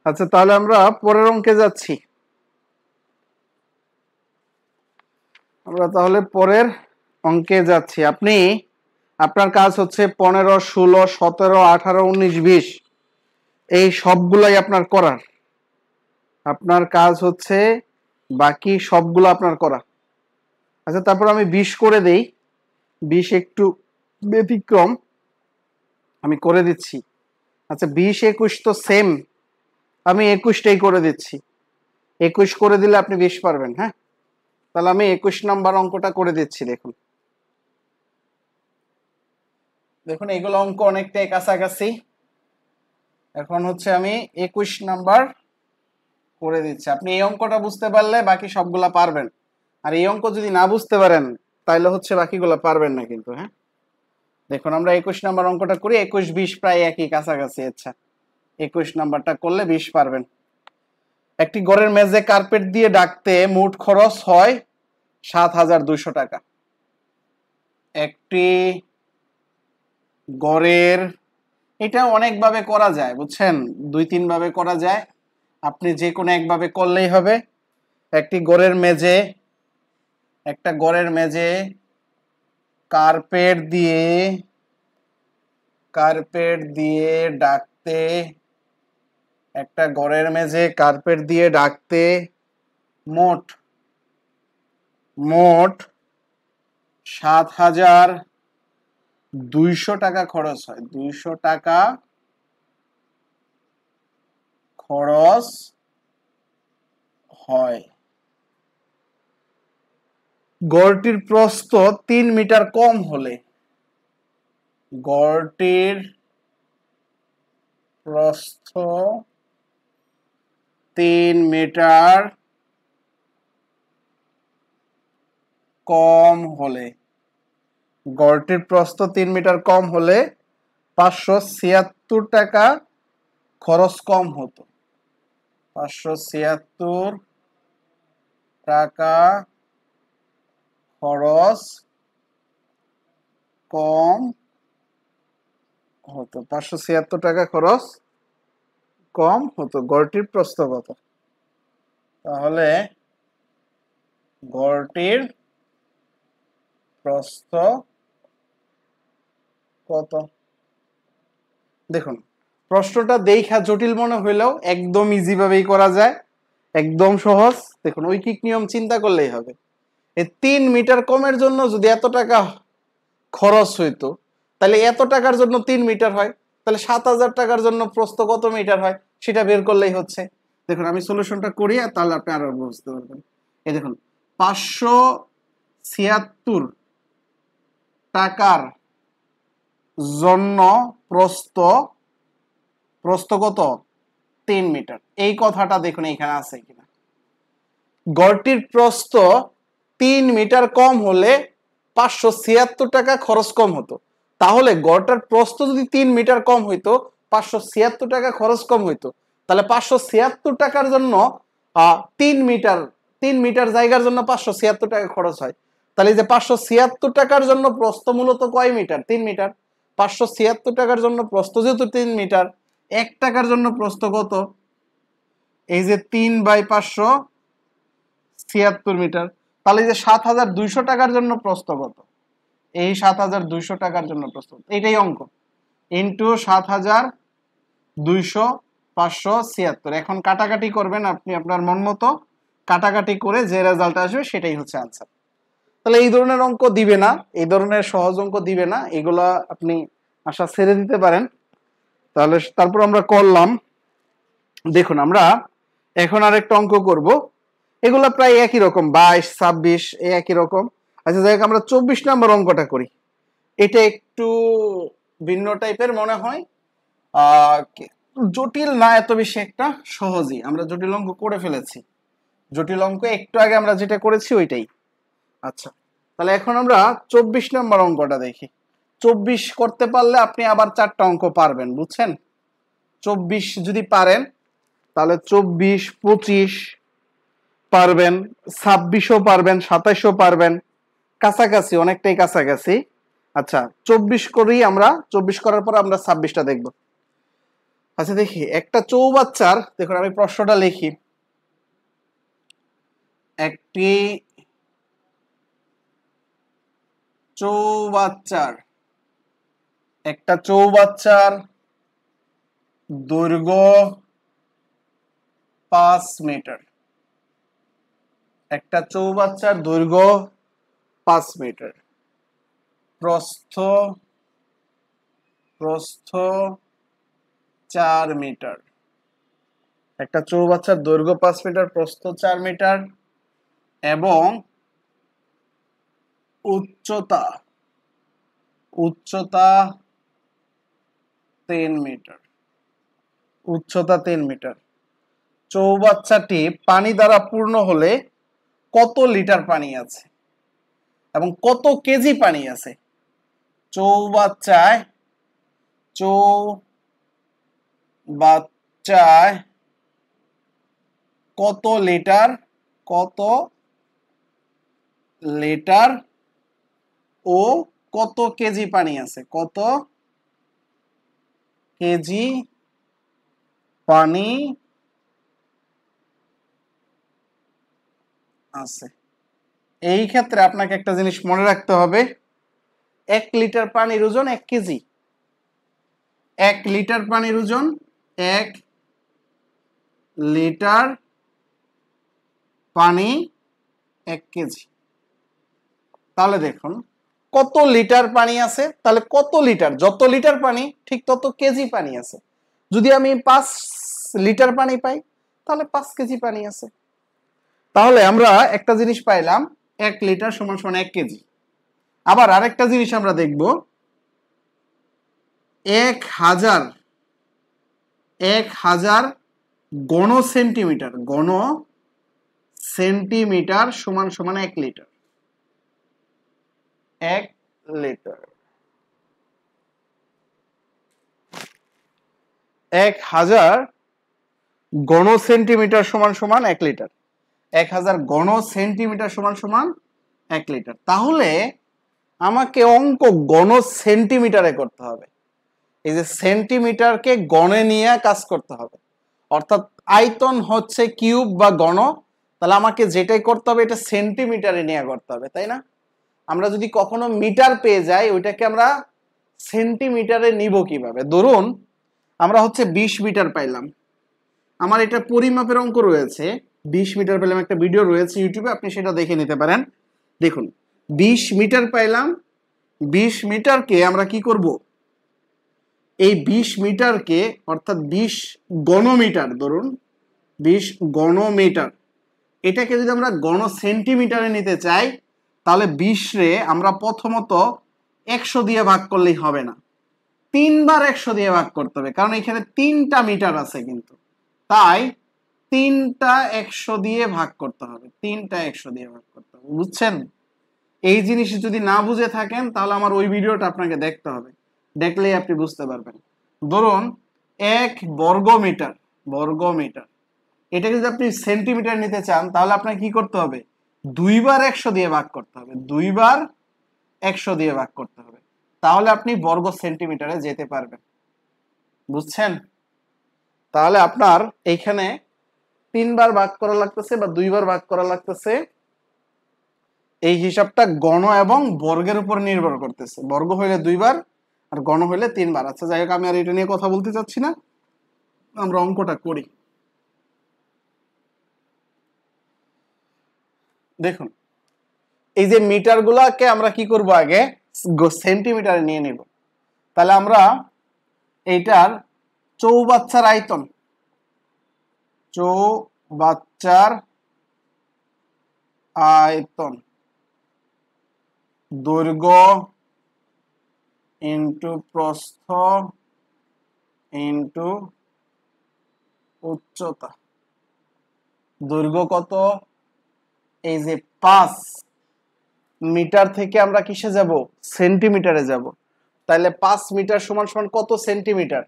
আচ্ছা, তাহলে আমরা পরের অঙ্কে যাচ্ছি। আমরা তাহলে পরের অঙ্কে যাচ্ছি। আপনার কাজ হচ্ছে 15, 16, 17, 18, 19, 20 এই সবগুলাই আপনার করার। আপনার কাজ হচ্ছে বাকি সবগুলো আপনার করা। আচ্ছা, তারপর আমি 20 করে দেই। 20 একটু ব্যতিক্রম, আমি করে দিচ্ছি। আচ্ছা, 20, 21 তো সেম, আমি 21টাই করে দিচ্ছি। 21 করে দিলে আপনি 20 পারবেন। হ্যাঁ, তাহলে আমি 21 নাম্বার অঙ্কটা করে দিচ্ছি। দেখুন দেখুন এগুলো অঙ্ক অনেকটাই কাছাকাছি। এখন হচ্ছে আমি 21 নাম্বার করে দিচ্ছি। আপনি এই অঙ্কটা বুঝতে পারলে বাকি সবগুলা পারবেন, আর এই অঙ্ক যদি না বুঝতে পারেন তাহলে হচ্ছে বাকিগুলো পারবেন না কিন্তু। হ্যাঁ, দেখুন আমরা 21 নাম্বার অঙ্কটা করি। 21, 20 প্রায় একই কাছাকাছি। আচ্ছা, 21 নাম্বারটা করলে 20 পারবেন। একটি ঘরের মেঝে কার্পেট দিয়ে ঢাকতে মোট খরচ হয় 7,200 টাকা। একটি ঘরের, এটা অনেকভাবে করা যায় বুঝছেন, 2-3 ভাবে করা যায়, আপনি যে কোনো একভাবে করলেই হবে। একটি ঘরের মেঝে, একটা ঘরের মেঝে কার্পেট দিয়ে ঢাকতে, একটা ঘরের মেঝে কার্পেট দিয়ে ঢাকতে মোট 7,200 200 টাকা খরচ হয়, 200 টাকা খরচ হয়। গড়টির প্রস্থ 3 মিটার কম হলে, গড়টির প্রস্থ 3 মিটার কম হলে, গড়টির প্রস্থ 3 মিটার কম হলে 576 টাকা খরচ কম হতো। 576 টাকা খরচ কম হতো, 576 টাকা খরচ কম হতো। গড়টির প্রস্থ কত? তাহলে গড়টির প্রস্থ কত? দেখুন, প্রশ্নটা দেখা জটিল মনে হইলেও একদম ইজি ভাবেই করা যায়, একদম সহজ। দেখুন, ঐকিক নিয়ম চিন্তা করলেই হবে। এই 3 মিটার কমের জন্য যদি এত টাকা খরচ হইতো, তাহলে এত টাকার জন্য 3 মিটার হয়, তাহলে 7,000 টাকার জন্য প্রস্থ কত মিটার হয় সেটা বের করলেই হচ্ছে। দেখুন, আমি সলিউশনটা করি, আর তাহলে আপনি আরো বুঝতে পারবেন। এই দেখুন, 576 টাকার জন্য প্রস্থ কত? 3 মিটার। এই কথাটা দেখুন এখানে আছে কিনা। গড়টির প্রস্থ 3 মিটার কম হলে 576 টাকা খরচ কম হতো। তাহলে গড়টার প্রস্থ যদি 3 মিটার কম হইতো, 576 টাকা খরচ কম হইতো, তাহলে 576 টাকার জন্য 3 মিটার, 3 মিটার জায়গার জন্য 576 টাকা খরচ হয়। তাহলে যে 576 টাকার জন্য প্রস্থ মূলত কয় মিটার? 3 মিটার। 576 টাকার জন্য প্রস্থ যেহেতু 3 মিটার, 1 টাকার জন্য প্রস্থ কত? এই যে 3/576 মিটার। তাহলে যে 7,200 টাকার জন্য প্রস্থ কত? এই 7,200 টাকার জন্য প্রস্থ, এটাই অঙ্ক, ইন্টু 7,200, 576। এখন কাটাকাটি করবেন আপনি আপনার মন মতো, কাটাকাটি করে যে রেজাল্ট আসবে সেটাই হচ্ছে আনসার। তাহলে এই ধরনের অঙ্ক দিবে না, এই ধরনের সহজ অঙ্ক দিবে না, এগুলা আপনি আশা ছেড়ে দিতে পারেন। তাহলে তারপর আমরা করলাম, দেখুন আমরা এখন আরেকটা অঙ্ক করব। এগুলা প্রায় একই রকম, 22, 26 একই রকম। আচ্ছা, যাই হোক, আমরা 24 নম্বর অঙ্কটা করি। এটা একটু ভিন্ন টাইপের মনে হয়, জটিল না এত বেশি, একটা সহজই। আমরা জটিল অঙ্ক করে ফেলেছি, জটিল অঙ্ক একটু আগে আমরা যেটা করেছি ওইটাই। আচ্ছা, তাহলে এখন আমরা 24 নম্বর অঙ্কটা দেখি। 24 করতে পারলে আপনি আবার 4টা অঙ্ক পারবেন, বুঝছেন? 24 যদি পারেন তাহলে 24, 25 পারবেন, 26ও পারবেন, 27ও পারবেন, কাছাকাছি, অনেকটাই কাছাকাছি। আচ্ছা, 24 করি আমরা, 24 করার পর আমরা 26টা দেখব। আচ্ছা দেখি, একটা চৌবাচ্চার, দেখুন আমি প্রশ্নটা লিখি। একটি চৌবাচ্চার, একটা চৌবাচ্চার দৈর্ঘ্য 5 মিটার, একটা চৌবাচ্চার দৈর্ঘ্য 5 মিটার, প্রস্থ 4 মিটার। একটা চৌবাচ্চার দৈর্ঘ্য 5 মিটার, প্রস্থ 4 মিটার এবং উচ্চতা 3 মিটার, উচ্চতা 3 মিটার। চৌবাচ্চাটি পানি দ্বারা পূর্ণ হলে কত লিটার পানি আছে এবং কত কেজি পানি আছে? চৌবাচ্চায় কত লিটার ও কত কেজি পানি আছে? কত কেজি পানি আছে? এই ক্ষেত্রে আপনাকে একটা জিনিস মনে রাখতে হবে, 1 লিটার পানির ওজন 1 কেজি। 1 লিটার পানির ওজন 1 লিটার পানি 1 কেজি। তাহলে দেখুন, কত লিটার পানি আছে, তাহলে কত লিটার, যত লিটার পানি ঠিক তত কেজি পানি আছে। যদি আমি 5 লিটার পানি পাই তাহলে 5 কেজি পানি আছে। তাহলে আমরা একটা জিনিস পাইলাম, 1 লিটার সমান সমান 1 কেজি। আবার আরেকটা জিনিস আমরা দেখব, 1000 ঘন সেন্টিমিটার সমান সমান 1 লিটার। 1 লিটার, 1000 ঘন সেন্টিমিটার সমান সমান 1 লিটার। 1000 ঘন সেন্টিমিটার সমান সমান 1 লিটার। তাহলে আমাকে অঙ্ক ঘন সেন্টিমিটারে করতে হবে। এই যে সেন্টিমিটারকে গণে নিয়ে কাজ করতে হবে, অর্থাৎ আয়তন হচ্ছে কিউব বা ঘন, তাহলে আমাকে যেটাই করতে হবে এটা সেন্টিমিটারে নিয়ে করতে হবে, তাই না? আমরা যদি কখনো মিটার পেয়ে যাই ওইটাকে আমরা সেন্টিমিটারে নিব কিভাবে? ধরুন আমরা হচ্ছে 20 মিটার পাইলাম, আমার এটা পরিমাপের অঙ্ক রয়েছে, 20 মিটার পেলাম, একটা ভিডিও রয়েছে ইউটিউবে, আপনি সেটা দেখে নিতে পারেন। দেখুন 20 মিটার পাইলাম, 20 মিটারকে আমরা কি করব, এই 20 মিটারকে অর্থাৎ 20 ঘনমিটার, ধরুন 20 ঘনমিটার, এটাকে যদি আমরা ঘন সেন্টিমিটারে নিতে চাই তাহলে 20 রে আমরা প্রথমত 100 দিয়ে ভাগ করলেই হবে না, 3 বার 100 দিয়ে ভাগ করতে হবে, কারণ এখানে 3টা মিটার আছে কিন্তু, তাই 3টা 100 দিয়ে ভাগ করতে হবে, 3টা 100 দিয়ে ভাগ করতে হবে। বুঝছেন? এই জিনিস যদি না বুঝে থাকেন তাহলে আমার ওই ভিডিওটা আপনাকে দেখতে হবে, দেখলেই আপনি বুঝতে পারবেন। ধরুন 1 বর্গমিটার, এটাকে যদি আপনি সেন্টিমিটার নিতে চান তাহলে আপনাকে কি করতে হবে, 2 বার 100 দিয়ে ভাগ করতে হবে, 2 বার 100 দিয়ে ভাগ করতে হবে, তাহলে আপনি বর্গ সেন্টিমিটারে যেতে পারবেন। বুঝছেন? তাহলে আপনার এইখানে 3 বার ভাগ করা লাগতেছে বা 2 বার ভাগ করা লাগতেছে, এই হিসাবটা গণ এবং বর্গের উপর নির্ভর করতেছে, বর্গ হইলে 2 বার আর গণ হইলে 3 বার। আচ্ছা যাই হোক, আমি আর এটা নিয়ে কথা বলতে চাচ্ছি না, আমরা অঙ্কটা করি। দেখুন এই যে মিটার গুলাকে আমরা কি করব, আগে সেন্টিমিটারে নিয়ে নিব। তাহলে আমরা এইটার চৌবাচ্চার আয়তন দৈর্ঘ্য ইন্টু প্রস্থ ইন্টু উচ্চতা। দৈর্ঘ্য কত? এই যে 5 মিটার থেকে আমরা কিসে যাব, সেন্টিমিটারে যাব। তাহলে 5 মিটার সমান সমান কত সেন্টিমিটার,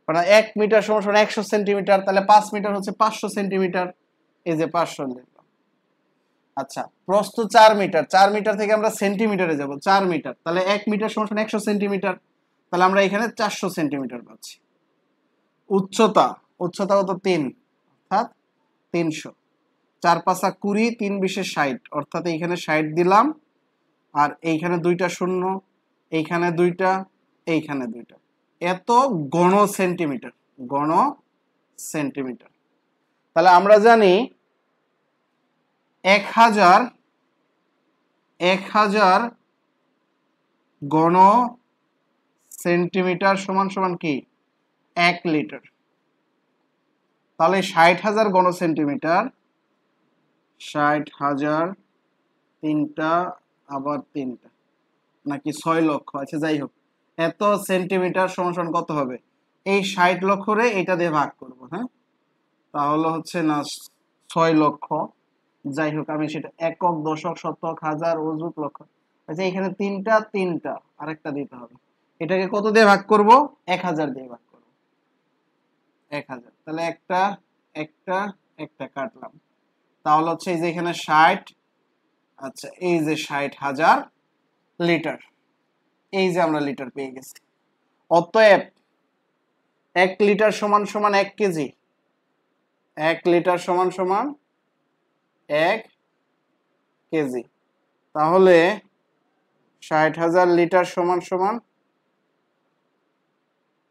মানে 1 মিটার সমান সমান 100 সেন্টিমিটার, তাহলে 5 মিটার হচ্ছে 500 সেন্টিমিটার, এই যে 500 লিখলাম। আচ্ছা প্রস্থ 4 মিটার, 4 মিটার থেকে আমরা সেন্টিমিটারে যাব, 4 মিটার, তাহলে 1 মিটার সমান সমান 100 সেন্টিমিটার, তাহলে আমরা এখানে 400 সেন্টিমিটার পাচ্ছি। উচ্চতা কত, 3, অর্থাৎ 300, 4 5 20, 3 20 60, অর্থাৎ এইখানে 60 দিলাম, আর এইখানে 2টা শূন্য, এইখানে 2টা, এইখানে 2টা, এত ঘন সেন্টিমিটার। তাহলে আমরা জানি 1000 ঘন সেন্টিমিটার সমান সমান কি, 1 লিটার। তাহলে 60,000 ঘন সেন্টিমিটার, 60,000, 3টা আবার 3টা, নাকি 6 লক্ষ, আচ্ছা যাই হোক, এত সেন্টিমিটার সমান সমান কত হবে, এই 60 লক্ষরে এটা দিয়ে ভাগ করব, হ্যাঁ, তাহলে হচ্ছে না 6 লক্ষ, যাই হোক আমি সেটা একক দশক শতক হাজার অযুত লক্ষ, আচ্ছা এখানে 3টা আরেকটা দিতে হবে, এটাকে কত দিয়ে ভাগ করব, 1000 দিয়ে ভাগ করব, 1000, তাহলে একটা কাটলাম, তাহলে হচ্ছে এই যে এখানে 60, আচ্ছা এই যে 60,000 লিটার, এই যে আমরা লিটার পেয়ে গেছি। অতএব 1 লিটার সমান সমান 1 কেজি, 1 লিটার সমান সমান 1 কেজি, তাহলে 60,000 লিটার সমান সমান,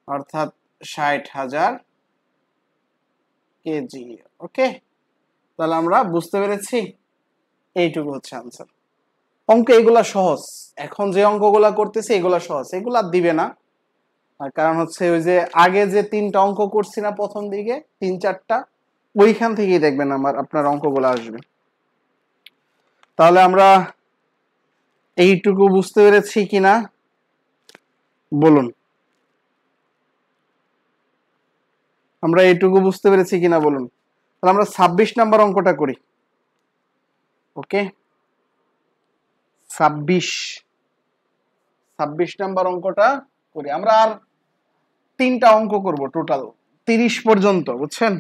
অর্থাৎ 60,000 কেজি। ওকে, তাহলে আমরা বুঝতে পেরেছি, এইটুকু হচ্ছে আনসার। অঙ্ক এগুলা সহজ, এখন যে অঙ্কগুলা করতেছে এগুলা সহজ, এগুলা দিবে না। আর কারণ হচ্ছে ওই যে আগে যে 3টা অঙ্ক করছি না প্রথম দিকে 3-4টা, ওইখান থেকেই দেখবেন আপনার অঙ্কগুলো আসবে। তাহলে আমরা এইটুকু বুঝতে পেরেছি কিনা বলুন, আমরা এইটুকু বুঝতে পেরেছি কিনা বলুন। তাহলে আমরা 26 নাম্বার অঙ্কটা করি। ওকে, 26 নাম্বার অঙ্কটা করি। আমরা আর 3টা অঙ্ক করব, টোটাল 30 পর্যন্ত, বুঝছেন?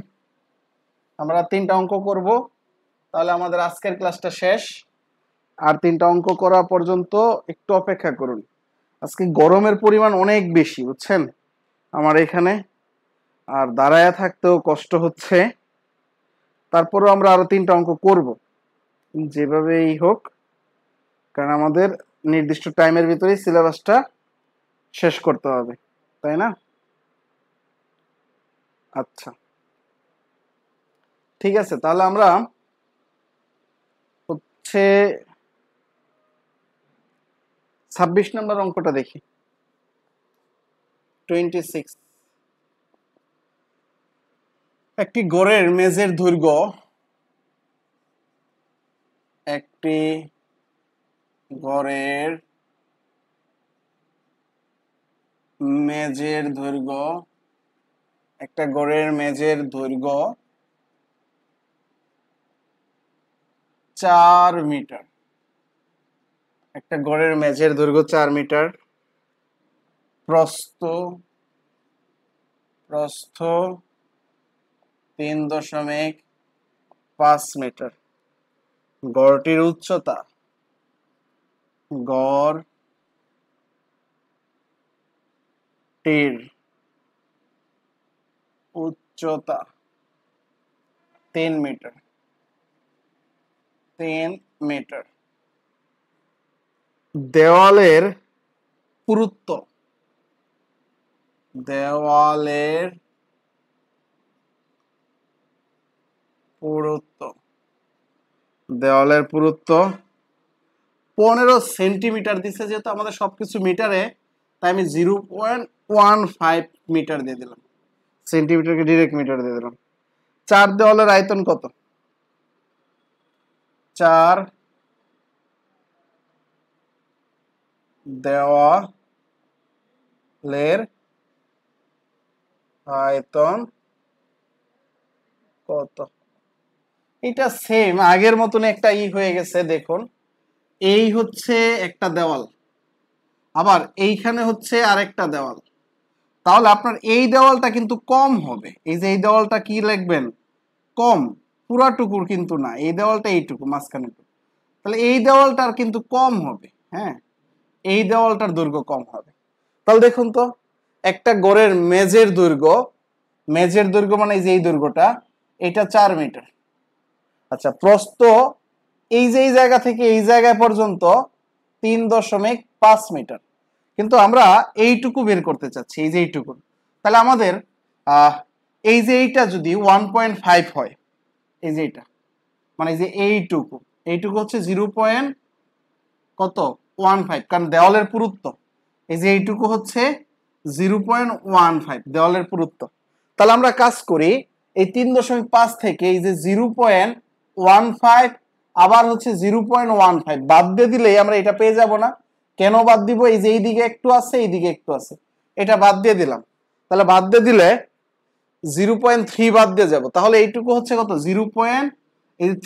আমরা 3টা অঙ্ক করব, তাহলে আমাদের আজকের ক্লাসটা শেষ। আর 3টা অঙ্ক করা পর্যন্ত একটু অপেক্ষা করুন। আজকে গরমের পরিমাণ অনেক বেশি, বুঝছেন আমার এখানে, আর দাঁড়ায় থাকতেও কষ্ট হচ্ছে। তারপরেও আমরা আরো 3টা অঙ্ক করব যেভাবেই হোক, কারণ আমাদের নির্দিষ্ট টাইমের ভিতরেই সিলেবাসটা শেষ করতে হবে, তাই না? আচ্ছা, ঠিক আছে। তাহলে আমরা হচ্ছে 26 নম্বর অঙ্কটা দেখি। 26, একটি গড়ের মেজের দৈর্ঘ্য, একটি গড়ের মেজের দৈর্ঘ্য, একটা গড়ের মেজের দৈর্ঘ্য 4 মিটার। একটা গড়ের মেজের দৈর্ঘ্য 4 মিটার, প্রস্থ 3.5 মিটার। গড়টির উচ্চতা, গড়টির উচ্চতা 3 মিটার। 3 মিটার। দেওয়ালের পুরুত্ব, দেওয়ালের পুরুত্ব, দেওয়ালের পুরুত্ব 15 সেন্টিমিটার দিছে। যেহেতু আমাদের সবকিছু মিটারে, তাই আমি 0.15 মিটার দিয়ে দিলাম, সেন্টিমিটারকে ডিরেক্ট মিটার দিয়ে দিলাম। 4 দেওয়ালের আয়তন কত? 4 দেওয়ালের আয়তন কত? এটা সেম আগের মতন একটা হয়ে গেছে। দেখুন, এই হচ্ছে একটা দেওয়াল, আবার এইখানে হচ্ছে আরেকটা দেওয়াল। তাহলে আপনার এই দেওয়ালটা কিন্তু কম হবে। এই যে এই দেওয়ালটা কি লিখবেন? কম। পুরাটুকুর কিন্তু না, এই দেওয়ালটা এইটুকু মাঝখানে। তাহলে এই দেওয়ালটার কিন্তু কম হবে, হ্যাঁ, এই দেওয়ালটার দৈর্ঘ্য কম হবে। তাহলে দেখুন তো, একটা গড়ের মেজের দৈর্ঘ্য, মেজের দৈর্ঘ্য মানে এই যে এই দৈর্ঘ্যটা, এটা 4 মিটার। আচ্ছা, প্রস্থ এই যে এই জায়গা থেকে এই জায়গায় পর্যন্ত 3.5 মিটার। কিন্তু আমরা এইটুকু বের করতে চাচ্ছি, এই যে এইটুকু। তাহলে আমাদের এই যে এইটা যদি 1.5 হয়, এই যে এইটা মানে এই যে এইটুকু, এইটুকু হচ্ছে 0.15, কারণ দেওয়ালের পুরুত্ব এই যে এইটুকু হচ্ছে 0.15 দেওয়ালের পুরুত্ব। তাহলে আমরা কাজ করি, এই 3.5 থেকে এই যে 0.15 আবার হচ্ছে 0.15 বাদ দিয়ে দিলেই আমরা এটা পেয়ে যাব না? কেন বাদ দিব? এই যে এইদিকে একটু আছে, এইদিকে একটু আছে, এটা বাদ দিয়ে দিলাম। তাহলে বাদ দিয়ে দিলে 0.3 বাদ দিয়ে যাব। তাহলে এইটুকু হচ্ছে কত?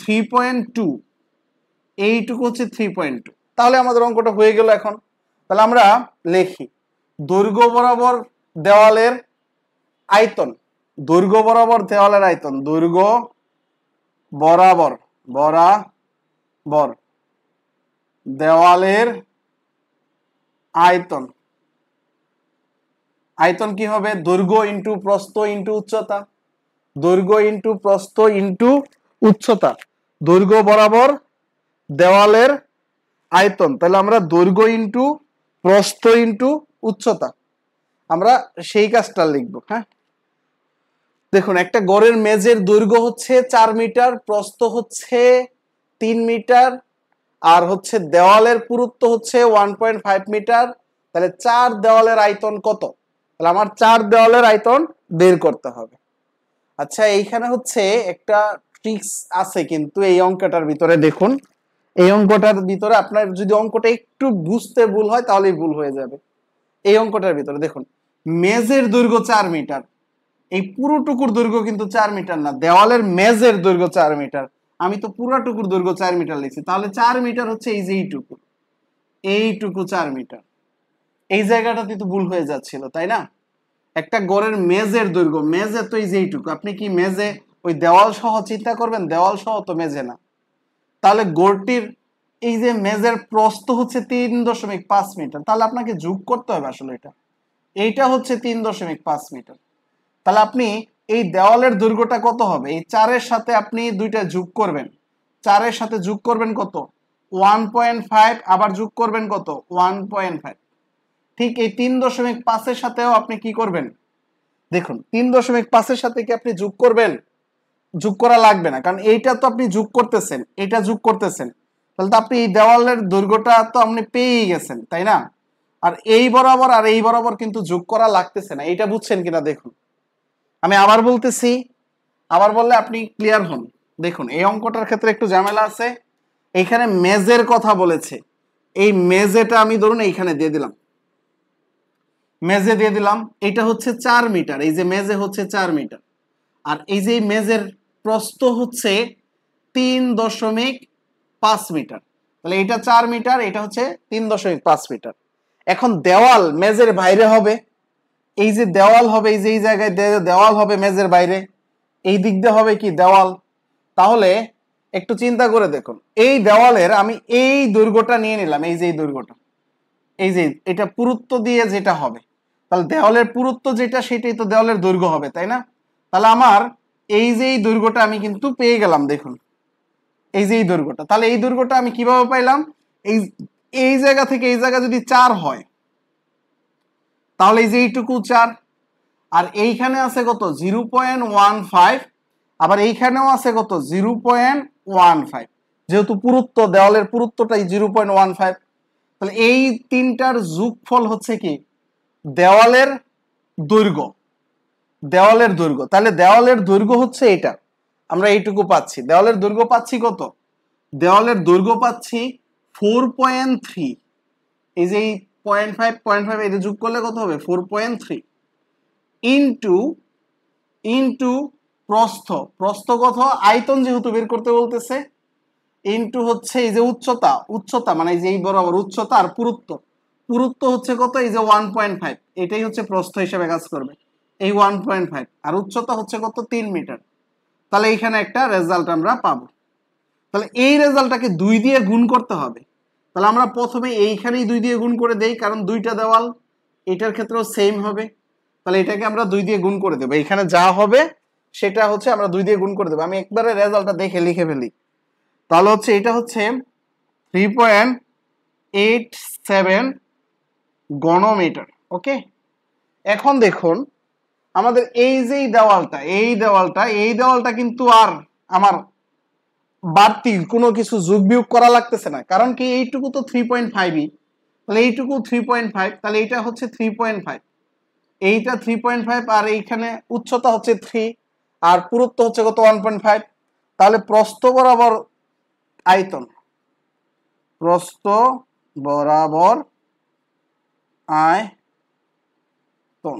3.2, এইটুকু হচ্ছে 3.2। তাহলে আমাদের অঙ্কটা হয়ে গেল এখন। তাহলে আমরা লিখি দৈর্ঘ্য বরাবর দেওয়ালের আয়তন, দৈর্ঘ্য বরাবর দেওয়ালের আয়তন, দৈর্ঘ্য বরাবর বরাবর দেওয়ালের আয়তন। আয়তন কি হবে? দৈর্ঘ্য ইন্টু প্রস্থ ইন্টু উচ্চতা, দৈর্ঘ্য ইন্টু প্রস্থ ইন্টু উচ্চতা, দৈর্ঘ্য বরাবর দেওয়ালের আয়তন। তাহলে আমরা দৈর্ঘ্য ইন্টু প্রস্থ ইন্টু উচ্চতা, আমরা সেই কাজটা লিখবো। হ্যাঁ, দেখুন, একটা গড়ের মেজের দৈর্ঘ্য হচ্ছে 4 মিটার, প্রস্থ হচ্ছে 3 মিটার, আর হচ্ছে দেওয়ালের পুরুত্ব হচ্ছে 1.5 মিটার, তাহলে 4 দেওয়ালের আয়তন কত? তাহলে আমার 4 দেওয়ালের আয়তন বের করতে হবে। আচ্ছা, এইখানে হচ্ছে একটা ট্রিক্স আছে কিন্তু এই অঙ্কটার ভিতরে দেখুন, এই অঙ্কটার ভিতরে আপনার যদি অঙ্কটা একটু বুঝতে ভুল হয় তাহলেই ভুল হয়ে যাবে। এই অঙ্কটার ভিতরে দেখুন, মেজের দৈর্ঘ্য 4 মিটার, এই পুরোটুকুর দৈর্ঘ্য কিন্তু 4 মিটার না, দেওয়ালের মেজের দৈর্ঘ্য 4 মিটার। আমি তো পুরোটুকুর দৈর্ঘ্য 4 মিটার লিখছি, তাহলে 4 মিটার হচ্ছে এই যে এইটুকু, এইটুকু 4 মিটার। এই জায়গাটাতে তো ভুল হয়ে যাচ্ছিল, তাই না? একটা গড়ের মেজের দৈর্ঘ্য, মেজে তো এই যে এইটুকু, আপনি কি মেজে ওই দেওয়াল সহ চিন্তা করবেন? দেওয়াল সহ তো মেজে না। তাহলে গড়টির এই যে মেজের প্রস্থ হচ্ছে 3.5 মিটার, তাহলে আপনাকে যোগ করতে হবে আসলে এইটা হচ্ছে 3.5 মিটার। তাহলে আপনি এই দেওয়ালের দৈর্ঘ্যটা কত হবে? এই 4-এর সাথে আপনি দুইটা যোগ করবেন, 4-এর সাথে যোগ করবেন কত? 1.5, আবার যোগ করবেন কত? 1.5। ঠিক এই 3.5-এর সাথেও আপনি কি করবেন? দেখুন 3.5-এর সাথে কি আপনি যোগ করবেন? যোগ করা লাগবে না, কারণ এইটা তো আপনি যোগ করতেছেন, এটা যোগ করতেছেন, তাহলে তো আপনি এই দেওয়ালের দৈর্ঘ্যটা তো আপনি পেয়েই গেছেন, তাই না? আর এই বরাবর আর এই বরাবর কিন্তু যোগ করা লাগতেছে না, এইটা বুঝছেন কিনা দেখুন। আমি আবার বলতেছি, আবার বললে আপনি ক্লিয়ার হন। দেখুন এই অঙ্কটার ক্ষেত্রে একটু ঝামেলা আছে, এইখানে মেজের কথা বলেছে, এই মেজেটা আমি ধরুন এইখানে দিয়ে দিলাম, মেজে দিয়ে দিলাম, এটা হচ্ছে 4 মিটার, এই যে মেজে হচ্ছে 4 মিটার, আর এই যে মেজের প্রস্থ হচ্ছে 3.5 মিটার, তাহলে এটা 4 মিটার, এটা হচ্ছে 3.5 মিটার। এখন দেওয়াল মেজের বাইরে হবে, এই যে দেওয়াল হবে, এই যে এই জায়গায় দেওয়াল হবে মেজের বাইরে, এই দিক দিয়ে হবে কি দেওয়াল। তাহলে একটু চিন্তা করে দেখুন, এই দেওয়ালের আমি এই দৈর্ঘ্যটা নিয়ে নিলাম, এই যে এই দৈর্ঘ্যটা, এই যে এটা পুরুত্ব দিয়ে যেটা হবে, তাহলে দেওয়ালের পুরুত্ব যেটা সেটাই তো দেওয়ালের দৈর্ঘ্য হবে, তাই না? তাহলে আমার এই যে এই দৈর্ঘ্যটা আমি কিন্তু পেয়ে গেলাম, দেখুন এই যে এই দৈর্ঘ্যটা। তাহলে এই দৈর্ঘ্যটা আমি কিভাবে পাইলাম? এই এই জায়গা থেকে এই জায়গা যদি 4 হয়, তাহলে এই যে এইটুকু 4, আর এইখানে আছে কত? 0.15, আবার এইখানেও আছে কত? 0.15, যেহেতু পুরুত্ব, দেওয়ালের পুরুত্বটাই 0.15, তাহলে এই তিনটার যোগফল হচ্ছে কি? দেওয়ালের দৈর্ঘ্য, দেওয়ালের দৈর্ঘ্য। তাহলে দেওয়ালের দৈর্ঘ্য হচ্ছে এটা, আমরা এইটুকু পাচ্ছি। দেওয়ালের দৈর্ঘ্য পাচ্ছি কত? দেওয়ালের দৈর্ঘ্য পাচ্ছি 4.3, এই যে 0.5 এটা যোগ করলে কত হবে? 4.3 ইন্টু ইন্টু প্রস্থ, প্রস্থ কত? আয়তন যেহেতু বের করতে বলতেছে, ইন্টু হচ্ছে এই যে উচ্চতা, উচ্চতা মানে এই যে এই বরাবর উচ্চতা, আর পুরুত্ব, পুরুত্ব হচ্ছে কত? এই যে 1.5, এটাই হচ্ছে প্রস্থ হিসেবে কাজ করবে, এই 1.5, আর উচ্চতা হচ্ছে কত? 3 মিটার। তাহলে এইখানে একটা রেজাল্ট আমরা পাবো। তাহলে এই রেজাল্টটাকে 2 দিয়ে গুণ করতে হবে। তাহলে আমরা প্রথমে এইখানেই 2 দিয়ে গুণ করে দেই, কারণ দুইটা দেওয়াল, এটার ক্ষেত্রেও সেম হবে। তাহলে এটাকে আমরা 2 দিয়ে গুণ করে দেবো, এখানে যা হবে সেটা হচ্ছে আমরা 2 দিয়ে গুণ করে দেবো। আমি একবারে রেজাল্টটা দেখে লিখে ফেলি, তাহলে হচ্ছে এটা হচ্ছে 3.87 ঘনমিটার। ওকে, এখন দেখুন আমাদের এই যে দেওয়ালটা, এই দেওয়ালটা কিন্তু আর আমার বাড়তি কোনো কিছু যোগ বিয়োগ করা লাগতেছে না, কারণ কি এইটুকু তো 3.5ই, তাহলে এইটুকু 3.5, তাহলে এইটা হচ্ছে 3.5, এইটা 3.5, আর এইখানে উচ্চতা হচ্ছে 3, আর পুরুত্ব হচ্ছে কত? 1.5। তাহলে প্রস্থ বরাবর আয়তন, প্রস্থ বরাবর আয়তন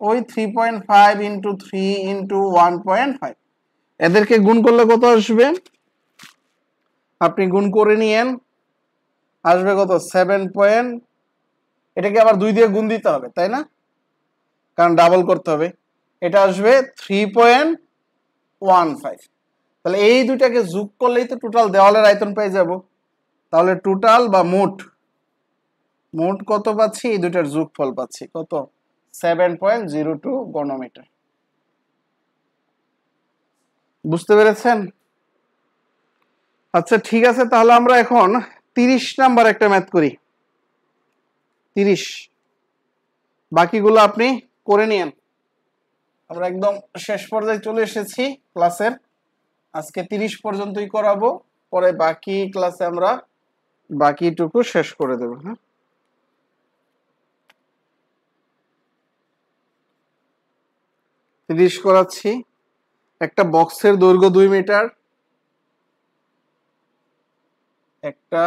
ওই 3.5 ইন্টু 3 ইন্টু 1.5, এদেরকে গুণ করলে কত আসবে? আপনি গুণ করে নিয়েন, আসবে কত? 7. এটাকে আবার 2 দিয়ে গুণ দিতে হবে, তাই না? কারণ ডাবল করতে হবে, এটা আসবে 3.15। তাহলে এই দুইটাকে যোগ করলেই তো টোটাল দেওয়ালের আয়তন পেয়ে যাব। তাহলে টোটাল বা মোট কত পাচ্ছি? এই দুইটার যোগফল পাচ্ছি কত? 7.02 ঘনমিটার। বুঝতে পেরেছেন? আচ্ছা ঠিক আছে, তাহলে আমরা এখন 30 নাম্বার একটা ম্যাথ করি। 30, বাকিগুলো আপনি করে নিয়েন। আমরা একদম শেষ পর্যায়ে চলে এসেছি ক্লাসের, আজকে 30 পর্যন্তই করাবো। পরে বাকি ক্লাসে আমরা বাকিটুকু শেষ করে দেব। হ্যাঁ, 30 করাচ্ছি। একটা বক্সের দৈর্ঘ্য 2 মিটার, একটা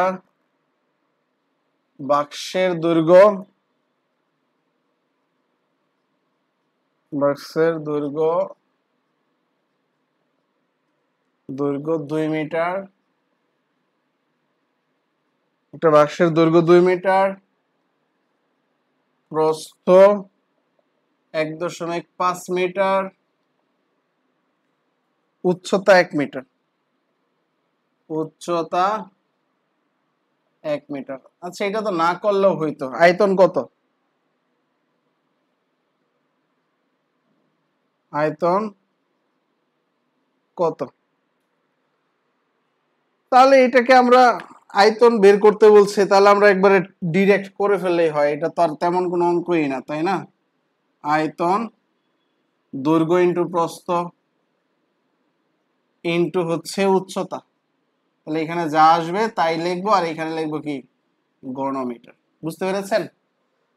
বাক্সের দৈর্ঘ্য 2 মিটার, একটা বাক্সের দৈর্ঘ্য 2 মিটার, প্রস্থ 1.5 মিটার, উচ্চতা 1 মিটার, উচ্চতা 1 মিটার। আচ্ছা, এটা তো না করলেও হইতো। আয়তন কত? আয়তন কত? তাহলে এটাকে আমরা আয়তন বের করতে বলছে, তাহলে আমরা একবারে ডিরেক্ট করে ফেললেই হয়। এটা তো আর তেমন কোনো অঙ্কই না, তাই না? আয়তন দৈর্ঘ্য ইন্টু প্রস্থ ইন্টু হচ্ছে উচ্চতা। তাহলে এখানে যা আসবে তাই লিখবো, আর এখানে লিখবো কি? ঘনমিটার। বুঝতে পেরেছেন?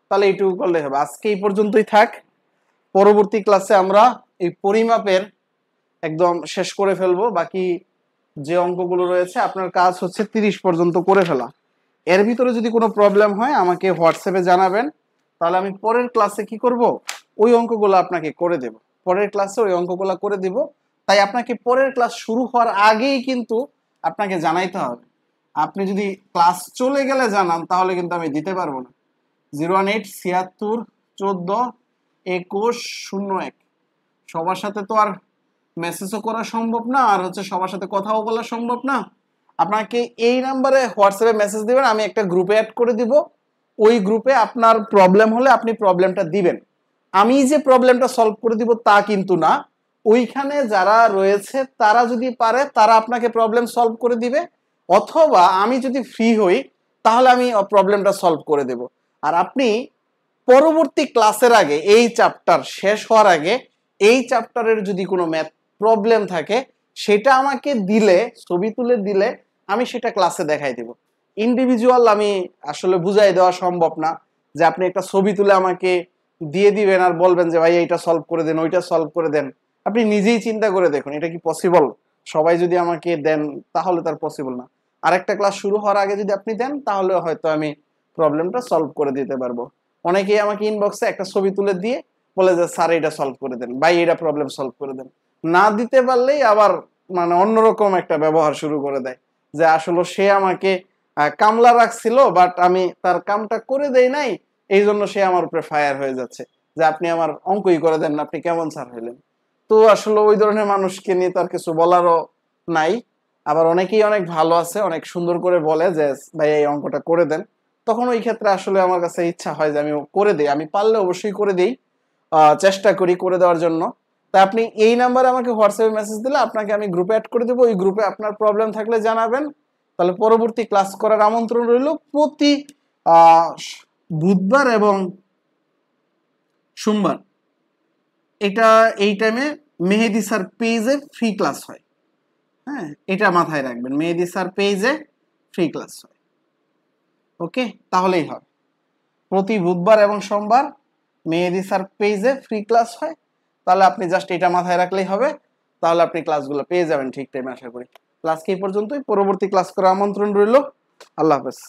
তাহলে এইটুকু করলে হবে। আজকে এই পর্যন্তই থাক। পরবর্তী ক্লাসে আমরা এই পরিমাপের একদম শেষ করে ফেলবো। বাকি যে অঙ্কগুলো রয়েছে আপনার কাজ হচ্ছে 30 পর্যন্ত করে ফেলা। এর ভিতরে যদি কোনো প্রবলেম হয় আমাকে হোয়াটসঅ্যাপে জানাবেন, তাহলে আমি পরের ক্লাসে কি করব? ওই অঙ্কগুলো আপনাকে করে দেব। পরের ক্লাসে ওই অঙ্কগুলো করে দিব। তাই আপনাকে পরের ক্লাস শুরু হওয়ার আগেই কিন্তু আপনাকে জানাইতে হবে। আপনি যদি ক্লাস চলে গেলে জানান তাহলে কিন্তু আমি দিতে পারবো না। 01876142101। সবার সাথে তো আর মেসেজও করা সম্ভব না, আর হচ্ছে সবার সাথে কথাও বলা সম্ভব না। আপনাকে এই নাম্বারে হোয়াটসঅ্যাপে মেসেজ দিবেন, আমি একটা গ্রুপে অ্যাড করে দিব। ওই গ্রুপে আপনার প্রবলেম হলে আপনি প্রবলেমটা দিবেন। আমি যে প্রবলেমটা সলভ করে দিব তা কিন্তু না, ওইখানে যারা রয়েছে তারা যদি পারে তারা আপনাকে প্রবলেম সলভ করে দিবে, অথবা আমি যদি ফ্রি হই তাহলে আমি প্রবলেমটা সলভ করে দেব। আর আপনি পরবর্তী ক্লাসের আগে, এই চ্যাপ্টার শেষ হওয়ার আগে, এই চ্যাপ্টারের যদি কোনো ম্যাথ প্রবলেম থাকে সেটা আমাকে দিলে, ছবি তুলে দিলে আমি সেটা ক্লাসে দেখাই দেব। ইন্ডিভিজুয়াল আমি আসলে বুঝাই দেওয়া সম্ভব না যে আপনি একটা ছবি তুলে আমাকে দিয়ে দিবেন আর বলবেন যে ভাই এইটা সলভ করে দেন, ওইটা সলভ করে দেন। আপনি নিজেই চিন্তা করে দেখুন এটা কি পসিবল? সবাই যদি আমাকে দেন তাহলে তার পসিবল না। আরেকটা ক্লাস শুরু হওয়ার আগে যদি আপনি দেন তাহলে হয়তো আমি প্রবলেমটা সলভ করে দিতে পারবো। অনেকেই আমাকে ইনবক্সে একটা ছবি তুলে দিয়ে বলে যে স্যার এটা সলভ করে দেন, ভাই এটা প্রবলেম সলভ করে দেন। না দিতে পারলেই আবার মানে অন্যরকম একটা ব্যবহার শুরু করে দেয় যে আসলে সে আমাকে কামলা রাখছিল বাট আমি তার কামটা করে দেই নাই, এই জন্য সে আমার উপরে ফায়ার হয়ে যাচ্ছে যে আপনি আমার অঙ্কই করে দেন না, আপনি কেমন স্যার হইলেন। তো আসলে ওই ধরনের মানুষকে নিয়ে তার কিছু বলারও নাই। আবার অনেকেই অনেক ভালো আছে, অনেক সুন্দর করে বলে যে ভাই এই অঙ্কটা করে দেন। তখন ওই ক্ষেত্রে আসলে আমার কাছে ইচ্ছা হয় যে আমি করে দিই, আমি পারলে অবশ্যই করে দিই, চেষ্টা করি করে দেওয়ার জন্য। তাই আপনি এই নাম্বারে আমাকে হোয়াটসঅ্যাপে মেসেজ দিলে আপনাকে আমি গ্রুপে অ্যাড করে দেবো। ওই গ্রুপে আপনার প্রবলেম থাকলে জানাবেন। তাহলে পরবর্তী ক্লাস করার আমন্ত্রণ রইল। প্রতি বুধবার এবং সোমবার এটা এই টাইমে মেহেদি স্যার পেজে ফ্রি ক্লাস হয়। হ্যাঁ, এটা মাথায় রাখবেন, মেহেদি স্যার পেজে ফ্রি ক্লাস হয়। ওকে, তাহলেই হবে। প্রতি বুধবার এবং সোমবার মেহেদি স্যার পেজে ফ্রি ক্লাস হয়। তাহলে আপনি জাস্ট এটা মাথায় রাখলেই হবে, তাহলে আপনি ক্লাসগুলো পেয়ে যাবেন ঠিক টাইমে আশা করি। ক্লাস কি পর্যন্তই, পরবর্তী ক্লাস করার আমন্ত্রণ রইল। আল্লাহ হাফেজ।